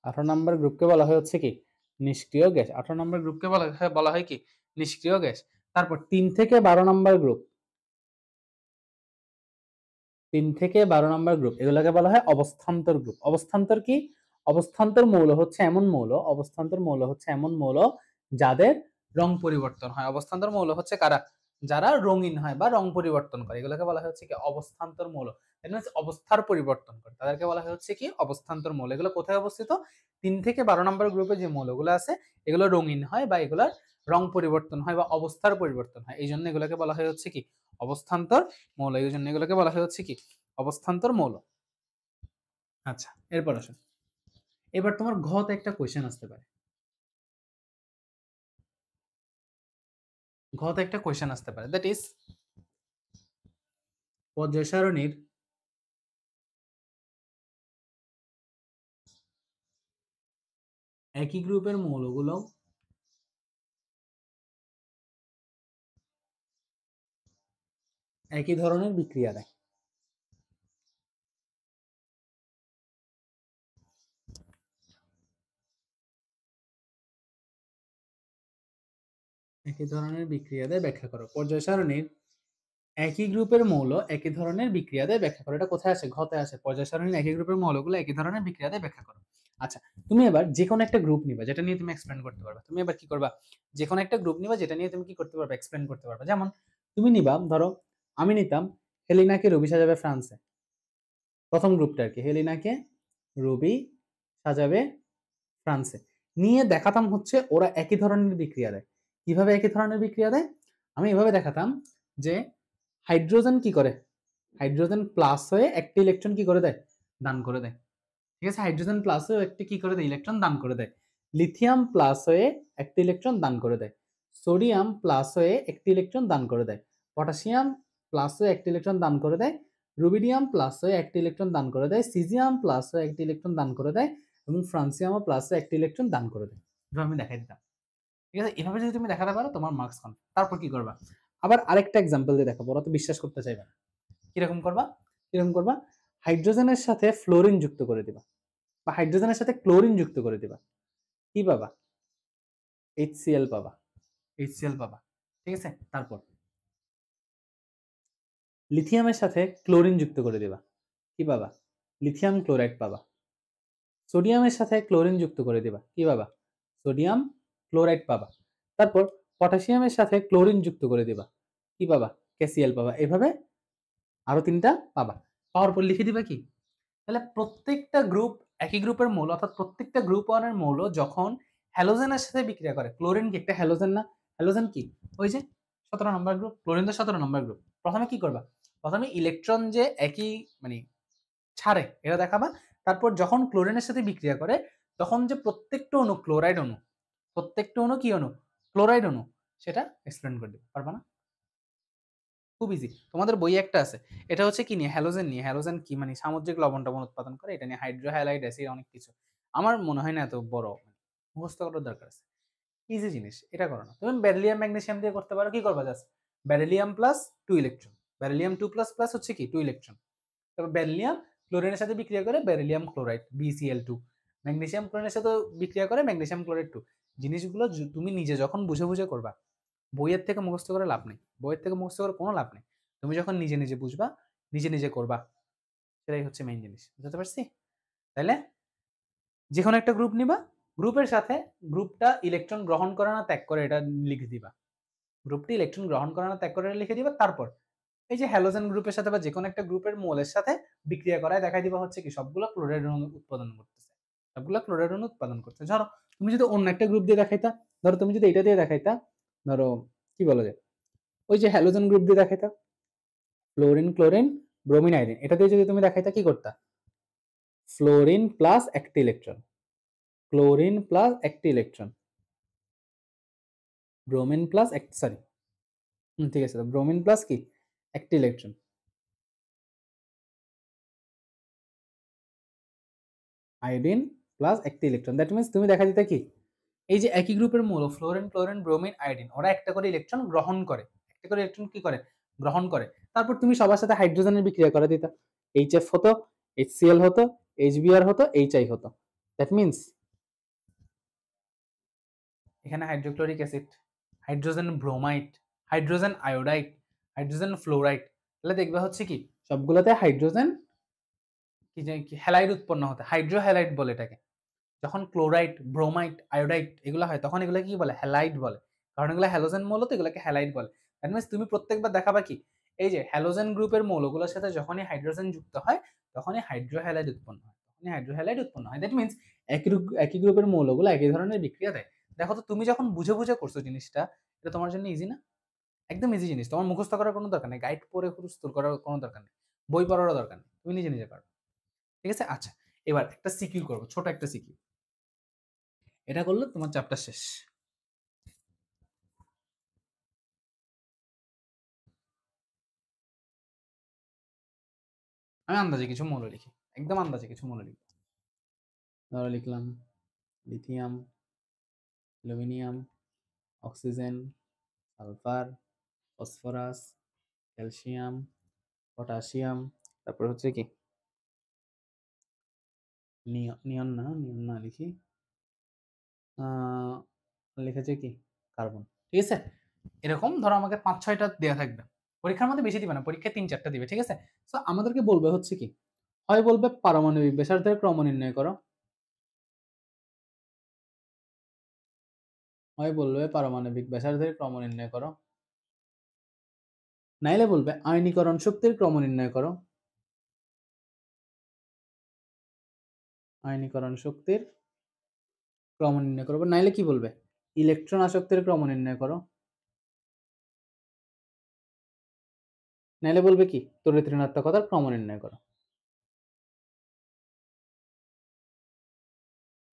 18 নাম্বার গ্রুপকে বলা হয় হচ্ছে কি? নিষ্ক্রিয় গ্যাস। 18 নাম্বার গ্রুপকে বলা হয় কি? নিষ্ক্রিয় গ্যাস। তারপর 3 থেকে 12 নাম্বার গ্রুপ, 3 থেকে 12 নাম্বার গ্রুপ এগুলোকে বলা হয় অবস্থান্তর গ্রুপ। অবস্থান্তর কি? অবস্থান্তর মৌল হচ্ছে এমন মৌল যাদের রং পরিবর্তন হয়। অবস্থান্তর মৌল হচ্ছে কারা? যারা রঙিন হয় বা রং পরিবর্তন করে এগুলোকে বলা হয় হচ্ছে কি? অবস্থান্তর মৌল। এটা হচ্ছে অবস্থার পরিবর্তন করে, তাদেরকে বলা হয় হচ্ছে কি? অবস্থান্তর মৌল। এগুলো কোথায় অবস্থিত? 3 থেকে 12 নম্বর গ্রুপে যে মৌলগুলো আছে এগুলো রঙিন হয় বা এগুলার রং পরিবর্তন হয় বা অবস্থার পরিবর্তন হয়, এই জন্য এগুলোকে বলা হয় হচ্ছে কি? অবস্থান্তর মৌল। এই জন্য এগুলোকে বলা হয় হচ্ছে কি? অবস্থান্তর মৌল। আচ্ছা, এরপর আসো। এবার তোমার ঘতে একটা কোয়েশ্চেন আসতে পারে। দ্যাট ইজ পর্যায় সারণীর একই গ্রুপের মৌলগুলো একই ধরনের বিক্রিয়া দেয়। একই ধরনের বিক্রিয়া দেয় ব্যাখ্যা করো। পর্যায় সারণীর একই গ্রুপের মৌল একই ধরনের বিক্রিয়া দেয় ব্যাখ্যা করো। এটা কোথায় আসে? ঘতে আসে। পর্যায় সারণীর একই গ্রুপের মৌলগুলো একই ধরনের বিক্রিয়া দেয় ব্যাখ্যা করো। আচ্ছা, তুমি এবার যে কোনো একটা গ্রুপ নিবা যেটা নিয়ে তুমি এক্সপ্লেন করতে পারবে। তুমি এবার কি করবা? যে কোনো একটা গ্রুপ নিবা যেটা নিয়ে তুমি কি করতে পারবে? এক্সপ্লেন করতে পারবে। যেমন তুমি নিবা, ধরো আমি নিতাম হেলিনাকে রবি সাজাবে ফ্রান্সে। প্রথম গ্রুপটা আর কি, হেলিনাকে রবি সাজাবে ফ্রান্সে। নিয়ে দেখাতাম হচ্ছে ওরা একই ধরনের বিক্রিয়া দেয়। কিভাবে একই ধরনের বিক্রিয়া দেয়? আমি এভাবে দেখাতাম যে হাইড্রোজেন কি করে? হাইড্রোজেন প্লাস হয়ে একটি ইলেকট্রন কি করে দেয়? দান করে দেয়। ঠিক আছে, হাইড্রোজেন প্লাস হয়ে একটি কি করে দেয়? ইলেকট্রন দান করে দেয়। লিথিয়াম প্লাস হয়ে একটি ইলেকট্রন দান করে দেয়। সোডিয়াম প্লাস হয়ে একটি ইলেকট্রন দান করে দেয়। পটাশিয়াম প্লাস হয়ে একটি ইলেকট্রন দান করে দেয়। রুবিডিয়াম প্লাস হয়ে একটি ইলেকট্রন দান করে দেয়। সিজিয়াম প্লাস হয়ে একটি ইলেকট্রন দান করে দেয় এবং ফ্রান্সিয়ামও প্লাস হয়ে একটি ইলেকট্রন দান করে দেয়। এভাবে আমি দেখাই দিতাম। ঠিক আছে, এভাবে যদি তুমি দেখাতে পারো তোমার মার্কস কনফার্ম। তারপর কি করবা? আবার আরেকটা এক্সাম্পল দিয়ে দেখাবো, ওরা তো বিশ্বাস করতে চাইবে না। কিরকম করবা? কিরকম করবা? হাইড্রোজেনের সাথে ফ্লোরিন যুক্ত করে দিবা বা হাইড্রোজেনের সাথে ক্লোরিন যুক্ত করে দিবা। কি পাবা? HCl পাবা। HCl পাবা। ঠিক আছে, তারপর লিথিয়ামের সাথে ক্লোরিন যুক্ত করে দিবা। কি পাবা? লিথিয়াম ক্লোরাইড পাবা। সোডিয়ামের সাথে ক্লোরিন যুক্ত করে দিবা। কি পাবা? সোডিয়াম ক্লোরাইড পাবা। তারপর পটাশিয়ামের সাথে ক্লোরিন যুক্ত করে দিবা। কি পাবা? KCl পাবা। এভাবে আরো 3টা পাবা। পাওয়ার পর লিখে দিবা কি? তাহলে প্রত্যেকটা গ্রুপ একই গ্রুপের মৌল, অর্থাৎ প্রত্যেকটা গ্রুপ 1 এর মৌল যখন হ্যালোজেনের সাথে বিক্রিয়া করে, ক্লোরিন কি একটা হ্যালোজেন না? হ্যালোজেন কি? ওই যে 17 নম্বর গ্রুপ, ক্লোরিন তো 17 নম্বর গ্রুপ। প্রথমে কি করবা? প্রথমে ইলেকট্রন যে একই মানে ছাড়ে এটা দেখাবা। তারপর যখন ক্লোরিনের সাথে বিক্রিয়া করে তখন যে প্রত্যেকটা অণু ক্লোরাইড অণু, প্রত্যেকটা অণু কি অণু? ক্লোরাইড অণু, সেটা এক্সপ্লেন করে দিবে। পারবা না? খুব ইজি। তোমাদের বই একটা আছে। এটা হচ্ছে কি নিয়ে? হ্যালোজেন নিয়ে। হ্যালোজেন কি মানে সামুদ্রিক লবণ-টবণ উৎপাদন করে, এটা নিয়ে হাইড্রোহ্যালাইড অ্যাসিড অনেক কিছু। আমার মনে হয় না এত বড় মুখস্থ করার দরকার আছে। ইজি জিনিস, এটা করো না। তুমি বেরিলিয়াম ম্যাগনেসিয়াম দিয়ে করতে পারো। কি করবা just? Beryllium plus 2 electron, beryllium 2 plus plus হচ্ছে কি 2 ইলেকট্রন। তবে বেরিলিয়াম ক্লোরিনের সাথে বিক্রিয়া করে বেরিলিয়াম ক্লোরাইড BCl2, ম্যাগনেসিয়াম ক্লোরিনের সাথে বিক্রিয়া করে ম্যাগনেসিয়াম ক্লোরাইড 2। জিনিসগুলো তুমি নিজে যখন বুঝে বুঝে করবা, বইয়ের থেকে মুখস্থ করে লাভ নেই, বইয়ের থেকে মুখস্থ করে কোনো লাভ নেই। তুমি যখন নিজে নিজে বুঝবা, নিজে নিজে করবা, সেটাই হচ্ছে মেইন জিনিস। বুঝতে পারছি? তাহলে যে কোনো একটা গ্রুপ নিবা, গ্রুপের সাথে গ্রুপটা ইলেকট্রন গ্রহণ করে না ত্যাগ করে এটা লিখে দিবা। গ্রুপটি ইলেকট্রন গ্রহণ করে না ত্যাগ করে লিখে দিবা। তারপর এই যে হ্যালোজেন গ্রুপের সাথে বা যে কোনো একটা গ্রুপের মোলের সাথে বিক্রিয়া করায় দেখাই দিবা হচ্ছে কি সবগুলো ক্লোরাইড অণু উৎপাদন করতেছে, সবগুলো ক্লোরাইড অণু উৎপাদন করছে। ধরো তুমি যদি অন্য একটা গ্রুপ দিয়ে দেখাইতা, ধরো তুমি যদি এটা দিয়ে দেখাইতা, ধরো কি বলা যায়, ওই যে হ্যালোজেন গ্রুপ দিয়ে দেখাইতা, ফ্লোরিন ক্লোরিন ব্রোমিন আয়োডিন, এটা দিয়ে যদি তুমি দেখাইতা কি করতা, ফ্লোরিন প্লাস একটা ইলেকট্রন, ক্লোরিন প্লাস একটা ইলেকট্রন, ব্রোমিন প্লাস এক, সরি ঠিক আছে, ব্রোমিন প্লাস কি একটা ইলেকট্রন, আয়োডিন প্লাস একটা ইলেকট্রন। দ্যাট মিনস তুমি দেখা দিতে কি এই যে একই গ্রুপের মৌল ফ্লোরিন ক্লোরিন ব্রোমিন আয়োডিন ওরা একটা করে ইলেকট্রন গ্রহণ করে, একটা করে ইলেকট্রন কি করে গ্রহণ করে। তারপর তুমি সবার সাথে হাইড্রোজেনের বিক্রিয়া করে দিতা, HF হতো, HCl হতো, HBr হতো, HI হতো। দ্যাট মিনস এখানে hydrochloric acid, hydrogen bromide, hydrogen iodide, hydrogen fluoride, তাহলে দেখবে হচ্ছে কি সবগুলোতে হাইড্রোজেন কি যে হ্যালাইড উৎপন্ন হতে, হাইড্রো হ্যালাইড বলে এটাকে। যখন ক্লোরাইড ব্রোমাইড আয়োডাইড এগুলো হয় তখন এগুলো কি বলে হ্যালাইড বলে, কারণ এগুলো হ্যালোজেন মৌল তো এগুলোকে হ্যালাইড বলে। দ্যাট মিনস তুমি প্রত্যেকবার দেখাবা কি এই যে হ্যালোজেন গ্রুপের মৌলগুলোর সাথে যখনই হাইড্রোজেন যুক্ত হয় তখনই হাইড্রো হ্যালাইড উৎপন্ন হয়, তখনই হাইড্রো হ্যালাইড উৎপন্ন হয়। দ্যাট মিনস একই গ্রুপের মৌলগুলো একই ধরনের বিক্রিয়া দেয়। দেখো তো তুমি যখন বুঝে বুঝে করছো জিনিসটা, এটা তোমার জন্য ইজি না? একদম ইজি জিনিস, তোমার মুখস্থ করার কোনো দরকার নেই, গাইড পড়ে মুখস্থ করার কোনো দরকার নেই, বই পড়ারও দরকার নেই, তুমি নিজে নিজে পারো। ঠিক আছে? আচ্ছা, এবার একটা সিকিউ করবো, ছোট একটা সিকিউ। এটা করলে তোমার চ্যাপ্টার শেষ। আমি আন্দাজে কিছু মৌল লিখি, একদম আন্দাজে কিছু মৌল লিখি। ধরো লিখলাম lithium, aluminium, oxygen, sulphur, phosphorus, calcium, potassium, তারপর হচ্ছে কি নিয়ন না লিখি, লিখেছে কি কার্বন। ঠিক আছে? এরকম ধরো আমাকে 5-6টা দেওয়া থাকবে, পরীক্ষার মধ্যে বেশি দিবে না, পরীক্ষায় 3-4টা দিবে। ঠিক আছে? তো আমাদেরকে বলবে হচ্ছে কি, হয় বলবে পারমাণবিক ব্যাসার্ধের ক্রম নির্ণয় করো, হয় বলবে পারমাণবিক ব্যাসার্ধের ক্রম নির্ণয় করো, নাইলে বলবে আয়নীকরণ শক্তির ক্রম নির্ণয় করো, আয়নীকরণ শক্তির ক্রম নির্ণয় করো, নাইলে কি বলবে ইলেকট্রন আসক্তির ক্রম নির্ণয় করো, নাইলে বলবে কি তড়িৎ ঋণাত্মকতার ক্রম নির্ণয় করো।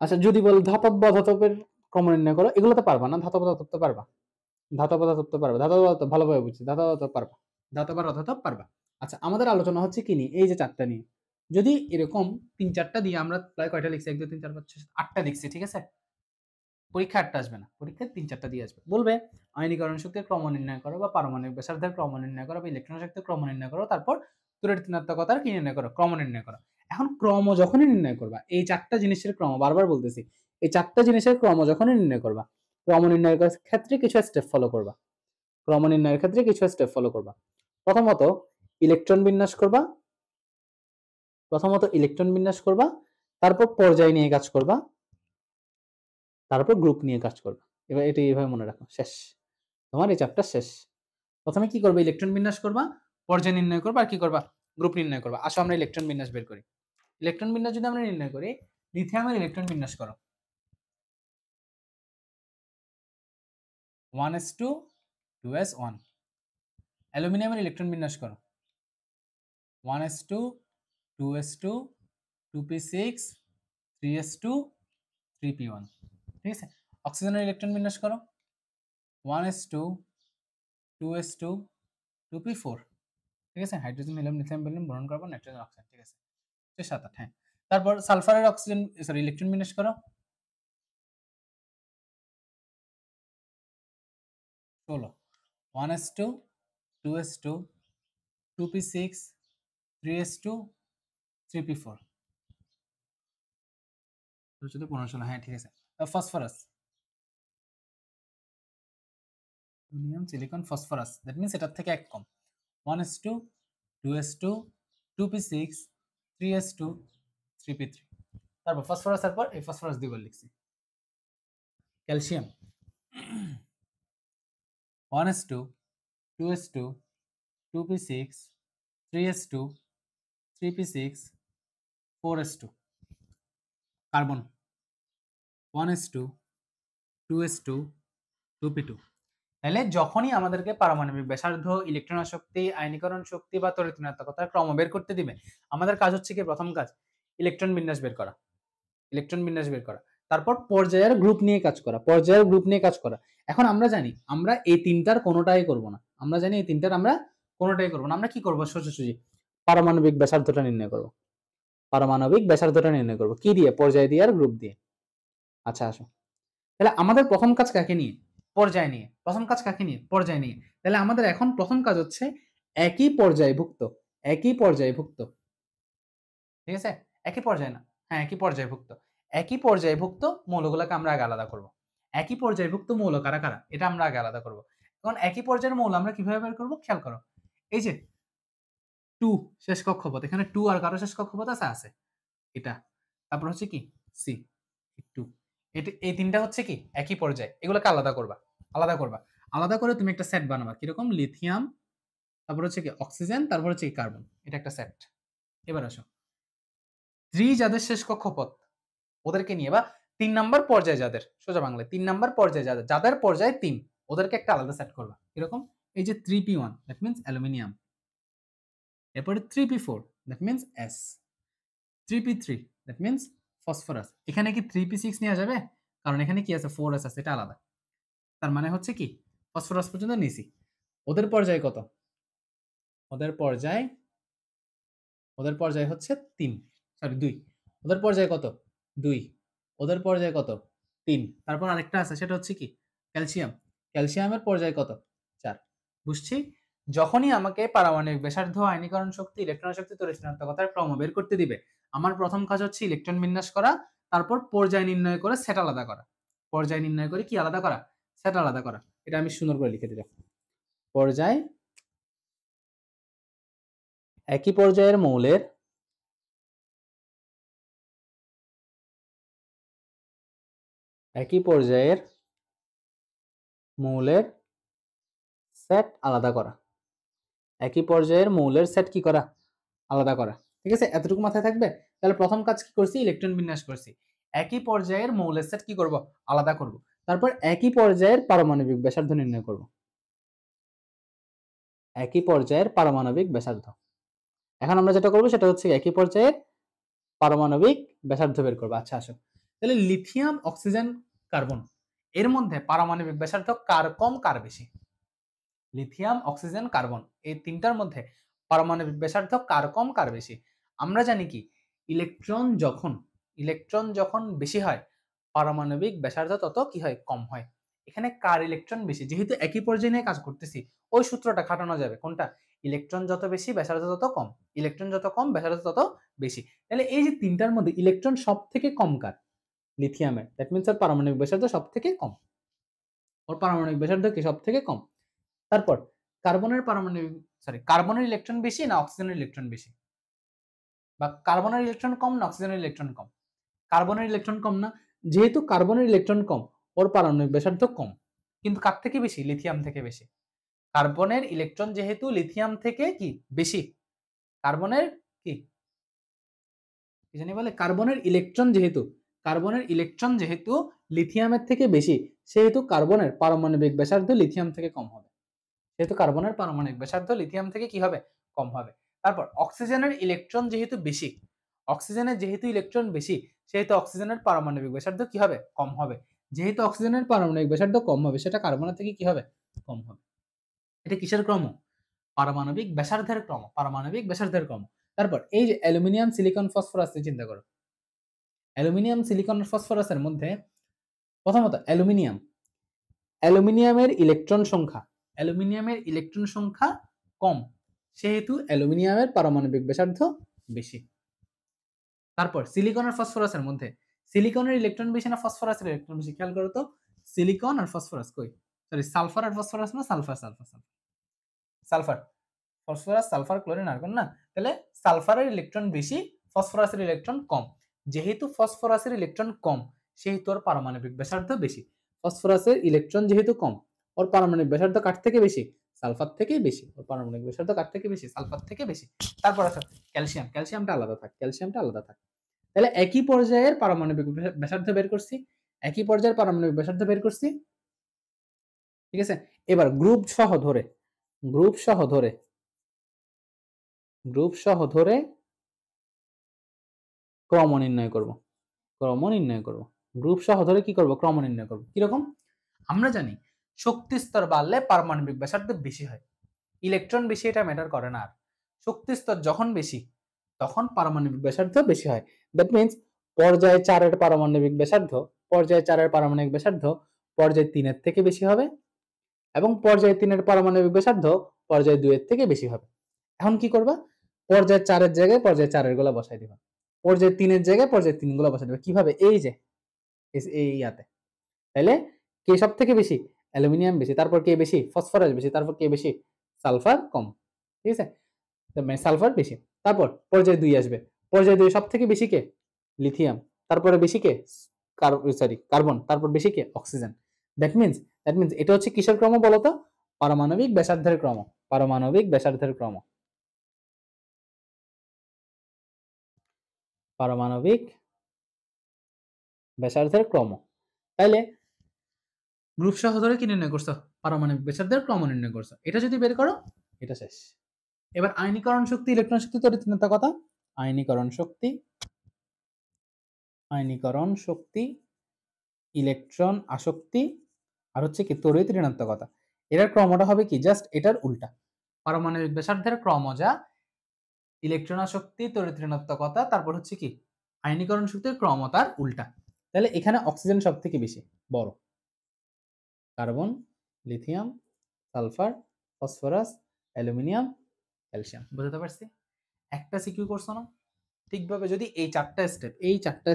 আচ্ছা যদি বল ধাতব অধাতবের ক্রম নির্ণয় করো, এগুলো তো পারবা না, ধাতব অধাতব তো পারবা, ধাতব অধাতব তো পারবা, ধাতব অধাতব ভালোভাবে বুঝছি, ধাতব অধাতব পারবা, ধাতব আর অধাতব পারবা। আচ্ছা আমাদের আলোচনা হচ্ছে কি নিয়ে, এই যে 4টা নিয়ে, যদি এরকম 3-4টা দিয়ে আমরা প্রায় কয়টা লিখছি, 1 2 3 4 5 6 8টা লিখছি। ঠিক আছে? পরীক্ষা 8টা আসবে না, পরীক্ষায় 3-4টা দিয়ে আসবে। বলবে আয়নীকরণ শক্তির ক্রম নির্ণয় করো বা পারমাণবিক ব্যাসার্ধের ক্রম নির্ণয় করো বা ইলেকট্রন শক্তির ক্রম নির্ণয় করো, তারপর তড়িৎ ঋণাত্মকতার কি নির্ণয় করো, ক্রম নির্ণয় করো। এখন ক্রম যখনই নির্ণয় করবা, এই 4টা জিনিসের ক্রম, বারবার বলতেছি, এই 4টা জিনিসের ক্রম যখনই নির্ণয় করবা, ক্রম নির্ণয়ের ক্ষেত্রে কিছু স্টেপ ফলো করবা, ক্রম নির্ণয়ের ক্ষেত্রে কিছু স্টেপ ফলো করবা। প্রথমত ইলেকট্রন বিন্যাস করবা, তারপর পর্যায় নিয়ে কাজ করবা, তারপর গ্রুপ নিয়ে কাজ করবা। এবার এটা এইভাবে মনে রাখো, শেষ, তোমার এই চ্যাপ্টার শেষ। প্রথমে কি করবে, ইলেকট্রন বিন্যাস করবা, পর্যায় নির্ণয় করবা, আর কি করবা, গ্রুপ নির্ণয় করবা। আসো আমরা ইলেকট্রন বিন্যাস বের করি। ইলেকট্রন বিন্যাস যদি আমরা নির্ণয় করি, লিথিয়ামের ইলেকট্রন বিন্যাস করো 1s2 2s1, অ্যালুমিনিয়ামের ইলেকট্রন বিন্যাস করো 1s2 2s2 2p6 3s2 3p1। ঠিক আছে? অক্সিজেনের ইলেকট্রন বিন্যাস করো 1s2 2s2 2p4। ঠিক আছে? Hydrogen helium lithium beryllium boron carbon nitrogen oxide. ঠিক আছে? 7-8। হ্যাঁ, তারপর সালফারের অক্সিজেন সরি ইলেকট্রন বিন্যাস করো 16 1s2 2s2 2p6 3s2 3p4 15 হ্যাঁ ঠিক আছে। Phosphorus, aluminium silicon phosphorus, that means এটার থেকে এক কম। 1s2 2s2 2p6 3s2 3p3। তারপর ফসফরাসের পর এই ফসফরাস দুইবার লিখছি। Calcium 1s2 2s2 2p6 3s2 3p6 4s2। Carbon 1s2 2s2 2p2। তাহলে যখনই আমাদেরকে পারমাণবিক ব্যাসার্ধ, ইলেকট্রন শক্তি, আয়নীকরণ শক্তি বা তড়িৎ ঋণাত্মকতার ক্রম বের করতে দিবে, আমাদের কাজ হচ্ছে কি, প্রথম কাজ ইলেকট্রন বিন্যাস বের করা, ইলেকট্রন বিন্যাস বের করা, তারপর পর্যায়ের গ্রুপ নিয়ে কাজ করা, পর্যায়ের গ্রুপ নিয়ে কাজ করা। এখন আমরা জানি আমরা এই তিনটার কোনোটাই করব না, আমরা জানি এই তিনটার আমরা কোনোটাই করব না। আমরা কি করব, সোজাসুজি পারমাণবিক ব্যাসার্ধটা নির্ণয় করব, পারমাণবিক ব্যাসার্ধটা নির্ণয় করব কি দিয়ে, পর্যায় দিয়ে আর গ্রুপ দিয়ে। আচ্ছা আসো, তাহলে আমাদের প্রথম কাজ কাকে নিয়ে, পর্যায় নিয়ে। প্রথম কাজ কাকে নিয়ে, পর্যায় নিয়ে। তাহলে আমাদের এখন প্রথম কাজ হচ্ছে একই পর্যায়ভুক্ত, একই পর্যায়ভুক্ত, ঠিক আছে, একই পর্যায় না, হ্যাঁ একই পর্যায়ভুক্ত, একই পর্যায়ভুক্ত মৌলগুলোকে আমরা আগে আলাদা করব। একই পর্যায়ভুক্ত মৌল কারা কারা, এটা আমরা আগে আলাদা করব। এখন একই পর্যায়ের মৌল আমরা কিভাবে বের করব, খেয়াল করো, এই যে 2 শেষ কক্ষপথ, এখানে 2 আর কারো শেষ কক্ষপথ আছে এটা, তারপর হচ্ছে কি সি 2, এই তিনটা হচ্ছে কি একই পর্যায়ে, এগুলোকে আলাদা করবা, আলাদা করবা, আলাদা করে তুমি একটা সেট বানাবা, কিরকম, লিথিয়াম, তারপর হচ্ছে কি অক্সিজেন, তারপর হচ্ছে কি কার্বন, এটা একটা সেট। এবার আসো 3 যাদের শেষ কক্ষপথ ওদেরকে নিয়ে, বা 3 নাম্বার পর্যায়ে যাদের, সোজা বাংলায় 3 নাম্বার পর্যায়ে যাদের, যাদের পর্যায়ে 3, ওদেরকে একটা আলাদা সেট করবা, কিরকম, এই যে 3p1 দ্যাট মিন্স অ্যালুমিনিয়াম, এরপরে 3p4 that means S, 3p3 that means phosphorus. এখানে কি 3p6 নেওয়া যাবে, কারণ এখানে কি আছে 4s আছে, এটা আলাদা। তার মানে হচ্ছে কি ফসফরাস পর্যন্ত নিছি। ওদের পর্যায় কত, ওদের পর্যায় হচ্ছে 3, সরি 2, ওদের পর্যায় কত 2, ওদের পর্যায় কত 3, তারপর আরেকটা আছে সেটা হচ্ছে কি ক্যালসিয়াম, ক্যালসিয়ামের পর্যায় কত 4। বুঝছি, যখনই আমাকে পারমাণবিক ব্যাসার্ধ, আয়নীকরণ শক্তি, ইলেকট্রন শক্তি, তড়িৎ ঋণাত্মকতার ক্রম বের করতে দিবে, আমার প্রথম কাজ হচ্ছে ইলেকট্রন বিন্যাস করা, তারপর পর্যায় নির্ণয় করে সেট আলাদা করা, পর্যায় নির্ণয় করে কি আলাদা করা, সেট আলাদা করা। এটা আমি সুন্দর করে লিখে দিলাম, পর্যায়, একই পর্যায়ের মৌলের, একই পর্যায়ের মৌলের সেট আলাদা করা, একই পর্যায়ের মৌলের সেট কি করা, আলাদা করা। ঠিক আছে, এতটুকু মাথায় থাকবে। তাহলে প্রথম কাজ কি করছি, ইলেকট্রন বিন্যাস করছি, একই পর্যায়ের মৌলের সেট কি করব, আলাদা করব, তারপর একই পর্যায়ের পারমাণবিক ব্যাসার্ধ নির্ণয় করব, একই পর্যায়ের পারমাণবিক ব্যাসার্ধ। এখন আমরা যেটা করব সেটা হচ্ছে একই পর্যায়ের পারমাণবিক ব্যাসার্ধ বের করব। আচ্ছা আসো, তাহলে লিথিয়াম, অক্সিজেন, কার্বন, এর মধ্যে পারমাণবিক ব্যাসার্ধ কার কম কার বেশি, লিথিয়াম, অক্সিজেন, কার্বন, এই তিনটার মধ্যে পারমাণবিক ব্যাসার্ধ কার কম কার বেশি। আমরা জানি কি ইলেকট্রন যখন বেশি হয় পারমাণবিক ব্যাসার্ধ তত কি হয়, কম হয়। এখানে কার ইলেকট্রন বেশি, যেহেতু একই পর্যায়ে নিয়ে কাজ করতেছি, ওই সূত্রটা খাটানো যাবে, কোনটা, ইলেকট্রন যত বেশি ব্যাসার্ধ তত কম, ইলেকট্রন যত কম ব্যাসার্ধ তত বেশি। তাহলে এই যে তিনটার মধ্যে ইলেকট্রন সব থেকে কম কার, লিথিয়ামের, দ্যাট মিন্স ওর পারমাণবিক ব্যাসার্ধ সব থেকে কম, ওর পারমাণবিক ব্যাসার্ধ কি সব থেকে কম। তারপর কার্বনের ইলেকট্রন বেশি না অক্সিজেনের ইলেকট্রন বেশি, বা কার্বনের ইলেকট্রন কম না অক্সিজেনের ইলেকট্রন কম, কার্বনের ইলেকট্রন কম না, যেহেতু কার্বনের ইলেকট্রন কম ওর পারমাণবিক ব্যাসার্ধ কম, কিন্তু কার থেকে বেশি, লিথিয়াম থেকে বেশি। কার্বনের ইলেকট্রন যেহেতু লিথিয়াম থেকে কি বেশি, কার্বনের কি জানি বলে, কার্বনের ইলেকট্রন যেহেতু লিথিয়ামের থেকে বেশি, সেহেতু কার্বনের পারমাণবিক ব্যাসার্ধ লিথিয়াম থেকে কম হবে, যেহেতু কার্বনের পারমাণবিক ব্যাসার্ধ লিথিয়াম থেকে কি হবে, কম হবে। তারপর অক্সিজেনের ইলেকট্রন যেহেতু বেশি, সেহেতু অক্সিজেনের পারমাণবিক ব্যাসার্ধ কি হবে, কম হবে, যেহেতু অক্সিজেনের পারমাণবিক ব্যাসার্ধ কম হবে, সেটা কার্বনের থেকে কি হবে, কম হবে। এটা কিসের ক্রম, পারমাণবিক ব্যাসার্ধের ক্রম, পারমাণবিক ব্যাসার্ধের ক্রম। তারপর এই যে অ্যালুমিনিয়াম, সিলিকন, ফসফরাস চিন্তা করো, অ্যালুমিনিয়াম, সিলিকন, ফসফরাসের মধ্যে প্রথমত অ্যালুমিনিয়ামের ইলেকট্রন সংখ্যা কম, সেহেতু অ্যালুমিনিয়ামের পারমাণবিক ব্যাসার্ধ বেশি। তারপর সিলিকন আর ফসফরাসের মধ্যে সিলিকনের ইলেকট্রন বেশি না ফসফরাসের ইলেকট্রন বেশি? খেয়াল করো তো, সিলিকন আর ফসফরাস কই, সরি সালফার আর ফসফরাস না, sulphur sulphur sulphur sulphur, phosphorus sulphur chlorine argon না, তাহলে সালফারের ইলেকট্রন বেশি, ফসফরাসের ইলেকট্রন কম। যেহেতু ফসফরাসের ইলেকট্রন কম, সেহেতু ওর পারমাণবিক ব্যাসার্ধ বেশি। ফসফরাসের ইলেকট্রন যেহেতু কম, ওর পারমাণবিক ব্যাসার্ধ কার থেকে বেশি? সালফার থেকে বেশি। ওর পারমাণবিক ব্যাসার্ধ কার থেকে বেশি? সালফার থেকে বেশি। তারপর আছে ক্যালসিয়াম, ক্যালসিয়ামটা আলাদা থাক, ক্যালসিয়ামটা আলাদা থাক। তাহলে একই পর্যায়ের পারমাণবিক ব্যাসার্ধ বের করছি, একই পর্যায়ের পারমাণবিক ব্যাসার্ধ বের করছি, ঠিক আছে। এবার গ্রুপ সহ ধরে, গ্রুপ সহ ধরে, গ্রুপ সহ ধরে ক্রম নির্ণয় করব, ক্রম নির্ণয় করব। গ্রুপ সহ ধরে কি করব? ক্রম নির্ণয় করব। কিরকম? আমরা জানি শক্তি স্তর বাড়লে পারমাণবিক ব্যাসার্ধ বেশি হয়, ইলেকট্রন বেশি এটা ম্যাটার করে না। আর শক্তি স্তর যখন বেশি, তখন পারমাণবিক ব্যাসার্ধ বেশি হয়। দ্যাট মিন্স পর্যায় 4 এর পারমাণবিক ব্যাসার্ধ, পর্যায় 4 এর পারমাণবিক ব্যাসার্ধ পর্যায় 3 এর থেকে বেশি হবে, এবং পর্যায় 3 এর পারমাণবিক ব্যাসার্ধ পর্যায় 2 এর থেকে বেশি হবে। এখন কি করবা? পর্যায় 4 এর জায়গায় পর্যায় 4 এর গুলা বসাই দিবা, পর্যায় 3 এর জায়গায় পর্যায় 3 গুলা বসাই দিবা। কিভাবে? এই যে এই ইয়াতে। তাইলে কে সব থেকে বেশি? অ্যালুমিনিয়াম বেশি, তারপর কে বেশি? ফসফরাস বেশি, তারপর কে বেশি? সালফার কম, ঠিক আছে। মানে সালফার বেশি। তারপর পর্যায় 2 আসবে, পর্যায় 2 সব থেকে বেশি কে? লিথিয়াম, তারপরে বেশি কে? কার্বন, তারপর বেশি কে? অক্সিজেন। দ্যাট মিন্স এটা হচ্ছে কিসের ক্রম বলতো? পারমাণবিক ব্যাসার্ধের ক্রম, পারমাণবিক ব্যাসার্ধের ক্রম, পারমাণবিক ব্যাসার্ধের ক্রম। তাইলে গ্রুপ সহ ধরে কি নির্ণয় করছো? পারমাণবিক ব্যাসার্ধের ক্রম নির্ণয় করছো। এটা যদি বের করো, এটা শেষ। এবার আয়নীকরণ শক্তি, ইলেকট্রন শক্তি, তড়িৎ কথা। আয়নীকরণ শক্তি, আয়নীকরণ শক্তি, ইলেকট্রন আসক্তি, আর হচ্ছে কি তড়িৎ ঋণাত্মকতা। এটার ক্রমটা হবে কি? জাস্ট এটার উল্টা। পারমাণবিক ব্যাসার্ধের ক্রম যা, ইলেকট্রন আসক্তি, তড়িৎ ঋণাত্মকতা, তারপর হচ্ছে কি আয়নীকরণ শক্তির ক্রম তার উল্টা। তাহলে এখানে অক্সিজেন সব থেকে বেশি বড়, carbon, lithium, sulphur, phosphorus, aluminium, calcium. বুঝতে পারছি? একটা সিকিউ করছো না? ঠিকভাবে যদি এই চারটা স্টেপ, এই চারটা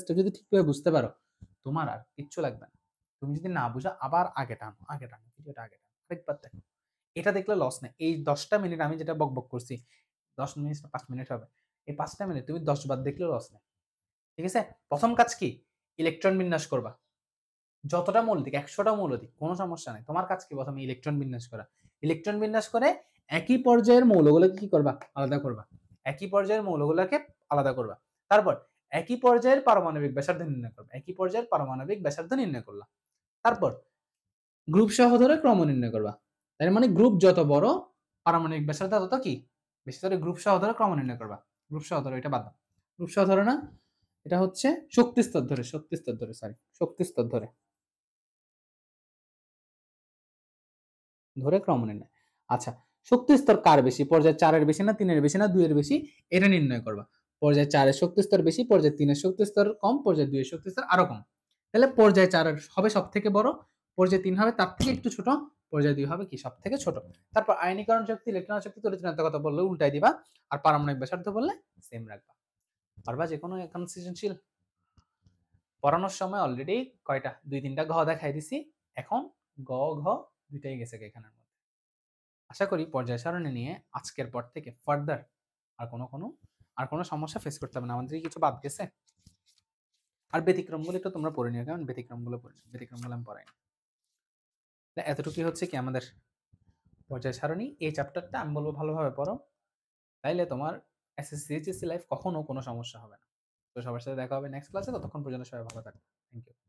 স্টেপ যদি ঠিকভাবে বুঝতে পারো, তোমার আর কিচ্ছু লাগবে না। তুমি যদি না বুঝো, আবার আগে টানো, আগে টানো, ভিডিওটা আগে টানো, আরেকবার দেখো। এটা দেখলে লস নেই। এই 10টা মিনিট আমি যেটা বকবক করছি, 10 মিনিট 5 মিনিট হবে, এই 5টা মিনিট তুমি 10 বার দেখলেও লস নেই, ঠিক আছে। প্রথম কাজ কি? ইলেকট্রন বিন্যাস করবা। যতটা মৌল দিক, 100টা মৌল দিক, কোনো সমস্যা নাই। তোমার কাজ কি? প্রথমে ইলেকট্রন বিন্যাস করা। ইলেকট্রন বিন্যাস করে একই পর্যায়ের মৌলগুলোকে কি করবা? আলাদা করবা। একই পর্যায়ের মৌলগুলোকে আলাদা করবা। তারপর একই পর্যায়ের পারমাণবিক ব্যাসার্ধ নির্ণয় করবা। একই পর্যায়ের পারমাণবিক ব্যাসার্ধ নির্ণয় করলা। তারপর গ্রুপ সহ ধরে ক্রম নির্ণয় করবা। তার মানে গ্রুপ যত বড়, পারমাণবিক ব্যাসার্ধ তত কি বেশি। ধরে গ্রুপ সহ ধরে ক্রম নির্ণয় করবা। গ্রুপ সহ ধরে, এটা বাদ দাও। গ্রুপ সহ ধরে না, এটা হচ্ছে শক্তি স্তর ধরে, শক্তি স্তর ধরে, সরি শক্তি স্তর ধরে, ধরে ক্রম নির্ণয়। আচ্ছা, শক্তি স্তর কার বেশি? পর্যায় 4 এর বেশি না 3 এর বেশি না 2 এর বেশি? এটা নির্ণয় করবা। পর্যায় 4 এর শক্তি স্তর বেশি, পর্যায় 3 এর শক্তি স্তর কম, পর্যায় 2 এর শক্তি স্তর আরো কম। তাহলে পর্যায় 4 এর হবে সব থেকে বড়, পর্যায় 3 হবে তার থেকে একটু ছোট, পর্যায় 2 হবে কি সব থেকে ছোট। তারপর আয়নীকরণ শক্তি, ইলেকট্রন শক্তি, তড়িৎ ঋণাত্মকতা বললে উল্টাই দিবা, আর পারমাণবিক ব্যাসার্ধ বললে সেম রাখবা। পারবা যে কোনো এখন সৃজনশীল? পড়ানোর সময় অলরেডি কয়টা 2-3টা ঘ দেখাই দিছি, এখন গ ঘ দুইটাই গেছে এখানের মধ্যে। আশা করি পর্যায় সারণী নিয়ে আজকের পর থেকে ফার্দার আর কোনো সমস্যা ফেস করতে হবে না। আমাদের কিছু বাদ গেছে, আর ব্যতিক্রমগুলো একটু তোমরা পড়ে নিও, কারণ ব্যতিক্রমগুলো আমি পড়াই না। এতটুকুই হচ্ছে কি আমাদের পর্যায় সারণী। এই চ্যাপ্টারটা আমি বলবো ভালোভাবে পড়ো, তাইলে তোমার এসএসসি এইচএসসি লাইফ কখনো কোনো সমস্যা হবে না। তো সবার সাথে দেখা হবে নেক্সট ক্লাসে। ততক্ষণ পর্যন্ত সবাই ভালো থাকবে। Thank you.